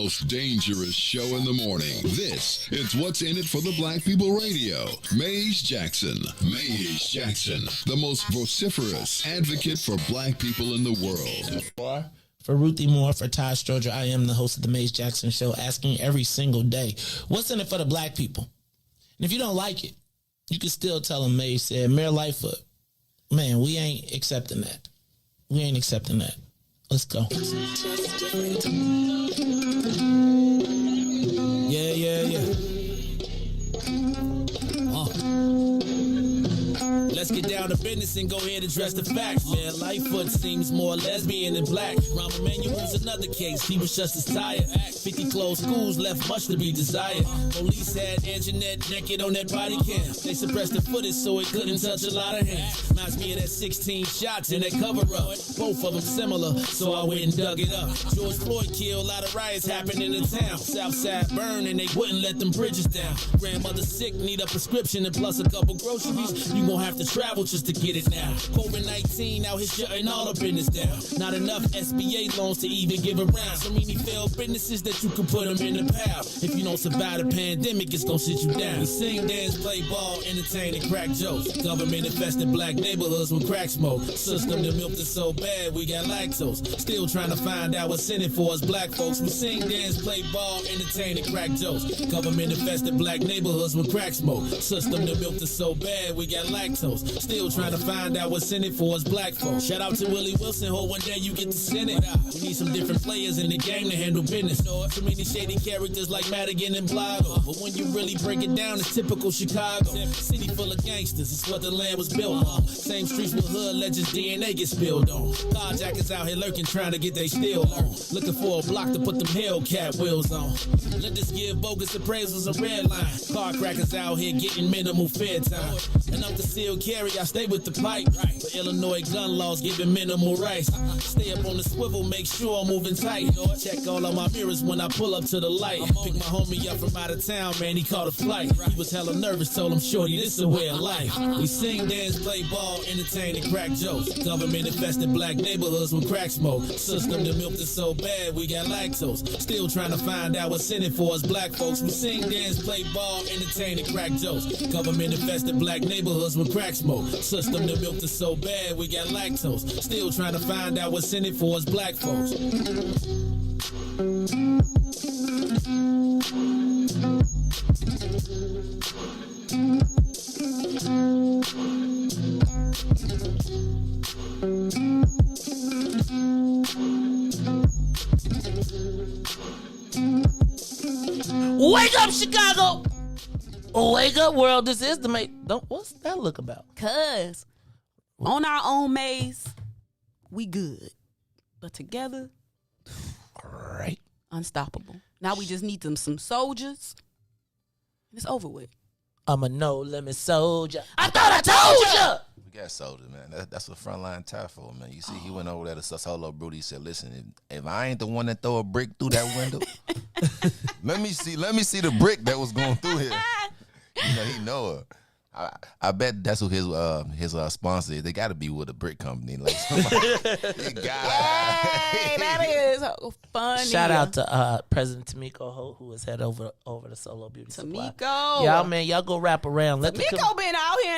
most dangerous show in the morning. This is What's in It for the Black People Radio. Maze Jackson. Maze Jackson, the most vociferous advocate for black people in the world. For Ruthie Moore, for Todd Stoger, I am the host of the Maze Jackson Show, asking every single day, what's in it for the black people? And if you don't like it, you can still tell them Maze said, Mayor Lightfoot, man, we ain't accepting that. We ain't accepting that. Let's go. Yeah. Let's get down to business and go ahead and address the facts. Man, Lightfoot seems more lesbian than black. Rahm Emanuel's another case. He was just as tired. 50 closed schools left much to be desired. Police had Anjanette naked on that body cam. They suppressed the footage so it couldn't touch a lot of hands. Reminds me of that 16 shots in that cover-up. Both of them similar, so I went and dug it up. George Floyd killed, a lot of riots happened in the town. Southside burned and they wouldn't let them bridges down. Grandmother sick, need a prescription and plus a couple groceries. You gon' have to travel just to get it now. COVID-19 out here shutting all the business down. Not enough SBA loans to even give around. So many failed businesses that you can put them in the pile. If you don't survive the pandemic, it's gonna sit you down. We sing, dance, play ball, entertain, and crack jokes. Government infested black neighborhoods with crack smoke. System that milked us so bad, we got lactose. Still trying to find out what's in it for us black folks. We sing, dance, play ball, entertain, and crack jokes. Government infested black neighborhoods with crack smoke. System that milked us so bad, we got lactose. Still trying to find out what's in it for us black folks. Shout out to Willie Wilson, hope one day you get to send it. We need some different players in the game to handle business. So many shady characters like Madigan and Blago. But when you really break it down, it's typical Chicago. City full of gangsters, it's what the land was built on. Same streets with hood legends, DNA gets spilled on. Carjackers out here lurking, trying to get they steel on. Looking for a block to put them Hellcat wheels on. Let this give bogus appraisals a red line. Car crackers out here getting minimal fair time. And up the seal carry, I stay with the pipe. But Illinois gun laws giving minimal rights. Stay up on the swivel, make sure I'm moving tight. Check all of my mirrors when I pull up to the light. Pick my homie up from out of town, man, he caught a flight. He was hella nervous, told him, shorty, this is a way of life. We sing, dance, play ball, entertain, and crack jokes. Government infested black neighborhoods with crack smoke. System that milked us so bad, we got lactose. Still trying to find out what's in it for us black folks. We sing, dance, play ball, entertain, and crack jokes. Government infested black neighborhoods with crack smoke. System that milked us so bad, we got lactose. Still trying to find out what's in it for us black folks. Wake up, Chicago! Wake up, world. This is the mate. What's that look about? Cuz on our own maze, we good. But together, right, unstoppable. Now we just need some soldiers. It's over with. I'm a no-limit soldier. I thought I told you! We got soldiers, man. That's what frontline tie for, man. You see, he went over there to Solo Brute. He said, listen, if I ain't the one that throw a brick through that window, let me see the brick that was going through here. You know, he know her. I bet that's who his sponsor is. They got to be with a brick company. Like somebody, that is funny. Shout out to President Tamiko Holt, who has head over to Solo Beauty Supply. Tamiko, y'all, man, y'all go wrap around. Tamiko been out here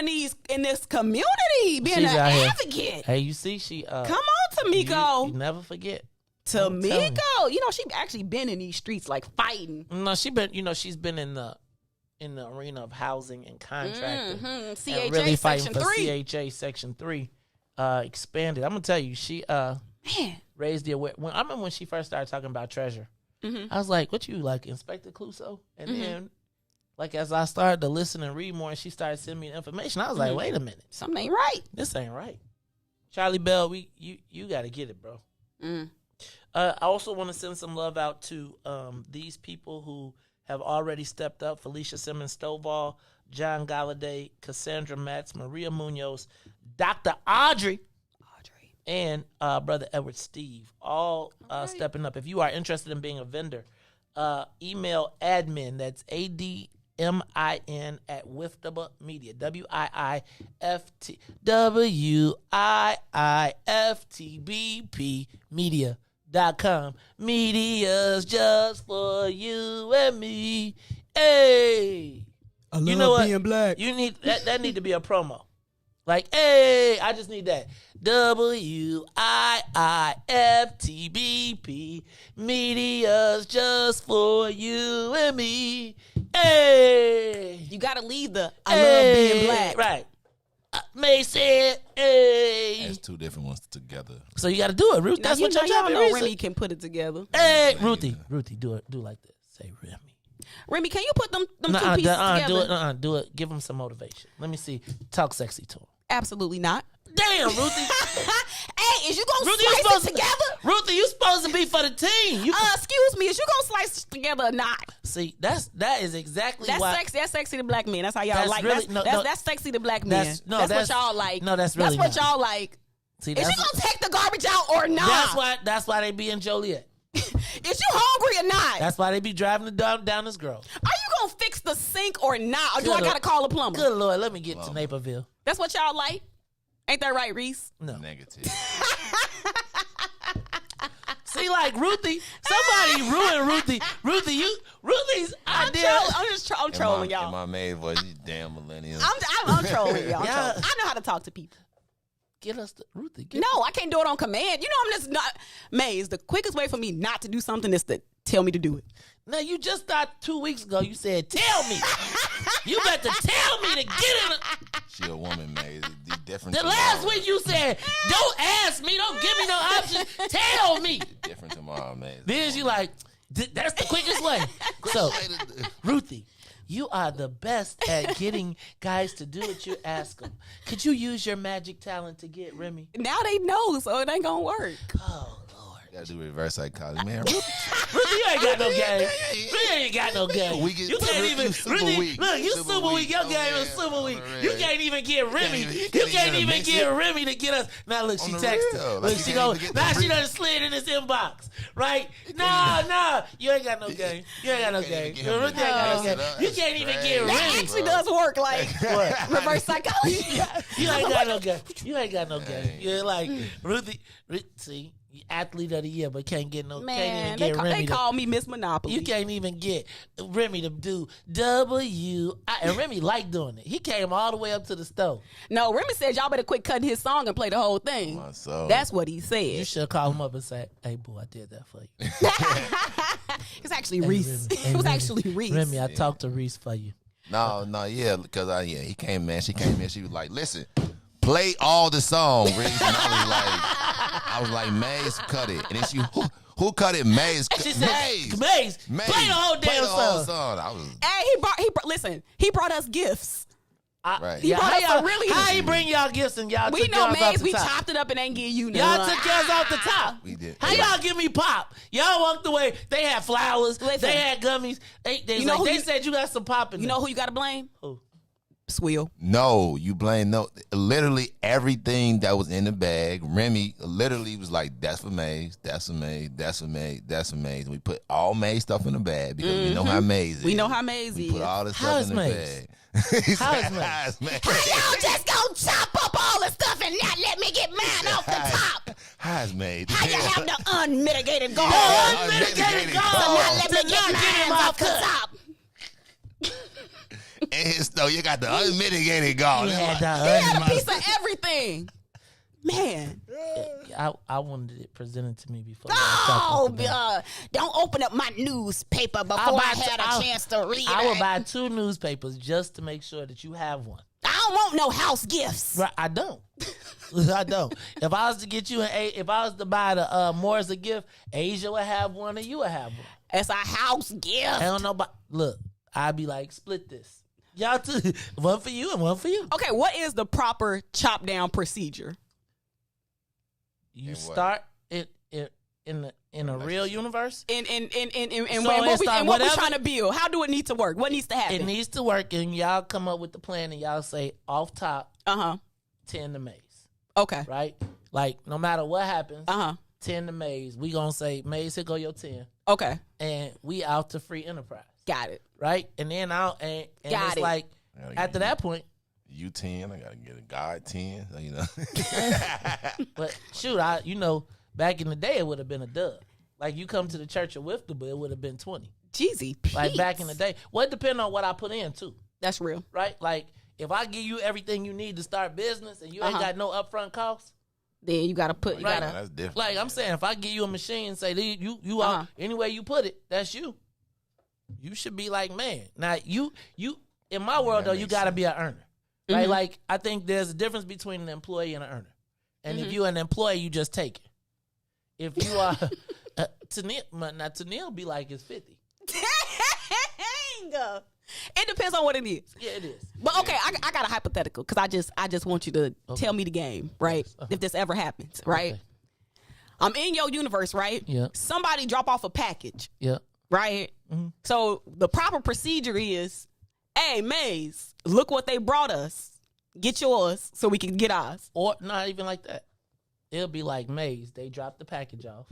in this community, being an advocate. Hey, you see, she come on, Tamiko. You never forget. Tamiko, you know she actually been in these streets like fighting. No, she's been in the arena of housing and contracting, CHA and really fighting Section for 3. CHA Section 3 expanded. I'm gonna tell you, she raised the awareness. I remember when she first started talking about treasure. I was like, "What you like, Inspector Clouseau?" And then, like as I started to listen and read more, and she started sending me information, I was like, "Wait a minute, something ain't right. This ain't right." Charlie Bell, you got to get it, bro. I also want to send some love out to these people who have already stepped up: Felicia Simmons Stovall, John Galladay, Cassandra Matz, Maria Munoz, Dr. Audrey, and Brother Edward Steve, all stepping up. If you are interested in being a vendor, email admin, that's ADMIN at WIIFTBP Media, WIIFTBP Media.com. media's.com. Media's just for you and me. Hey. I love you know what? being black. You need that need to be a promo. Like, hey, I just need that. WIIFTBP. Media's just for you and me. Hey. You gotta leave the I love being black. Right. May said, hey. That's two different ones together. So you gotta do it, Ruth. That's what y'all job know is. Remy can put it together. Hey, Ruthie, do it. Do like this. Say Remy. Remy, can you put them two pieces together? Do it. Give him some motivation. Let me see. Talk sexy to him. Absolutely not. Damn, Ruthie. Hey, is you gonna slice it together? Ruthie, you supposed to be for the team. Excuse me, is you gonna slice it together or not? See, that is exactly that's why. sexy. That's sexy to black men. That's how y'all That's like. really- That's sexy to black men. That's what y'all like. No, that's really what not. y'all like. See, is you gonna take the garbage out or not? That's why they be in Joliet. Is you hungry or not? That's why they be driving the down this girl. Are you gonna fix the sink or not? Or do I gotta call a plumber? Good Lord, let me get to Naperville. That's what y'all like. Ain't that right, Riis? No. Negative. See, like Ruthie, somebody ruined Ruthie. Ruthie's idea. I'm trolling y'all. In my maid voice, you damn millennial. I'm trolling y'all. Yeah. I know how to talk to people. Get us the Ruthie. No, I can't do it on command. You know, I'm just not. Maze, the quickest way for me not to do something is to tell me to do it. Now, you just thought 2 weeks ago, you said, tell me. You better tell me to get in. She a woman, man. It's different. The last week you said, don't ask me, don't give me no option. Tell me. It's different tomorrow, man. Then you like, that's the quickest way. So, Ruthie, you are the best at getting guys to do what you ask them. Could you use your magic talent to get Remy? Now they know, so it ain't gonna work. Oh, Lord. You gotta do reverse psychology, man. Ruthie, you ain't got no game. You ain't got no game. You can't even. Ruthie, look, you super weak. Your game is super weak. You can't even get Remy. You can't even get Remy to get us. Now look, she texted. Look, she go. Now she done slid in his inbox. Right? Nah. You ain't got no game. You ain't got no game. Ruthie ain't got no game. You can't even get Remy. That actually does work, like reverse psychology. You ain't got no game. You ain't got no game. You're like Ruthie. See. Athlete of the year, but can't get no. Man, can't even get Remy. They call me Miss Monopoly. You can't even get Remy to do and Remy liked doing it. He came all the way up to the stove. No, Remy said y'all better quit cutting his song and play the whole thing. That's what he said. You should call him up and say, "Hey, boo, I did that for you." It's actually Riis. It was actually Riis. Remy, I talked to Riis for you. No, yeah, because he came, man. She came in. She was like, "Listen, play all the song, Riis." And I was like, Maze, cut it. And then she, who cut it? Maze. She said, Maze, play the whole damn song. Hey, he brought us gifts. Right. He brought us how he bring y'all gifts and y'all we took know yours Maze, off the we top. chopped it up and ain't give you none. Y'all took yours off the top. We did. How y'all give me pop? Y'all walked away. They had flowers. They had gummies. They said you got some pop in You know who you got to blame? Who? Swill. No, you blame literally everything that was in the bag. Remy literally was like, "That's for Maze, that's for Maze, that's for Maze, that's for Maze." And we put all Maze stuff in the bag because we know how Maze is. We know how Maze is. We put all this stuff in the bag. How is Maze? How y'all just gonna chop up all the stuff and not let me get mine off the top? How is Maze? How you have the unmitigated goal? Unmitigated goal. So not let me get mine off the top. And you got the unmitigated gall. He had a piece of everything. Man. I wanted it presented to me before. Don't open up my newspaper before I had a chance to read it. I will buy 2 newspapers just to make sure that you have one. I don't want no house gifts. Right, I don't. I don't. If I was to get you if I was to buy the Morris a gift, Asia would have one and you would have one. It's a house gift. I don't know about. Look, I'd be like, split this. Y'all two, one for you and one for you. Okay, what is the proper chop down procedure? You start it in a real universe. And what we're trying to build. How do it need to work? What needs to happen? It needs to work, and y'all come up with the plan, and y'all say off top, 10 to Maze. Okay, right? Like no matter what happens, 10 to Maze. We gonna say Maze, here go your 10. Okay, and we out to free enterprise. Got it. Right, and then it's like after that point. You 10, I gotta get a guy 10, you know. But shoot, back in the day, it would have been a dub. Like, you come to the church of WIIFTBP, it would have been 20. Jeezy, like back in the day. Well, it depends on what I put in too. That's real, right? Like, if I give you everything you need to start business and you ain't got no upfront costs, then you gotta put. That's different. Like I'm saying, if I give you a machine and say you are any way you put it, that's you. You should be like, man. Now you in my world though, you gotta be an earner, right? Like I think there's a difference between an employee and an earner. And if you're an employee, you just take it. If you are Tanil be like it's 50. It depends on what it is. Yeah, it is. But okay, I got a hypothetical because I just want you to tell me the game, right? If this ever happens, right? Okay. I'm in your universe, right? Yeah. Somebody drop off a package. Yeah. Right? Mm-hmm. So the proper procedure is, hey, Maze, look what they brought us. Get yours so we can get ours. Or not even like that. It'll be like, Maze, they dropped the package off.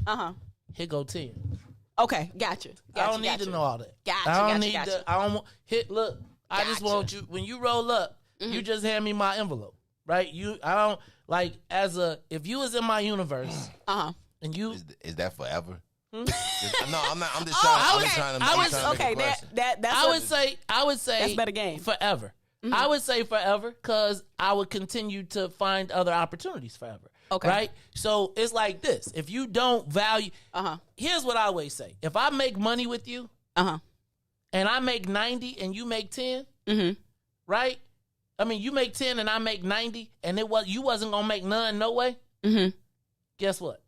Here go 10. Okay, gotcha. I don't need to know all that. Gotcha. I don't need to. I don't hit. Look, I just want you. When you roll up, you just hand me my envelope, right? I don't like if you was in my universe, and you is that forever? No, I'm not. I'm just trying. I would say that's better game. Forever. I would say forever because I would continue to find other opportunities forever. Okay. Right? So it's like this. If you don't value, here's what I always say. If I make money with you, and I make 90 and you make 10, right? I mean, you make 10 and I make 90 and you wasn't going to make none, no way. Guess what?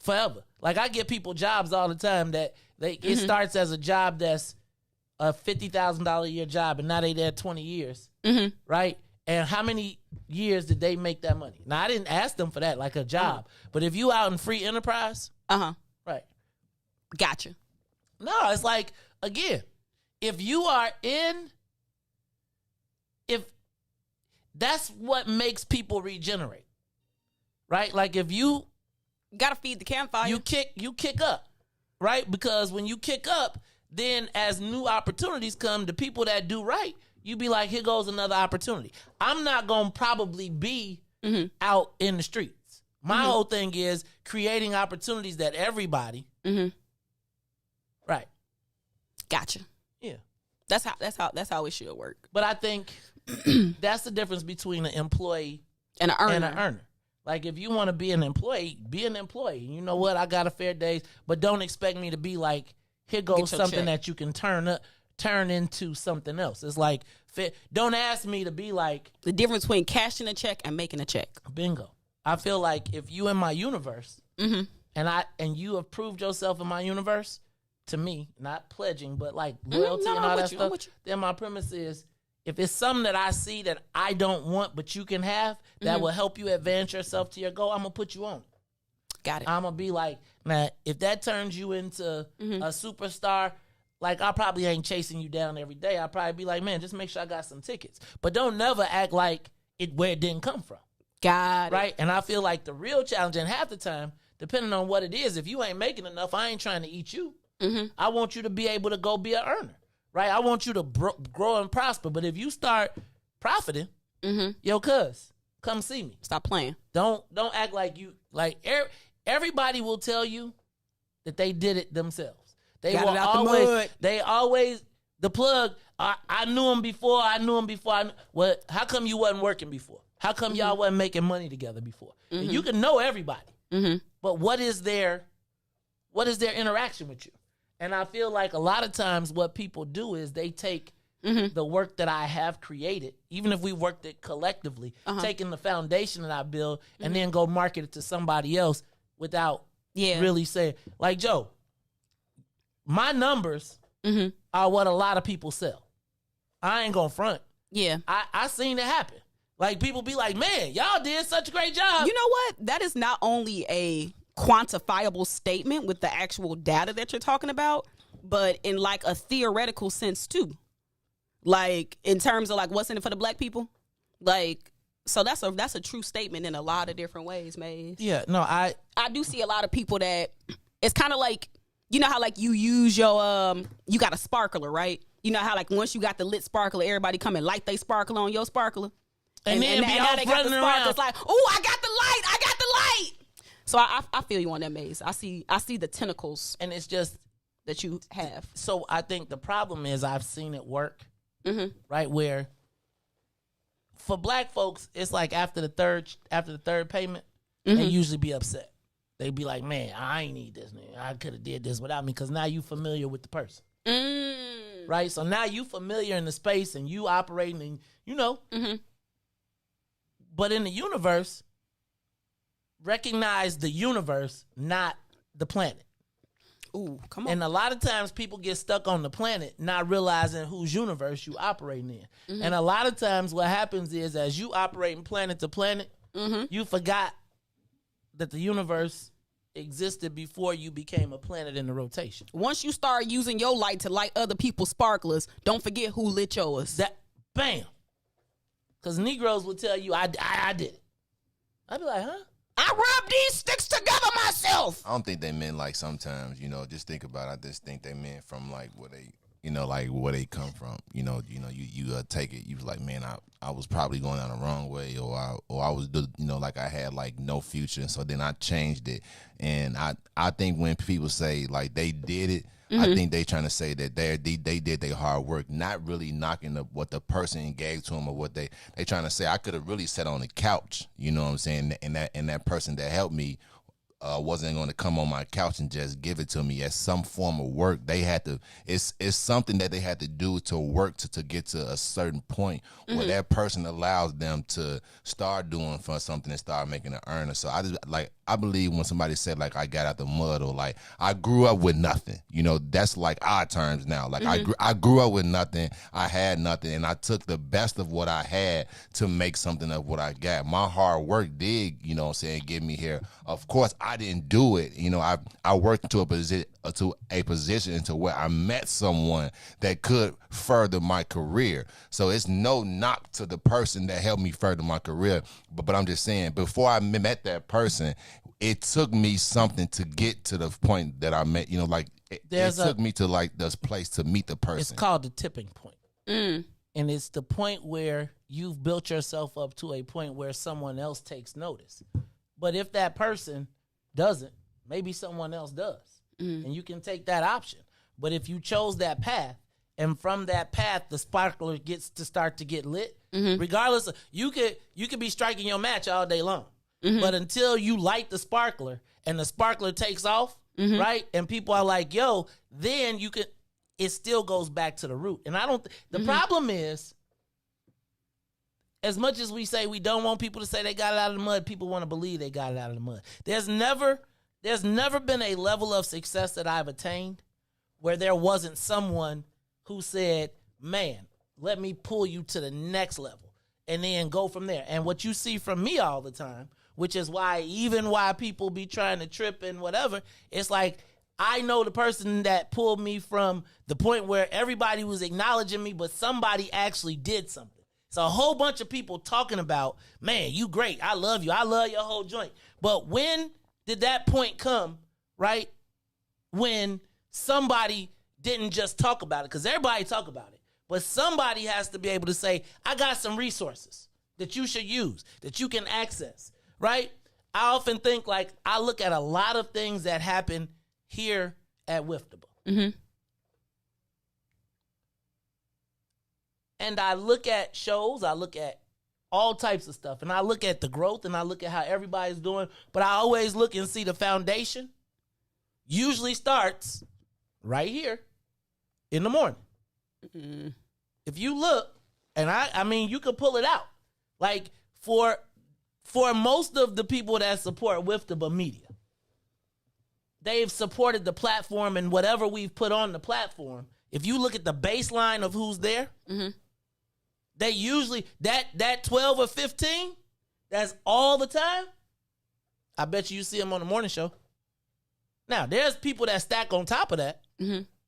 Forever. Like I get people jobs all the time that it starts as a job that's a $50,000 a year job and now they there 20 years, right? And how many years did they make that money? Now, I didn't ask them for that, like a job. But if you out in free enterprise, right. Gotcha. No, it's like, again, if that's what makes people regenerate, right? Like if you got to feed the campfire. You kick up, right? Because when you kick up, then as new opportunities come, the people that do right, you be like, here goes another opportunity. I'm not going to probably be out in the streets. My whole thing is creating opportunities that everybody. Right. Gotcha. Yeah. That's how it should work. But I think that's the difference between an employee and an earner. Like if you want to be an employee, be an employee. You know what? I got a fair days, but don't expect me to be like, here goes something that you can turn into something else. It's like, don't ask me to be like the difference between cashing a check and making a check. Bingo. I feel like if you in my universe and you have proved yourself in my universe to me, not pledging, but like loyalty and all that stuff, then my premise is if it's something that I see that I don't want but you can have that will help you advance yourself to your goal, I'm gonna put you on it. Got it. I'm gonna be like, man, if that turns you into a superstar, like I probably ain't chasing you down every day. I'll probably be like, man, just make sure I got some tickets. But don't never act like where it didn't come from. Got it. Right? And I feel like the real challenge, and half the time, depending on what it is, if you ain't making enough, I ain't trying to eat you. I want you to be able to go be an earner. Right? I want you to grow and prosper. But if you start profiting, yo, cuz, come see me. Stop playing. Don't act like you, like everybody will tell you that they did it themselves. They will always, the plug, I knew him before. Well, how come you wasn't working before? How come y'all wasn't making money together before? And you can know everybody. But what is their interaction with you? And I feel like a lot of times what people do is they take the work that I have created, even if we worked it collectively, taking the foundation that I build and then go market it to somebody else without really saying, like, Joe, my numbers are what a lot of people sell. I ain't gonna front. Yeah. I seen it happen. Like, people be like, man, y'all did such a great job. You know what? That is not only a quantifiable statement with the actual data that you're talking about, but in like a theoretical sense too. Like in terms of like what's in it for the black people. Like, so that's a true statement in a lot of different ways, Maze. Yeah, no, I do see a lot of people that it's kind of like, you know how like you use your you got a sparkler, right? You know how like once you got the lit sparkler, everybody come and light they sparkler on your sparkler. And then now they got the sparkler. It's like, oh, I got the light. So I feel you on that, Maze. I see the tentacles, and it's just that you have. So I think the problem is I've seen it work, right? Where for black folks, it's like after the third payment, they usually be upset. They be like, "Man, I ain't need this. Man. I could have did this without me." Because now you familiar with the person, right? So now you familiar in the space and you operating, and you know. But in the universe, recognize the universe, not the planet. Ooh, come on. And a lot of times people get stuck on the planet, not realizing whose universe you operating in. And a lot of times what happens is as you operating planet to planet, you forgot that the universe existed before you became a planet in the rotation. Once you start using your light to light other people's sparklers, don't forget who lit yours. Bam. Because Negroes will tell you, I did it. I'd be like, huh? I rubbed these sticks together myself. I don't think they meant like sometimes, just think about it. I just think they meant from like where they come from. You take it. You was like, man, I was probably going down the wrong way, or I was, like I had like no future. And so then I changed it. And I think when people say like they did it, I think they trying to say that they did their hard work, not really knocking what the person gave to them or what they trying to say. I could have really sat on the couch, you know what I'm saying, and that person that helped me wasn't going to come on my couch and just give it to me as some form of work. They had to. It's something that they had to do to work to get to a certain point where that person allows them to start doing for something and start making an earner. So I believe when somebody said like I got out the mud or like I grew up with nothing, that's like our terms now. Like I grew up with nothing, I had nothing, and I took the best of what I had to make something of what I got. My hard work did, get me here. Of course, I didn't do it. I worked into a position into where I met someone that could further my career. So it's no knock to the person that helped me further my career. But I'm just saying, before I met that person, it took me something to get to the point that I met. It took me to like this place to meet the person. It's called the tipping point. And it's the point where you've built yourself up to a point where someone else takes notice. But if that person doesn't, maybe someone else does. And you can take that option. But if you chose that path, and from that path, the sparkler gets to start to get lit, regardless of, you could be striking your match all day long. But until you light the sparkler and the sparkler takes off, right? And people are like, yo, then it still goes back to the root. And the problem is, as much as we say we don't want people to say they got it out of the mud, people want to believe they got it out of the mud. There's never been a level of success that I've attained where there wasn't someone who said, man, let me pull you to the next level and then go from there. And what you see from me all the time, which is why people be trying to trip and whatever, it's like I know the person that pulled me from the point where everybody was acknowledging me, but somebody actually did something. It's a whole bunch of people talking about, man, you great. I love you. I love your whole joint. But when did that point come, right? When somebody didn't just talk about it, because everybody talk about it, but somebody has to be able to say, I got some resources that you should use, that you can access, right? I often think, like, I look at a lot of things that happen here at WIIFTBP. And I look at shows, I look at all types of stuff, and I look at the growth, and I look at how everybody's doing, but I always look and see the foundation usually starts right here in the morning. If you look, and I mean, you could pull it out. Like, for most of the people that support WIIFTBP media, they've supported the platform and whatever we've put on the platform. If you look at the baseline of who's there, they usually, that 12 or 15, that's all the time. I bet you see them on the morning show. Now, there's people that stack on top of that,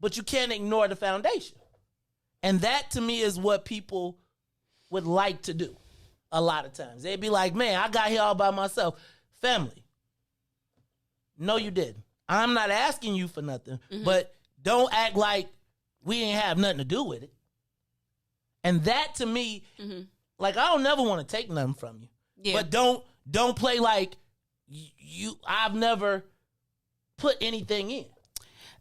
but you can't ignore the foundation. And that, to me, is what people would like to do a lot of times. They'd be like, man, I got here all by myself. Family, no, you didn't. I'm not asking you for nothing, but don't act like we ain't have nothing to do with it. And that, to me, like, I don't never want to take nothing from you. But don't play like I've never put anything in.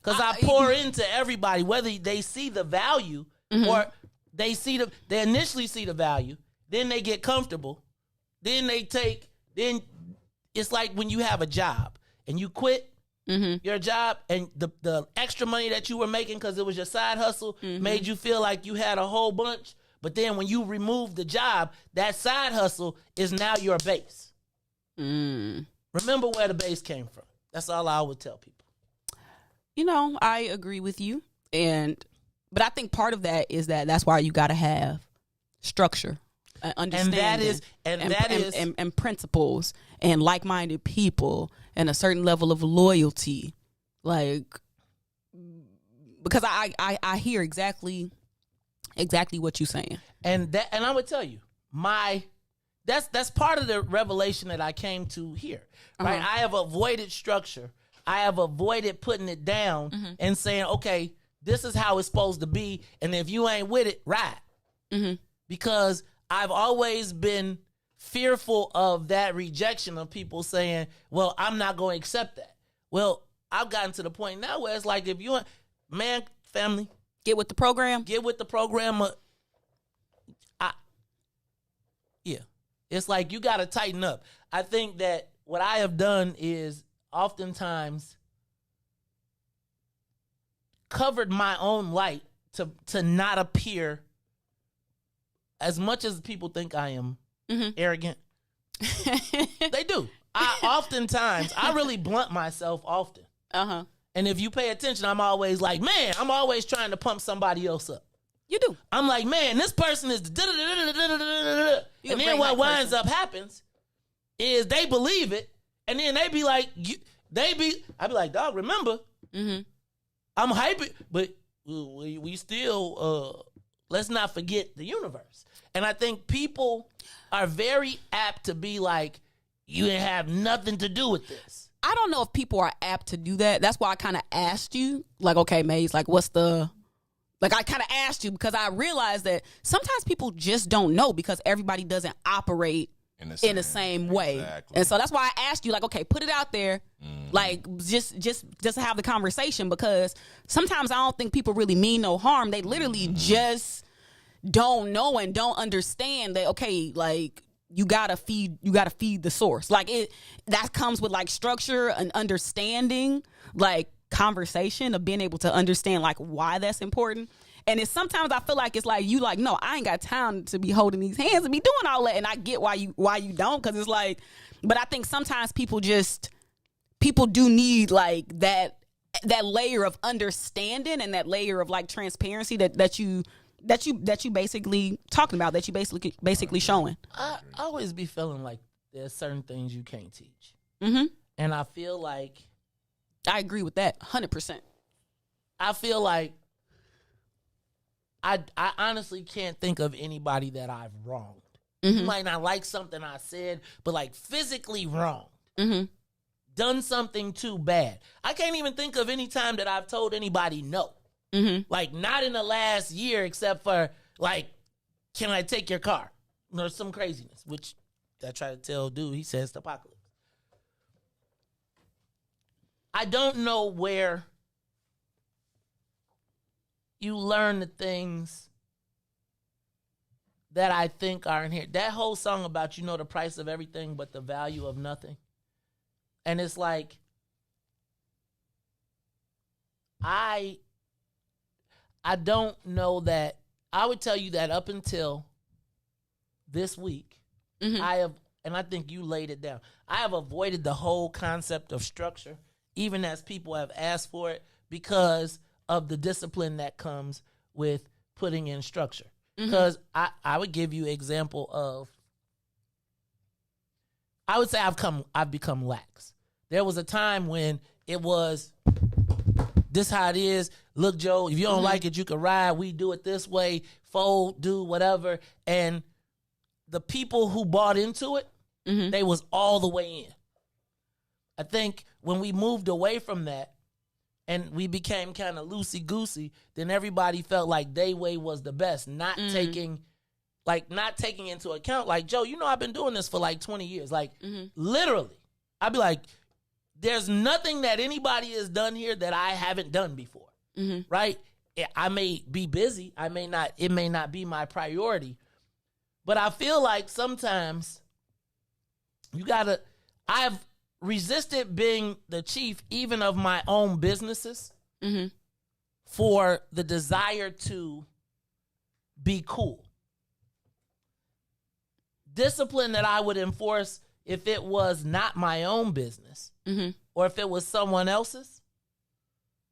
Because I pour into everybody, whether they see the value or they initially see the value, then they get comfortable, then it's like when you have a job and you quit your job and the extra money that you were making because it was your side hustle made you feel like you had a whole bunch. But then when you remove the job, that side hustle is now your base. Remember where the base came from. That's all I would tell people. You know, I agree with you. But I think part of that is that's why you got to have structure, understanding, and principles, and like-minded people, and a certain level of loyalty. Like, because I hear exactly what you're saying, and I would tell you that's part of the revelation that I came to here. Right, I have avoided structure. I have avoided putting it down and saying, okay, this is how it's supposed to be, and if you ain't with it, ride. Because I've always been fearful of that rejection of people saying, well, I'm not going to accept that. Well, I've gotten to the point now where it's like, if you, family. Get with the program. Get with the program. Yeah. It's like you got to tighten up. I think that what I have done is oftentimes covered my own light to not appear, as much as people think I am arrogant. They do. I really blunt myself often. And if you pay attention, I'm always like, man, I'm always trying to pump somebody else up. You do. I'm like, man, this person is and then what winds up happens is they believe it, and then they be like, I be like, dog, remember, I'm hyping, but we still, let's not forget the universe. And I think people are very apt to be like, you didn't have nothing to do with this. I don't know if people are apt to do that. That's why I kind of asked you, like, okay, Maze, like, what's the... Like, I kind of asked you because I realized that sometimes people just don't know because everybody doesn't operate in the same way. Exactly. And so that's why I asked you, like, okay, put it out there. Like, just have the conversation, because sometimes I don't think people really mean no harm. They literally just don't know and don't understand that, okay, like, you gotta feed the source. Like, that comes with, like, structure and understanding, like, conversation of being able to understand, like, why that's important. And it's sometimes I feel like it's like you like, no, I ain't got time to be holding these hands and be doing all that. And I get why you don't, because it's like, but I think sometimes people do need, like, that layer of understanding and that layer of, like, transparency that you basically talking about, that you basically showing. I always be feeling like there's certain things you can't teach. And I feel like I agree with that 100%. I feel like I honestly can't think of anybody that I've wronged. You might not like something I said, but, like, physically wronged. Done something too bad. I can't even think of any time that I've told anybody no. Like, not in the last year, except for, like, can I take your car? Or some craziness, which I try to tell dude, he says the apocalypse. I don't know where you learn the things that I think are in here. That whole song about, you know, the price of everything but the value of nothing. And it's like, I don't know that. I would tell you that up until this week, I have, and I think you laid it down, I have avoided the whole concept of structure, even as people have asked for it, because of the discipline that comes with putting in structure. Because I would give you an example of, I would say I've become lax. There was a time when it was, this how it is. Look, Joe, if you don't like it, you can ride. We do it this way. Fold, do whatever. And the people who bought into it, they was all the way in. I think when we moved away from that and we became kind of loosey-goosey, then everybody felt like their way was the best, not taking into account, like, Joe, you know, I've been doing this for like 20 years. Like, literally, I'd be like, there's nothing that anybody has done here that I haven't done before, right? I may be busy. It may not be my priority, but I feel like sometimes I've resisted being the chief even of my own businesses for the desire to be cool. Discipline that I would enforce if it was not my own business or if it was someone else's,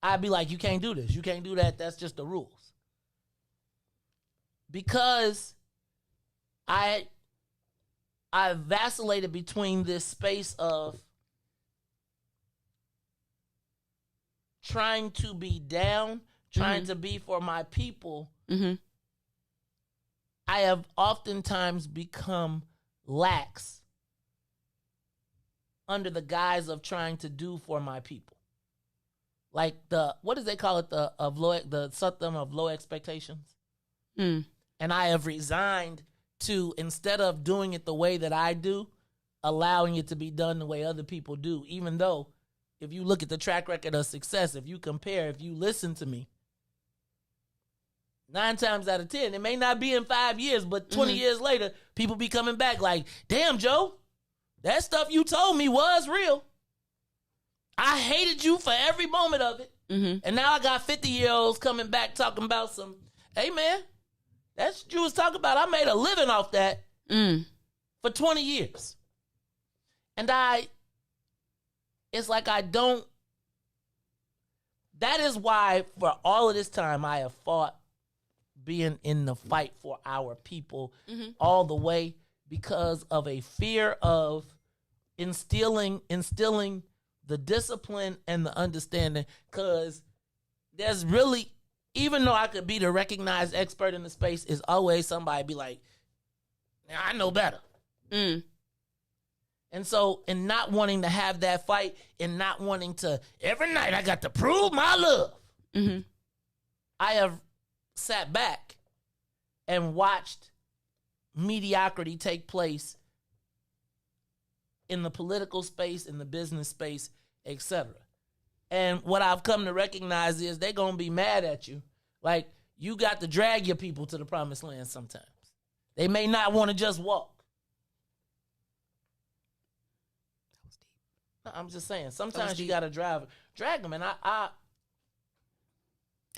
I'd be like, you can't do this. You can't do that. That's just the rules. Because I vacillated between this space of trying to be down, trying to be for my people. I have oftentimes become lax under the guise of trying to do for my people. Like what does they call it? The Satyam of low expectations. And I have resigned to, instead of doing it the way that I do, allowing it to be done the way other people do. Even though, if you look at the track record of success, if you compare, if you listen to me, 9 times out of 10, it may not be in 5 years, but 20 years later, people be coming back like, damn, Joe, that stuff you told me was real. I hated you for every moment of it. And now I got 50-year-olds coming back talking about some, hey, man, that's what you was talking about. I made a living off that for 20 years. And it's like I don't, that is why for all of this time I have fought being in the fight for our people all the way, because of a fear of instilling the discipline and the understanding. Because there's really, even though I could be the recognized expert in the space, is always somebody be like, I know better. And so, in not wanting to have that fight, and not wanting to, every night I got to prove my love, I have sat back and watched mediocrity take place in the political space, in the business space, etc. And what I've come to recognize is they're going to be mad at you. Like, you got to drag your people to the promised land sometimes. They may not want to just walk. No, I'm just saying, sometimes you got to drag them. And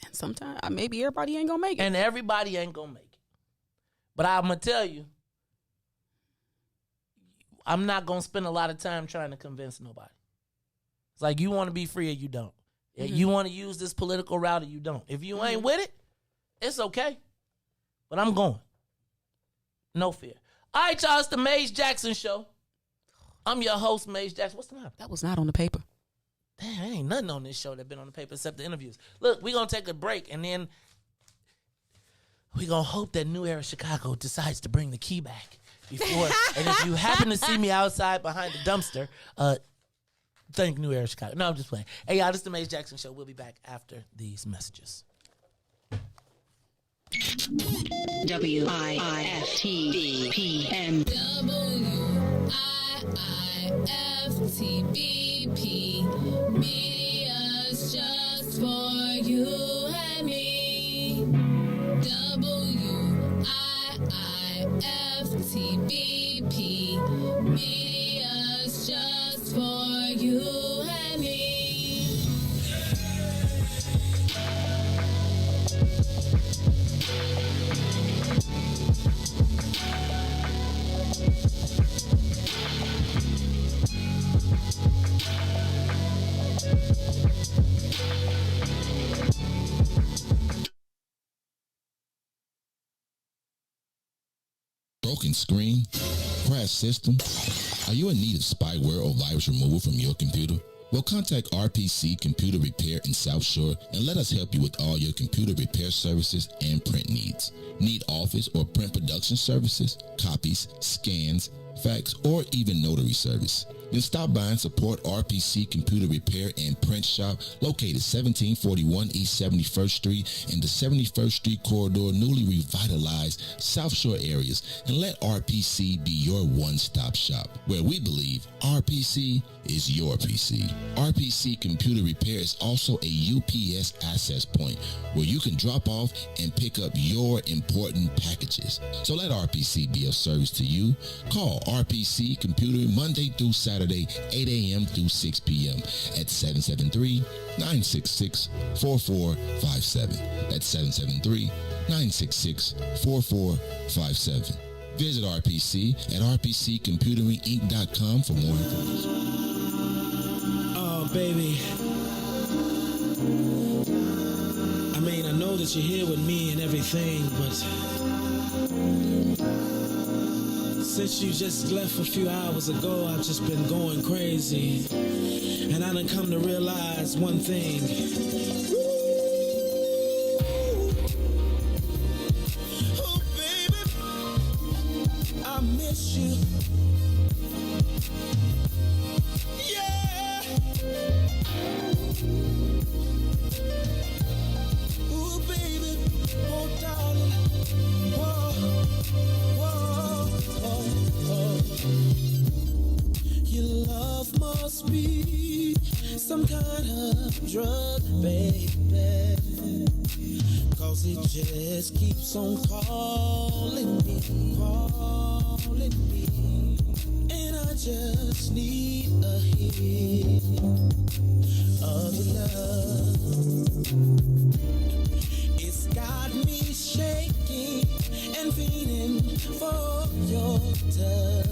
and sometimes maybe everybody ain't going to make it. And everybody ain't going to make it. But I'm going to tell you, I'm not going to spend a lot of time trying to convince nobody. It's like, you want to be free or you don't. You want to use this political route or you don't. If you ain't with it, it's okay. But I'm going. No fear. All right, y'all, it's the Maze Jackson Show. I'm your host, Maze Jackson. What's the matter? That was not on the paper. Damn, there ain't nothing on this show that been on the paper except the interviews. Look, we're going to take a break, and then we're going to hope that New Era Chicago decides to bring the key back before. And if you happen to see me outside behind the dumpster, thank New Era Chicago. No, I'm just playing. Hey, y'all, this is the Maze Jackson Show. We'll be back after these messages. WIIFTBP. WIIFTBP. Media's just for you and me. WIIFTBP. Media's just for you and me. Broken screen? Crash system? Are you in need of spyware or virus removal from your computer? Well, contact RPC Computer Repair in South Shore and let us help you with all your computer repair services and print needs. Need office or print production services, copies, scans, fax, or even notary service. Then stop by and support RPC Computer Repair and Print Shop, located 1741 East 71st Street in the 71st Street corridor, newly revitalized South Shore areas, and let RPC be your one-stop shop, where we believe RPC is your PC. RPC Computer Repair is also a UPS access point where you can drop off and pick up your important packages. So let RPC be of service to you. Call RPC Computer Monday through Saturday, 8 a.m. through 6 p.m. at 773-966-4457. That's 773-966-4457. Visit RPC at rpccomputeringinc.com for more information. Oh, baby. I mean, I know that you're here with me and everything, but since you just left a few hours ago, I've just been going crazy. And I done come to realize one thing. Oh, baby, I miss you. Yeah. Ooh, baby, oh, darling. Whoa, whoa, oh. Your love must be some kind of drug, baby, 'cause it just keeps on calling me, and I just need a hit of your love. It's got me shaking and feeling for your touch.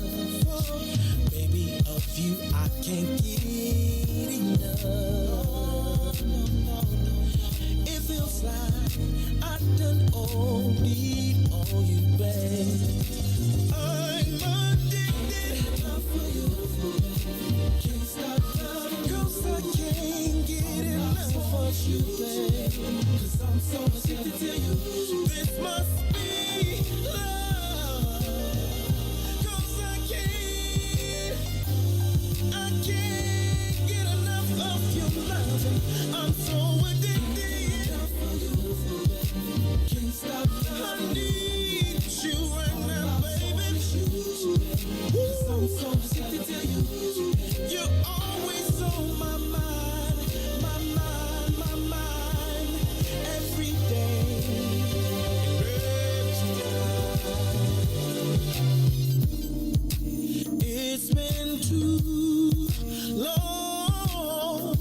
Baby, of you I can't get enough. It feels like I done OD'd on you, babe. I'm addicted for you. Can't stop loving 'cause I can't get enough of you, babe. 'Cause I'm so addicted to you. This must be love. 'Cause I can't get enough of your loving. I'm so addicted. Can't stop. I need you right now, baby. 'Cause I'm so addicted to you. You're always on my mind, my mind, my mind, every day. It's been too long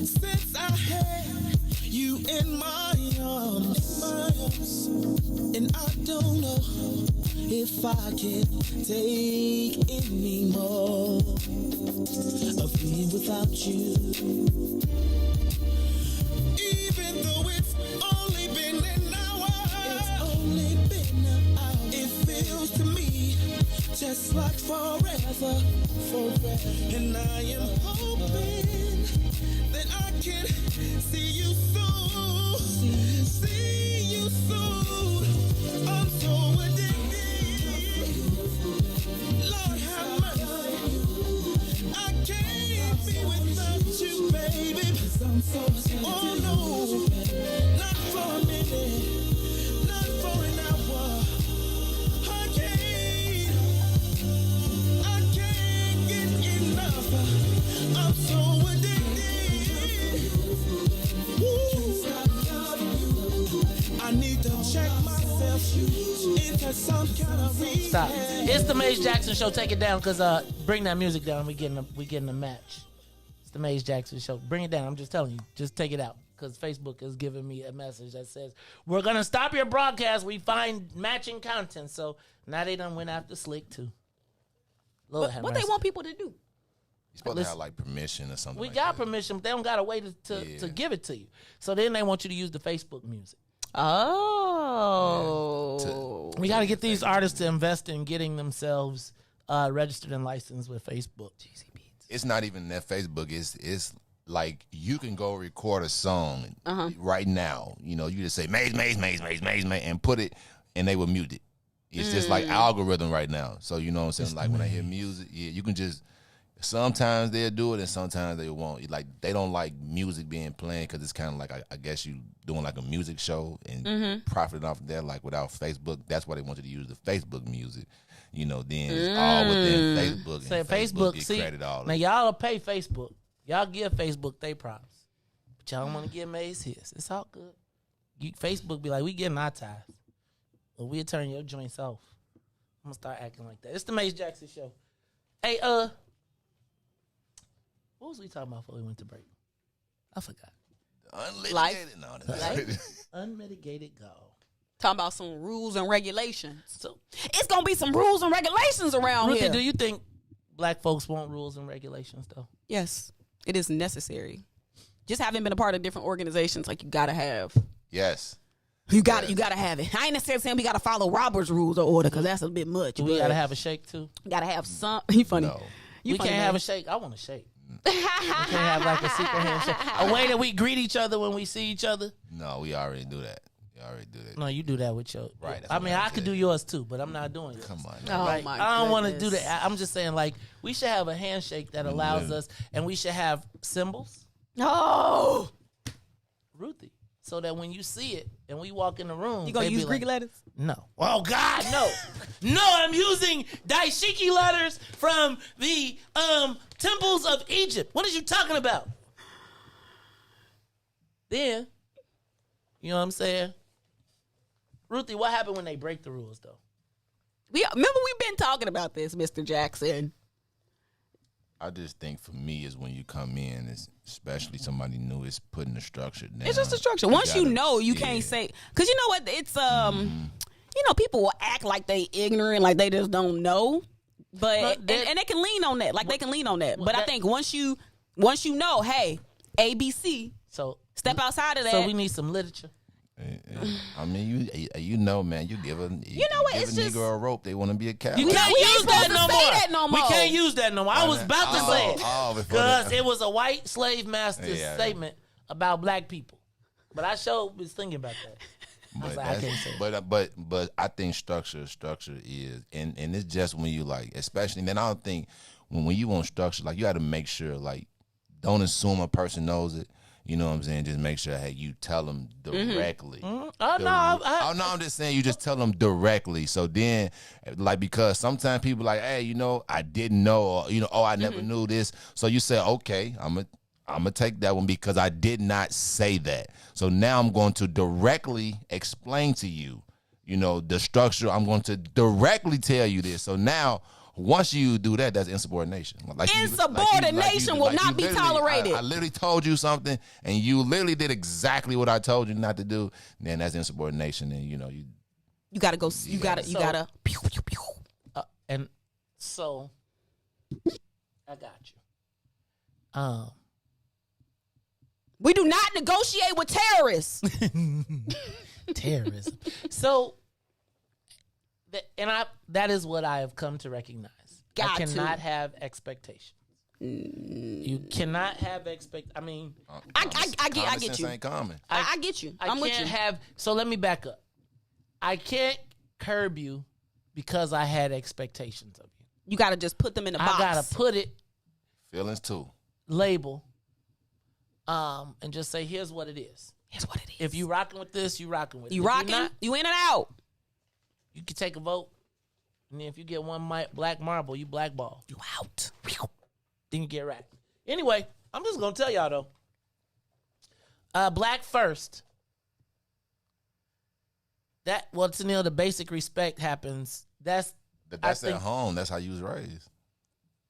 since I had you in my arms, and I don't know if I can take any more of being without you. Even though it's only been an hour, it feels to me just like forever. And I am hoping that I can see you soon. I'm so addicted. Lord have mercy. I can't be without you, baby. Oh no, not for a minute, not for an hour. I can't get enough. I'm so addicted. Woo. I need to check myself into some kind of rehab. Stop. It's the Maze Jackson Show. Take it down, cause bring that music down. We getting a match. It's the Maze Jackson Show. Bring it down. I'm just telling you. Just take it out, cause Facebook is giving me a message that says we're gonna stop your broadcast. We find matching content. So now they done went after Slick too. Lord have What mercy. they want people to do? You're supposed to have like permission or something. We like got that. permission, but they don't got a way to give it to you. So then they want you to use the Facebook music. Oh. We got to get these artists to invest in getting themselves registered and licensed with Facebook. It's not even that Facebook. It's like you can go record a song right now. You know, you just say Maze, and put it, and they will mute it. It's just like algorithm right now. So you know what I'm saying? Like when I hear music, you can just sometimes they'll do it and sometimes they won't. Like they don't like music being played because it's kind of like I guess you doing like a music show and profiting off of that. Like without Facebook, that's why they want you to use the Facebook music. You know, then it's all within Facebook. Say And Facebook, get see, credit all now of it. y'all will pay Facebook. Y'all give Facebook they props, but y'all don't want to give Maze his. It's all good. Facebook be like, we getting our tithes, but we'll turn your joints off. I'm gonna start acting like that. It's the Maze Jackson show. Hey, what was we talking about before we went to break? I forgot. Unlitigated. No, that's Unmitigated goal. Talking about some rules and regulations. So it's gonna be some rules and regulations around Ruthie, here. do you think black folks want rules and regulations though? Yes, it is necessary. Just having been a part of different organizations, like you gotta have. Yes. You gotta have it. I ain't necessarily saying we gotta follow Robert's rules or order because that's a bit much. We gotta have a shake too. Gotta have some. You funny. No. You We funny, can't man. have a shake. I want a shake. We can't have like a secret handshake. A way that we greet each other when we see each other. No, we already do that. We already do that. No, you do that with your. Right. that's I what mean, I'm I could do saying. yours too, but I'm not doing it. Come on. Oh Like, my I don't want to do goodness. that. I'm just saying, like, we should have a handshake that allows us, and we should have symbols. No. Ruthie. So that when you see it and we walk in the room, You gonna they be use Greek like, letters? No. Oh God, no. No, I'm using Daishiki letters from the temples of Egypt. What are you talking about? Then, you know what I'm saying? Ruthie, what happened when they break the rules though? Remember we've been talking about this, Mr. Jackson. I just think for me is when you come in, it's especially somebody new, it's putting the structure down. It's just a structure. Once you gotta- know, you can't say, because you know what? It's you know, people will act like they ignorant, like they just don't know. But and they can lean on that, like they can lean on that. But I think once you know, hey, ABC, so step outside of that. So we need some literature. I mean, you know, man, you give a it's a just- Negro a rope, they want to be a cowboy. You can't we ain't use that supposed to no say more. that no We more. can't use that no more. I was about to say it before because that. it was a white slave master's Yeah. statement about black people. But I sure was thinking about that. I was like, I can't say it. But I think structure is, and it's just when you like, especially, and then I don't think when you want structure, like you got to make sure, like, don't assume a person knows it. You know what I'm saying? Just make sure, hey, you tell them directly. Oh, no. I'm just saying you just tell them directly. So then, like, because sometimes people like, hey, you know, I didn't know, or, you know, oh, I never knew this. So you say, okay, I'm gonna take that one because I did not say that. So now I'm going to directly explain to you, you know, the structure. I'm going to directly tell you this. So now, once you do that, that's insubordination. Insubordination will not be tolerated. I literally told you something, and you literally did exactly what I told you not to do. Then that's insubordination, and you know you gotta go. You gotta. Pew, pew, pew. And so, I got you. We do not negotiate with terrorists. Terrorism. So, that is what I have come to recognize. I cannot have expectations. You cannot have I mean, I get you. Ain't common. I get you. I'm with you. So let me back up. I can't curb you because I had expectations of you. You got to just put them in a box. I got to put it. Feelings too. Label. And just say, here's what it is. Here's what it is. If you rocking with this, you rocking with it. You If rocking, you're not, you in and out. You can take a vote. And then if you get one black marble, you blackball. You out. Then you get racked. Anyway, I'm just going to tell y'all, though. Black first. Tennille, the basic respect happens. That's at home. That's how you was raised.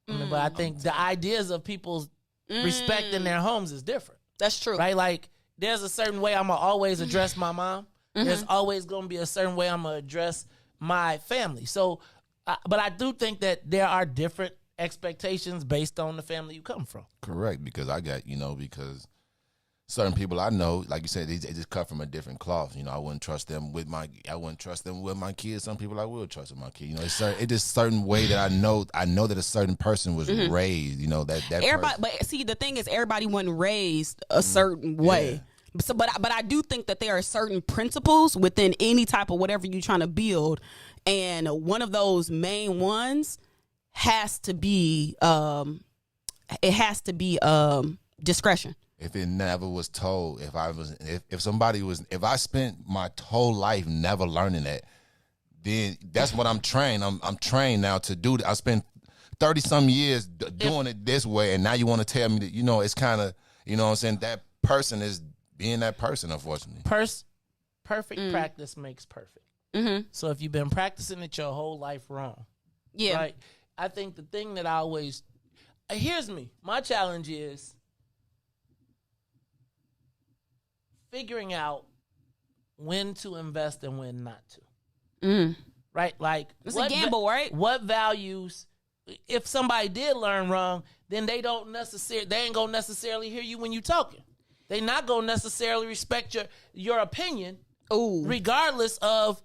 But I think the ideas of people's respect in their homes is different. That's true. Right? Like, there's a certain way I'm going to always address my mom. There's always going to be a certain way I'm going to address my family. So, but I do think that there are different expectations based on the family you come from. Correct, because I got, because certain people I know, like you said, they just cut from a different cloth. I wouldn't trust them with my kids. Some people I will trust with my kids. It's just certain way that I know that a certain person was raised. That everybody. person. But see, the thing is, everybody wasn't raised a certain way. So, but I do think that there are certain principles within any type of whatever you're trying to build, and one of those main ones has to be discretion. If it never was told, if I spent my whole life never learning that, then that's what I'm trained. I'm trained now to do that. I spent 30 some years doing it this way, and now you want to tell me that, it's kind of, what I'm saying, that person is being that person, unfortunately. Perfect practice makes perfect. Mm-hmm. So if you've been practicing it your whole life wrong, right? I think the thing that I always, here's me. My challenge is figuring out when to invest and when not to. Right? Like, it's a gamble, right? What values, if somebody did learn wrong, then they ain't gonna necessarily hear you when you talking. They not gonna necessarily respect your opinion, regardless of,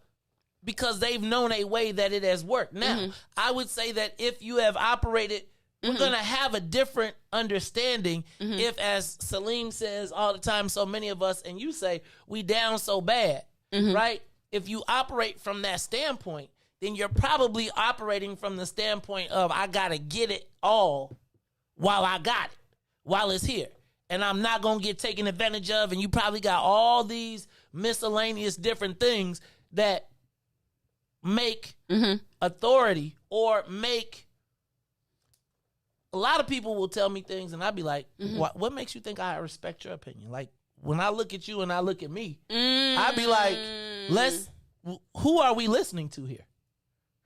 because they've known a way that it has worked. Now, I would say that if you have operated, we're gonna have a different understanding if, as Salim says all the time, so many of us, and you say, we down so bad, right? If you operate from that standpoint, then you're probably operating from the standpoint of, I gotta get it all while I got it, while it's here. And I'm not gonna get taken advantage of, and you probably got all these miscellaneous different things that make authority, or make, a lot of people will tell me things and I'll be like, what makes you think I respect your opinion? Like, when I look at you and I look at me, I'd be like, who are we listening to here?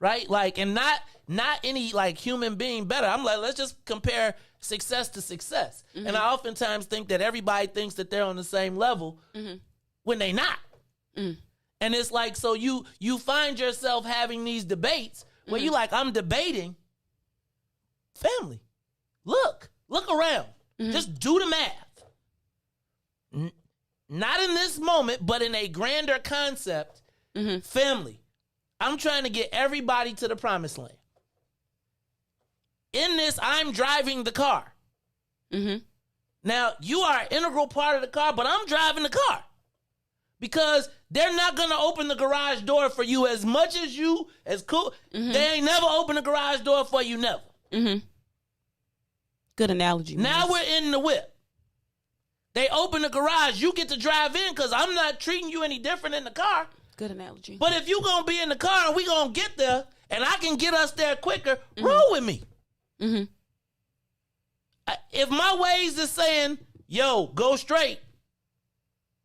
Right? Like, and not any like human being better. I'm like, let's just compare success to success. And I oftentimes think that everybody thinks that they're on the same level when they not. And it's like, so you find yourself having these debates where you like, I'm debating family. Look around. Just do the math. Not in this moment, but in a grander concept, family. I'm trying to get everybody to the promised land. In this, I'm driving the car. Now, you are an integral part of the car, but I'm driving the car. Because they're not going to open the garage door for you as much as you, as cool. They ain't never open the garage door for you, never. Good analogy. Now we're in the whip. They open the garage, you get to drive in because I'm not treating you any different in the car. Good analogy. But if you going to be in the car and we going to get there and I can get us there quicker, roll with me. If my ways is saying, yo, go straight,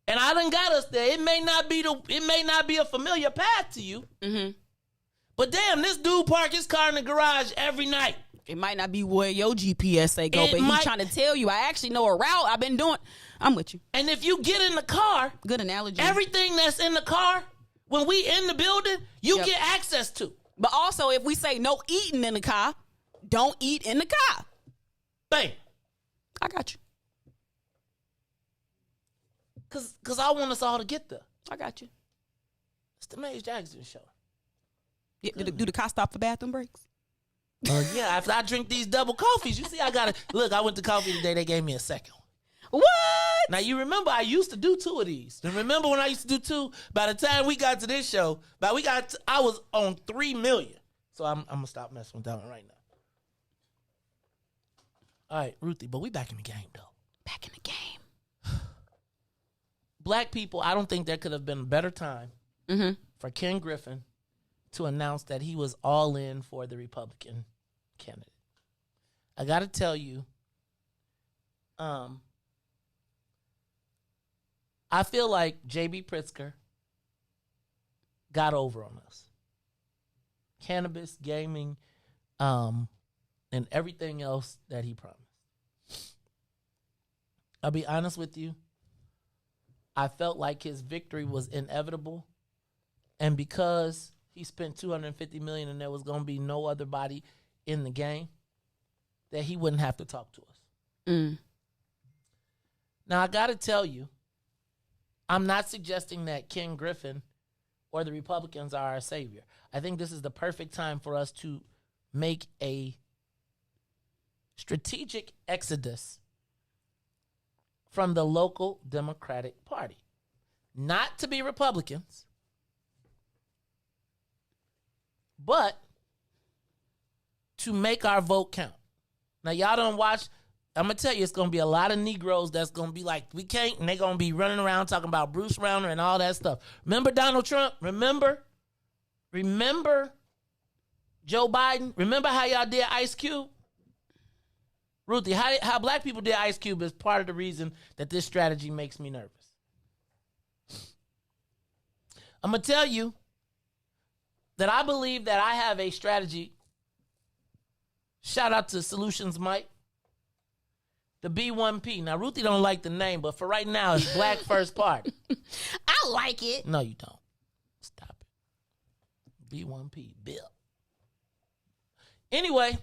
and I done got us there, it may not be a familiar path to you. But damn, this dude park his car in the garage every night. It might not be where your GPS say go, but he's trying to tell you, I actually know a route I've been doing. I'm with you. And if you get in the car, good analogy. Everything that's in the car, when we in the building, you get access to. But also, if we say no eating in the car, don't eat in the car. Bam. I got you. Cause I want us all to get there. I got you. It's the Maze Jackson show. Yeah, do the car stop for bathroom breaks? Yeah, after I drink these double coffees, you see, I went to coffee today. They gave me a second one. What? Now, you remember I used to do 2 of these. And remember when I used to do 2? By the time we got to this show, I was on 3 million. So I'm going to stop messing with that one right now. All right, Ruthie, but we back in the game, though. Back in the game. Black people, I don't think there could have been a better time for Ken Griffin to announce that he was all in for the Republican candidate. I got to tell you, I feel like J.B. Pritzker got over on us. Cannabis, gaming, and everything else that he promised. I'll be honest with you. I felt like his victory was inevitable. And because he spent $250 million and there was going to be no other body in the game, that he wouldn't have to talk to us. Now, I got to tell you, I'm not suggesting that Ken Griffin or the Republicans are our savior. I think this is the perfect time for us to make a strategic exodus from the local Democratic Party. Not to be Republicans, but to make our vote count. Now, y'all don't watch. I'm going to tell you, it's going to be a lot of Negroes that's going to be like, we can't, and they're going to be running around talking about Bruce Rauner and all that stuff. Remember Donald Trump? Remember Joe Biden? Remember how y'all did Ice Cube? Ruthie, how black people did Ice Cube is part of the reason that this strategy makes me nervous. I'm going to tell you that I believe that I have a strategy. Shout out to Solutions Mike. The B1P. Now, Ruthie don't like the name, but for right now, it's Black First Party. I like it. No, you don't. Stop it. B1P. Bill. Anyway.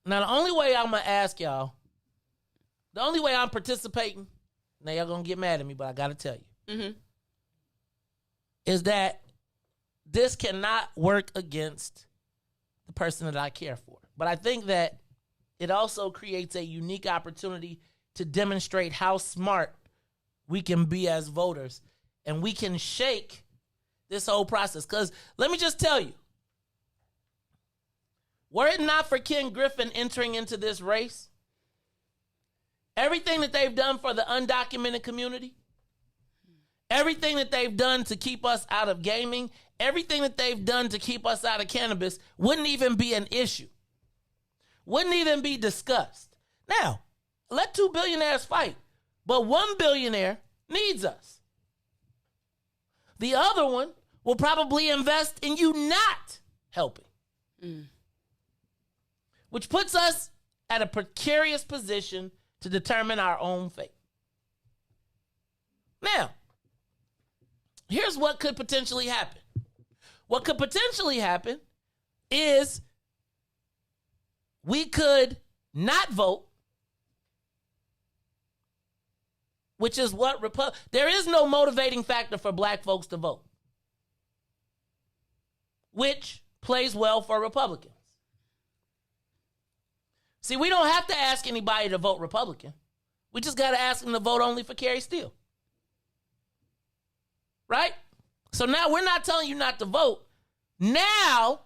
Now, the only way I'm going to ask y'all, the only way I'm participating, now y'all going to get mad at me, but I got to tell you, is that this cannot work against the person that I care for. But I think that it also creates a unique opportunity to demonstrate how smart we can be as voters, and we can shake this whole process. Because let me just tell you, were it not for Ken Griffin entering into this race, everything that they've done for the undocumented community, everything that they've done to keep us out of gaming, everything that they've done to keep us out of cannabis wouldn't even be an issue. Wouldn't even be discussed. Now, let 2 billionaires fight, but 1 billionaire needs us. The other one will probably invest in you not helping. Which puts us at a precarious position to determine our own fate. Now, here's what could potentially happen. What could potentially happen is we could not vote, which is what there is no motivating factor for black folks to vote, which plays well for Republicans. See, we don't have to ask anybody to vote Republican. We just got to ask them to vote only for Carrie Steele. Right? So now we're not telling you not to vote. Now,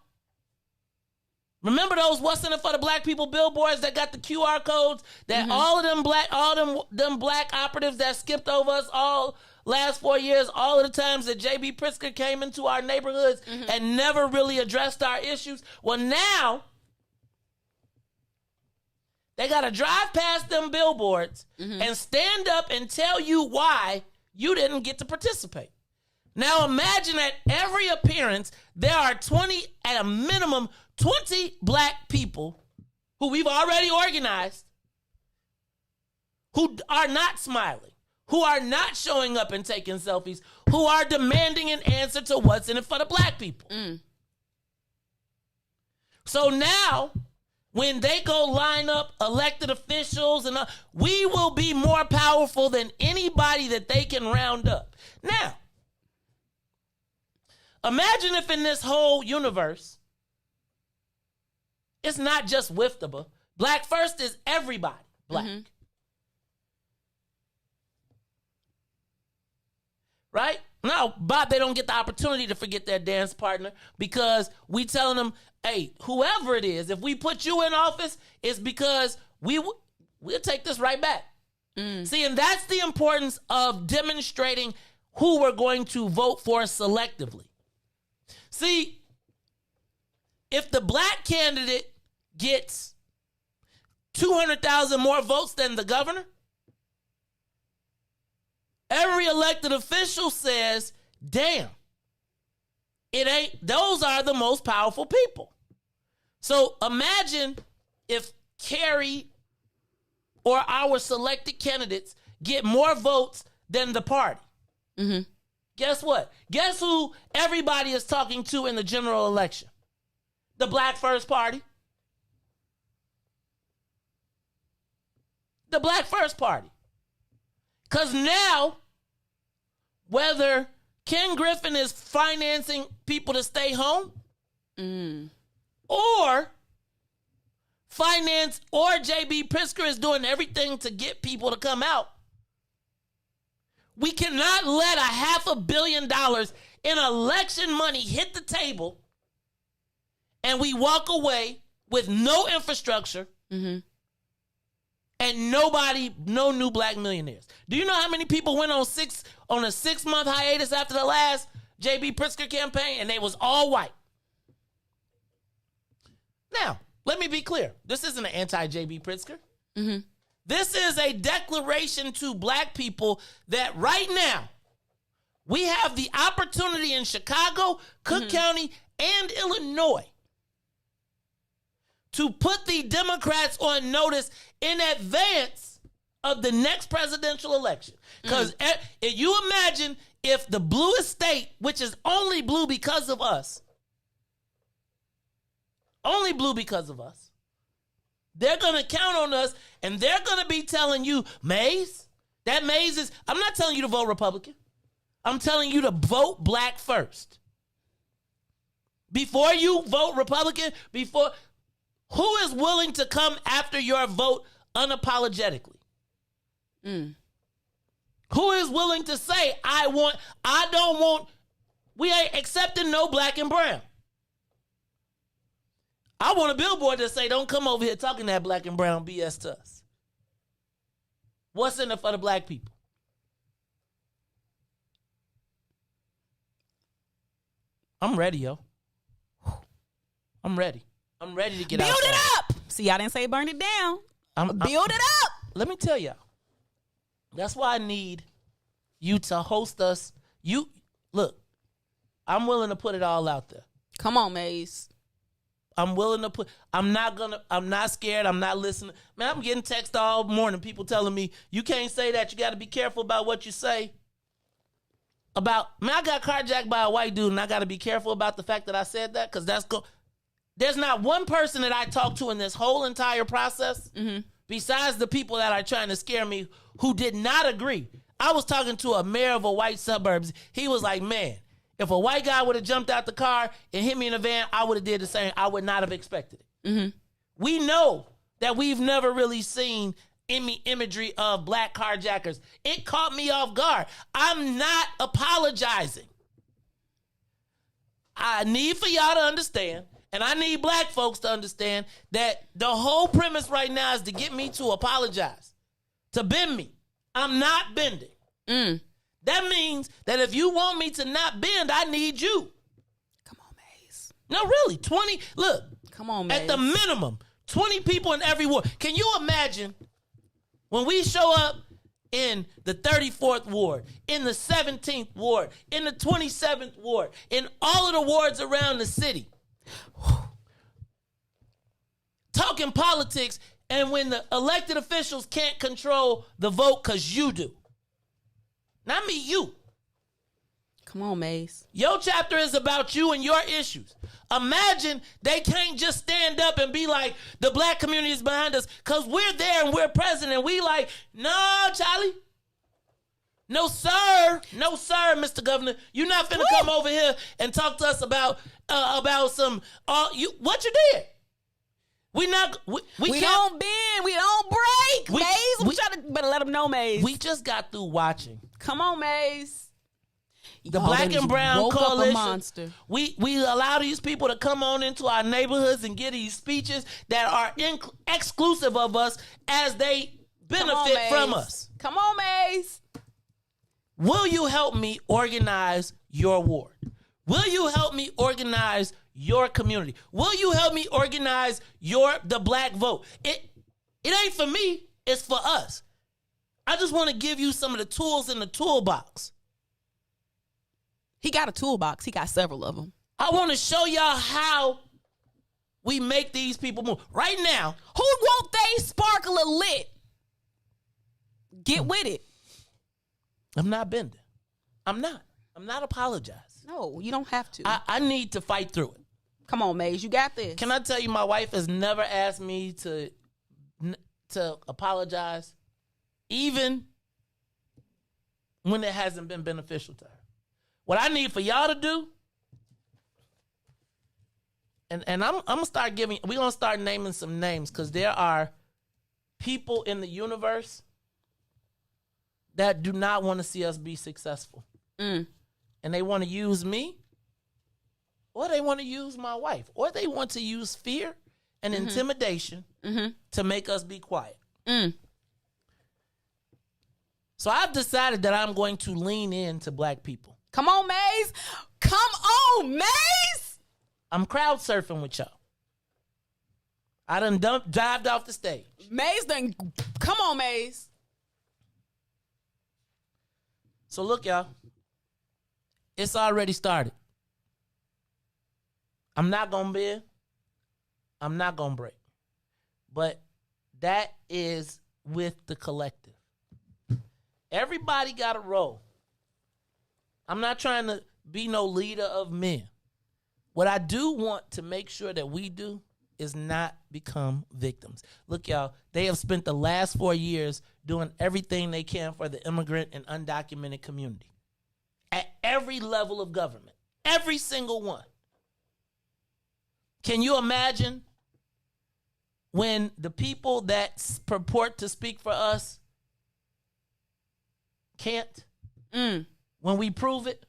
remember those What's in it for the Black People billboards that got the QR codes that all of them black operatives that skipped over us all last 4 years, all of the times that J.B. Pritzker came into our neighborhoods and never really addressed our issues. Well, now they got to drive past them billboards and stand up and tell you why you didn't get to participate. Now imagine at every appearance, there are at a minimum, 20 black people who we've already organized who are not smiling, who are not showing up and taking selfies, who are demanding an answer to what's in it for the black people. So now, when they go line up elected officials, and we will be more powerful than anybody that they can round up. Now, imagine if in this whole universe, it's not just WIIFTBP. Black First is everybody black. Right? Now, Bob, they don't get the opportunity to forget their dance partner because we telling them, hey, whoever it is, if we put you in office, it's because we'll take this right back. See, and that's the importance of demonstrating who we're going to vote for selectively. See, if the black candidate gets 200,000 more votes than the governor, every elected official says, damn, those are the most powerful people. So imagine if Carrie or our selected candidates get more votes than the party. Guess what? Guess who everybody is talking to in the general election? The Black First Party. The Black First Party. Because now, whether Ken Griffin is financing people to stay home or finance or JB Pritzker is doing everything to get people to come out. We cannot let $500 million in election money hit the table and we walk away with no infrastructure and no new black millionaires. Do you know how many people went on a 6-month hiatus after the last JB Pritzker campaign, and they was all white? Now, let me be clear. This isn't an anti-JB Pritzker. This is a declaration to black people that right now we have the opportunity in Chicago, Cook County, and Illinois to put the Democrats on notice in advance of the next presidential election. Because if you imagine if the bluest state, which is only blue because of us, they're going to count on us, and they're going to be telling you, Mays, I'm not telling you to vote Republican. I'm telling you to vote black first. Before you vote Republican, who is willing to come after your vote unapologetically? Who is willing to say, we ain't accepting no black and brown? I want a billboard that say, don't come over here talking that black and brown BS to us. What's in it for the black people? I'm ready, yo. I'm ready. I'm ready to get out. Build it up. See, I didn't say burn it down. Build it up. Let me tell y'all. That's why I need you to host us. Look, I'm willing to put it all out there. Come on, Maze. I'm not scared. I'm not listening. Man, I'm getting text all morning. People telling me, you can't say that. You got to be careful about what you say. I got carjacked by a white dude, and I got to be careful about the fact that I said that, because there's not one person that I talked to in this whole entire process, besides the people that are trying to scare me, who did not agree. I was talking to a mayor of a white suburbs. He was like, man, if a white guy would have jumped out the car and hit me in a van, I would have did the same. I would not have expected it. We know that we've never really seen imagery of black carjackers. It caught me off guard. I'm not apologizing. I need for y'all to understand, and I need black folks to understand, that the whole premise right now is to get me to apologize, to bend me. I'm not bending. That means that if you want me to not bend, I need you. Come on, Maze. No, really. 20, look. Come on, Maze. At the minimum, 20 people in every ward. Can you imagine when we show up in the 34th ward, in the 17th ward, in the 27th ward, in all of the wards around the city, talking politics, and when the elected officials can't control the vote because you do? Not me, you. Come on, Mace. Your chapter is about you and your issues. Imagine they can't just stand up and be like, the black community is behind us because we're there and we're present, and we like, no, Charlie. No, sir. No, sir, Mr. Governor. You're not finna come over here and talk to us about some, what you did. We don't bend. We don't break, Maze. Better let them know, Maze. We just got through watching. Come on, Maze. The Black and Brown Coalition. Monster. We allow these people to come on into our neighborhoods and get these speeches that are exclusive of us as they benefit from us. Come on, Maze. Will you help me organize your ward? Will you help me organize your community? Will you help me organize the black vote? It ain't for me, it's for us. I just want to give you some of the tools in the toolbox. He got a toolbox. He got several of them. I want to show y'all how we make these people move. Right now, who won't they sparkle a lit? Get with it. I'm not bending. I'm not apologizing. No, you don't have to. I need to fight through it. Come on, Maze, you got this. Can I tell you, my wife has never asked me to apologize, even when it hasn't been beneficial to her. What I need for y'all to do and I'm gonna start we're gonna start naming some names, because there are people in the universe that do not want to see us be successful. And they want to use me, or they want to use my wife, or they want to use fear and intimidation to make us be quiet. So I've decided that I'm going to lean into black people. Come on, Maze. Come on, Maze. I'm crowd surfing with y'all. I done dived off the stage. Maze done. Come on, Maze. So look, y'all. It's already started. I'm not going to bend. I'm not going to break. But that is with the collective. Everybody got a role. I'm not trying to be no leader of men. What I do want to make sure that we do is not become victims. Look, y'all, they have spent the last 4 years doing everything they can for the immigrant and undocumented community. At every level of government. Every single one. Can you imagine when the people that purport to speak for us can't? When we prove it?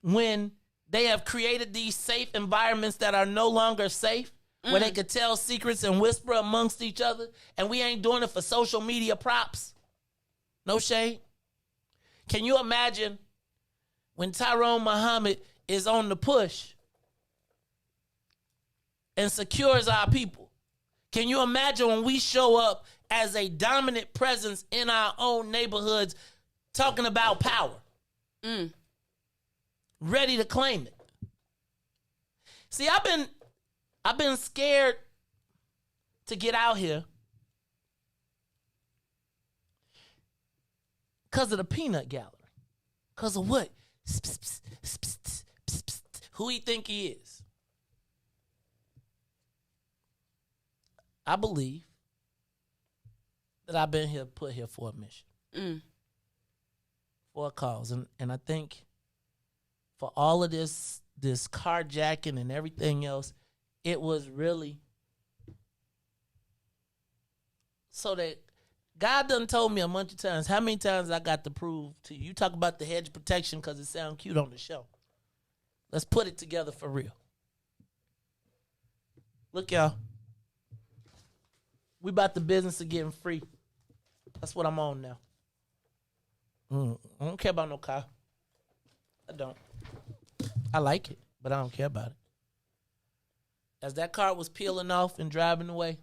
When they have created these safe environments that are no longer safe, where they could tell secrets and whisper amongst each other, and we ain't doing it for social media props? No shade. Can you imagine when Tyrone Muhammad is on the push and secures our people? Can you imagine when we show up as a dominant presence in our own neighborhoods talking about power? Ready to claim it. See, I've been scared to get out here because of the peanut gallery. Because of what? Who he think he is? I believe that I've been put here for a mission. For a cause. And I think for all of this carjacking and everything else, it was really so that God done told me a bunch of times how many times I got to prove to you. You talk about the hedge protection because it sounds cute on the show. Let's put it together for real. Look, y'all. We about the business of getting free. That's what I'm on now. I don't care about no car. I don't. I like it, but I don't care about it. As that car was peeling off and driving away,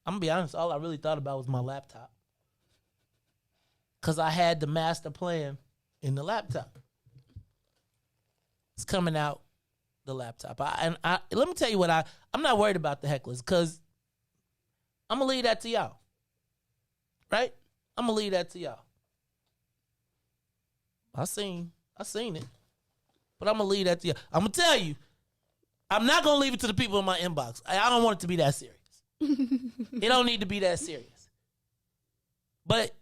I'm going to be honest, all I really thought about was my laptop. Because I had the master plan in the laptop. It's coming out the laptop. Let me tell you what, I'm not worried about the hecklers, because I'm going to leave that to y'all. Right? I'm going to leave that to y'all. I seen it. But I'm going to leave that to you. I'm going to tell you, I'm not going to leave it to the people in my inbox. I don't want it to be that serious. It don't need to be that serious. But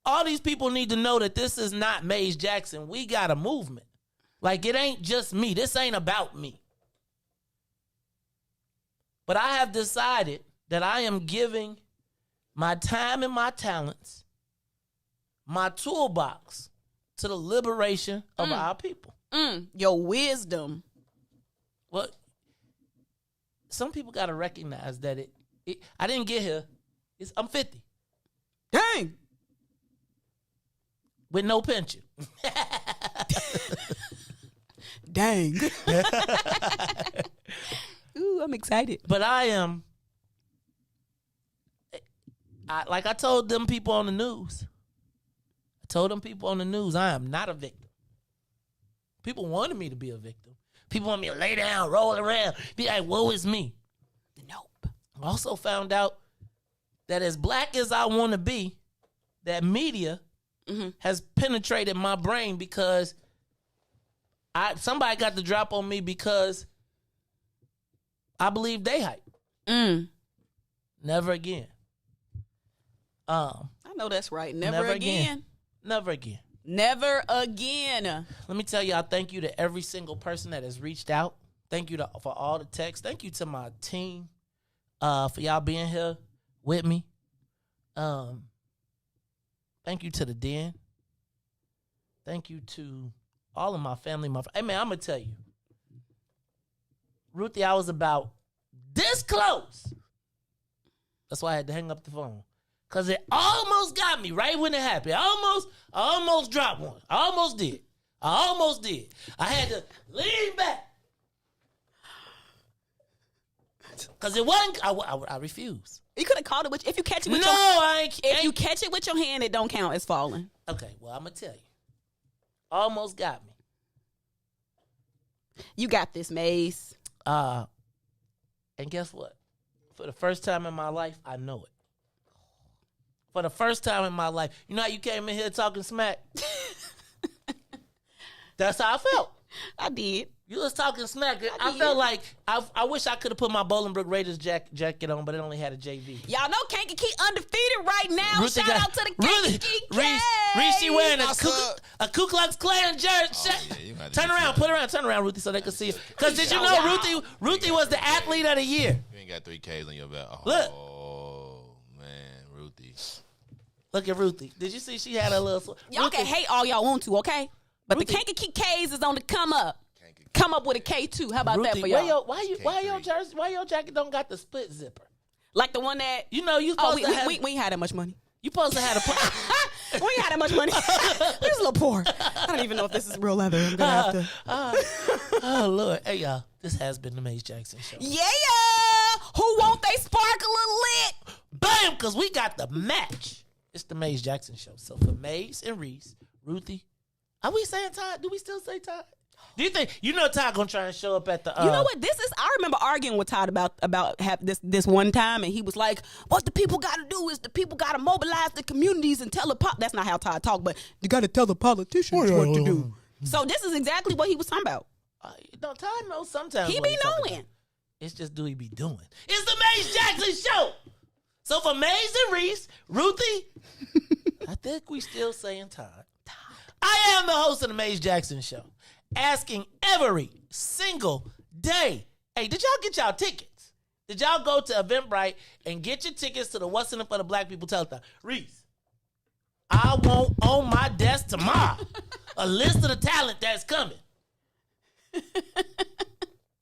all these people need to know that this is not Maze Jackson. We got a movement. Like, it ain't just me. This ain't about me. But I have decided that I am giving my time and my talents, my toolbox, to the liberation of our people. Your wisdom. Well, some people got to recognize that I didn't get here. I'm 50. Dang. With no pension. Dang. Ooh, I'm excited. But I am, like I told them people on the news. I am not a victim. People wanted me to be a victim. People want me to lay down, roll around, be like, woe is me. Nope. I also found out that as black as I want to be, that media has penetrated my brain, because somebody got the drop on me because I believe they hype. Never again. I know that's right. Never again. Never again. Never again. Let me tell y'all, thank you to every single person that has reached out Thank you for all the texts. Thank you to my team for y'all being here with me. Thank you to the Den. Thank you to all of my family. Hey, man, I'm going to tell you. Ruthie, I was about this close. That's why I had to hang up the phone. Because it almost got me right when it happened. I almost dropped one. I almost did. I had to lean back. Because it wasn't, I refuse. You could have called it, if you catch it with if you catch it with your hand, it don't count as falling. Okay, well, I'm going to tell you. Almost got me. You got this, Maze. And guess what? For the first time in my life, I know it. For the first time in my life. You know how you came in here talking smack? That's how I felt. I did. You was talking smack. I felt like I wish I could have put my Bolingbrook Raiders jacket on, but it only had a JV. Y'all know Kankakee undefeated right now. Shout out to the Kankakee Reese, she wearing a Ku Klux Klan jersey. Turn around, Ruthie, so they can see it. Because did you know Ruthie was the athlete of the year? You ain't got 3 Ks on your belt. Look. Oh, man, Ruthie. Look at Ruthie. Did you see she had a little... Y'all can hate all y'all want to, okay? But Ruthie. The Kankakee K's is on the come up. Come up with a K2. How about Ruthie, that for y'all? Why your jacket don't got the split zipper? Like the one that... You know, you supposed to have... We ain't had that much money. You supposed to have we ain't had that much money. We're just a little poor. I don't even know if this is real leather. I'm going to have to... oh, Lord. Hey, y'all. This has been the Maze Jackson Show. Yeah! Who want they sparkle lit? Bam! Because we got the match. It's the Maze Jackson Show. So for Maze and Reese, Ruthie... Are we saying Todd? Do we still say Todd? Do you think Todd gonna try and show up at the? You know what this is? I remember arguing with Todd about this one time, and he was like, "What the people got to do is the people got to mobilize the communities and tell the That's not how Todd talk, but you got to tell the politicians what to do." So this is exactly what he was talking about. No, Todd knows sometimes. He be knowing. It's just do he be doing? It's the Maze Jackson Show. So for Maze and Reese, Ruthie, I think we still saying Todd. I am the host of the Maze Jackson Show, asking every single day, hey, did y'all get y'all tickets? Did y'all go to Eventbrite and get your tickets to the What's in It for the Black People Telethon? Reese, I want on my desk tomorrow a list of the talent that's coming.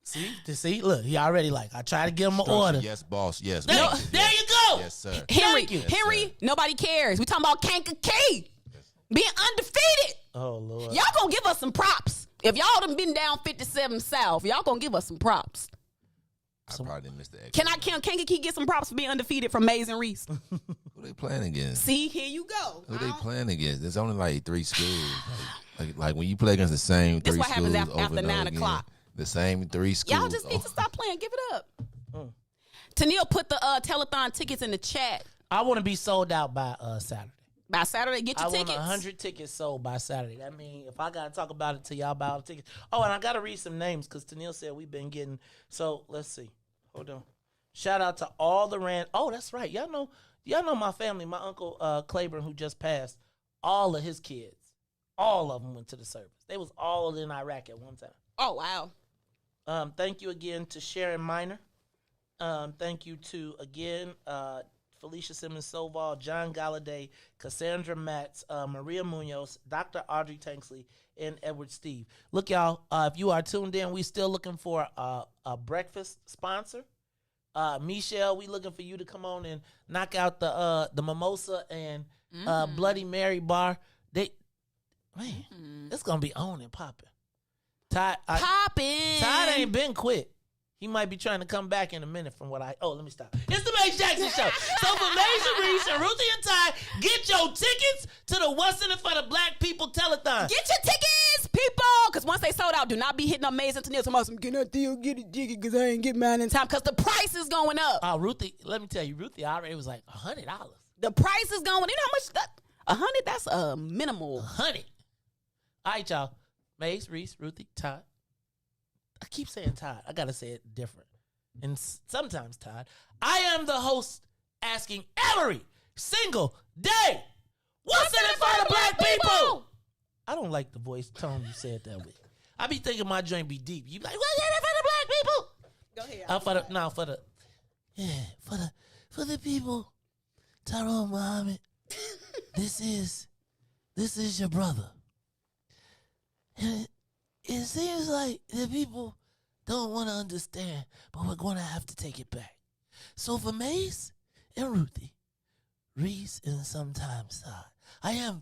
See, look, he already I try to give him an order. Yes, boss. Yes. There you go. Yes, sir. Henry, nobody cares. We talking about Kankakee. Being undefeated. Oh, Lord. Y'all gonna give us some props. If y'all done been down 57 South, y'all gonna give us some props. I probably didn't miss the exit. Can Kankakee get some props for being undefeated from Maze and Reese? Who they playing against? See, here you go. Who they playing against? There's only 3 schools. Like when you play against the same 3 schools. That's what happens after 9 o'clock. The same 3 schools. Y'all just need to stop playing. Give it up. Tennille put the telethon tickets in the chat. I want to be sold out by Saturday. By Saturday, get your tickets. I want 100 tickets sold by Saturday. That means if I got to talk about it till y'all buy all the tickets. Oh, and I got to read some names because Tennille said we've been getting. So let's see. Hold on. Shout out to all the Oh, that's right. Y'all know my family. My uncle Claiborne, who just passed. All of his kids, all of them went to the service. They was all in Iraq at one time. Oh, wow. Thank you again to Sharon Miner. Thank you to again. Felicia Simmons-Soval, John Galladay, Cassandra Matz, Maria Munoz, Dr. Audrey Tanksley, and Edward Steve. Look, y'all, if you are tuned in, we still looking for a breakfast sponsor. Michelle, we looking for you to come on and knock out the Mimosa and Bloody Mary bar. It's going to be on and popping. Todd ain't been quit. He might be trying to come back in a minute from what let me stop. It's the Maze Jackson Show. So for Maze and Reese and Ruthie and Todd, get your tickets to the What's in It for the Black People Telethon. Get your tickets, people. Because once they sold out, do not be hitting up Maze and Tennille. Somebody get a deal, get it jiggy because I ain't get mine in time because the price is going up. Ruthie, let me tell you, Ruthie already was like $100. The price is going, you know how much? $100, that's a minimal. $100. All right, y'all. Maze, Reese, Ruthie, Todd. I keep saying Todd. I got to say it different. And sometimes Todd. I am the host asking every single day, what's in it for the black people? I don't like the voice tone you said that with. I be thinking my joint be deep. You be like, what's in it for the black Go ahead. For the people, Tyrone Muhammad, this is your brother. And it seems like the people don't want to understand, but we're going to have to take it back. So for Mace and Ruthie, Riis and sometimes Todd, I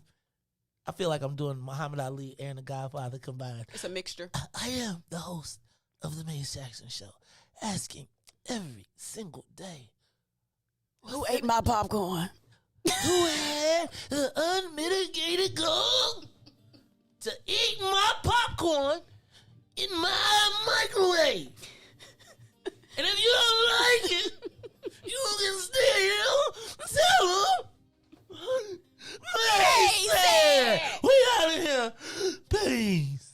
feel like I'm doing Muhammad Ali and The Godfather combined. It's a mixture. I am the host of the Mace Jackson Show, asking every single day, who ate my popcorn? Who had the unmitigated gall to eat my popcorn in my microwave? And if you don't like it, you can still tell them. We out of here. Peace.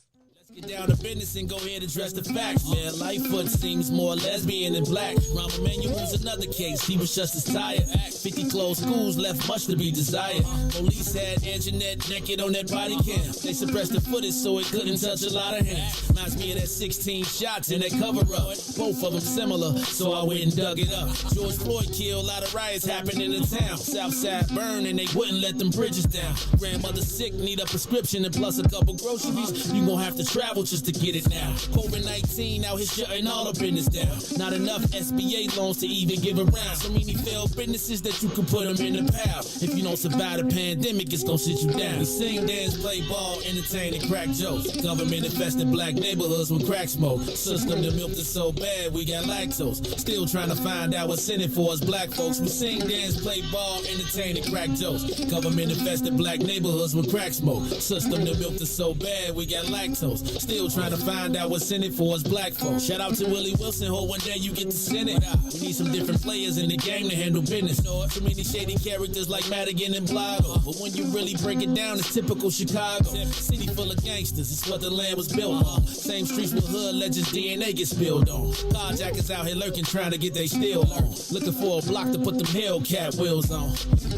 Get down to business and go ahead and address the facts, man. Lightfoot seems more lesbian than black. Rahm Emanuel's another case. He was just as tired. 50 closed schools left much to be desired. Police had Anjanette naked on that body cam. They suppressed the footage so it couldn't touch a lot of hands. Reminds me of that 16 shots in that cover-up. Both of them similar, so I went and dug it up. George Floyd killed, a lot of riots happened in the town. Southside burned and they wouldn't let them bridges down. Grandmother sick, need a prescription and plus a couple groceries. You gon' have to travel just to get it now. COVID-19 out here shutting all the business down. Not enough SBA loans to even give around. So many failed businesses that you could put them in the pile. If you don't survive the pandemic, it's gonna sit you down. We sing, dance, play ball, entertain, and crack jokes. Government infested black neighborhoods with crack smoke. System that milked us so bad we got lactose. Still trying to find out what's in it for us black folks. We sing, dance, play ball, entertain, and crack jokes. Government infested black neighborhoods with crack smoke. System that milked us so bad we got lactose. Still trying to find out what's in it for us black folks. Shout out to Willie Wilson, hope one day you get to send it. We need some different players in the game to handle business. Too many shady characters like Madigan and Blago. But when you really break it down, it's typical Chicago. City full of gangsters, it's what the land was built on. Same streets with hood legends, DNA get spilled on. Carjackers out here lurking, trying to get they steal on. Looking for a block to put them Hellcat wheels on.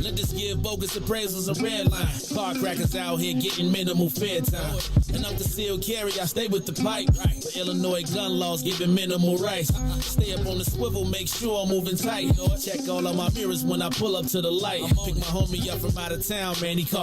Let us give bogus appraisals a red line. Car crackers out here getting minimal fair time. And I'm concealed carry, I stay with the pipe. For Illinois gun laws giving minimal rights. Stay up on the swivel, make sure I'm moving tight. Check all of my mirrors when I pull up to the light. Pick my homie up from out of town, man, he called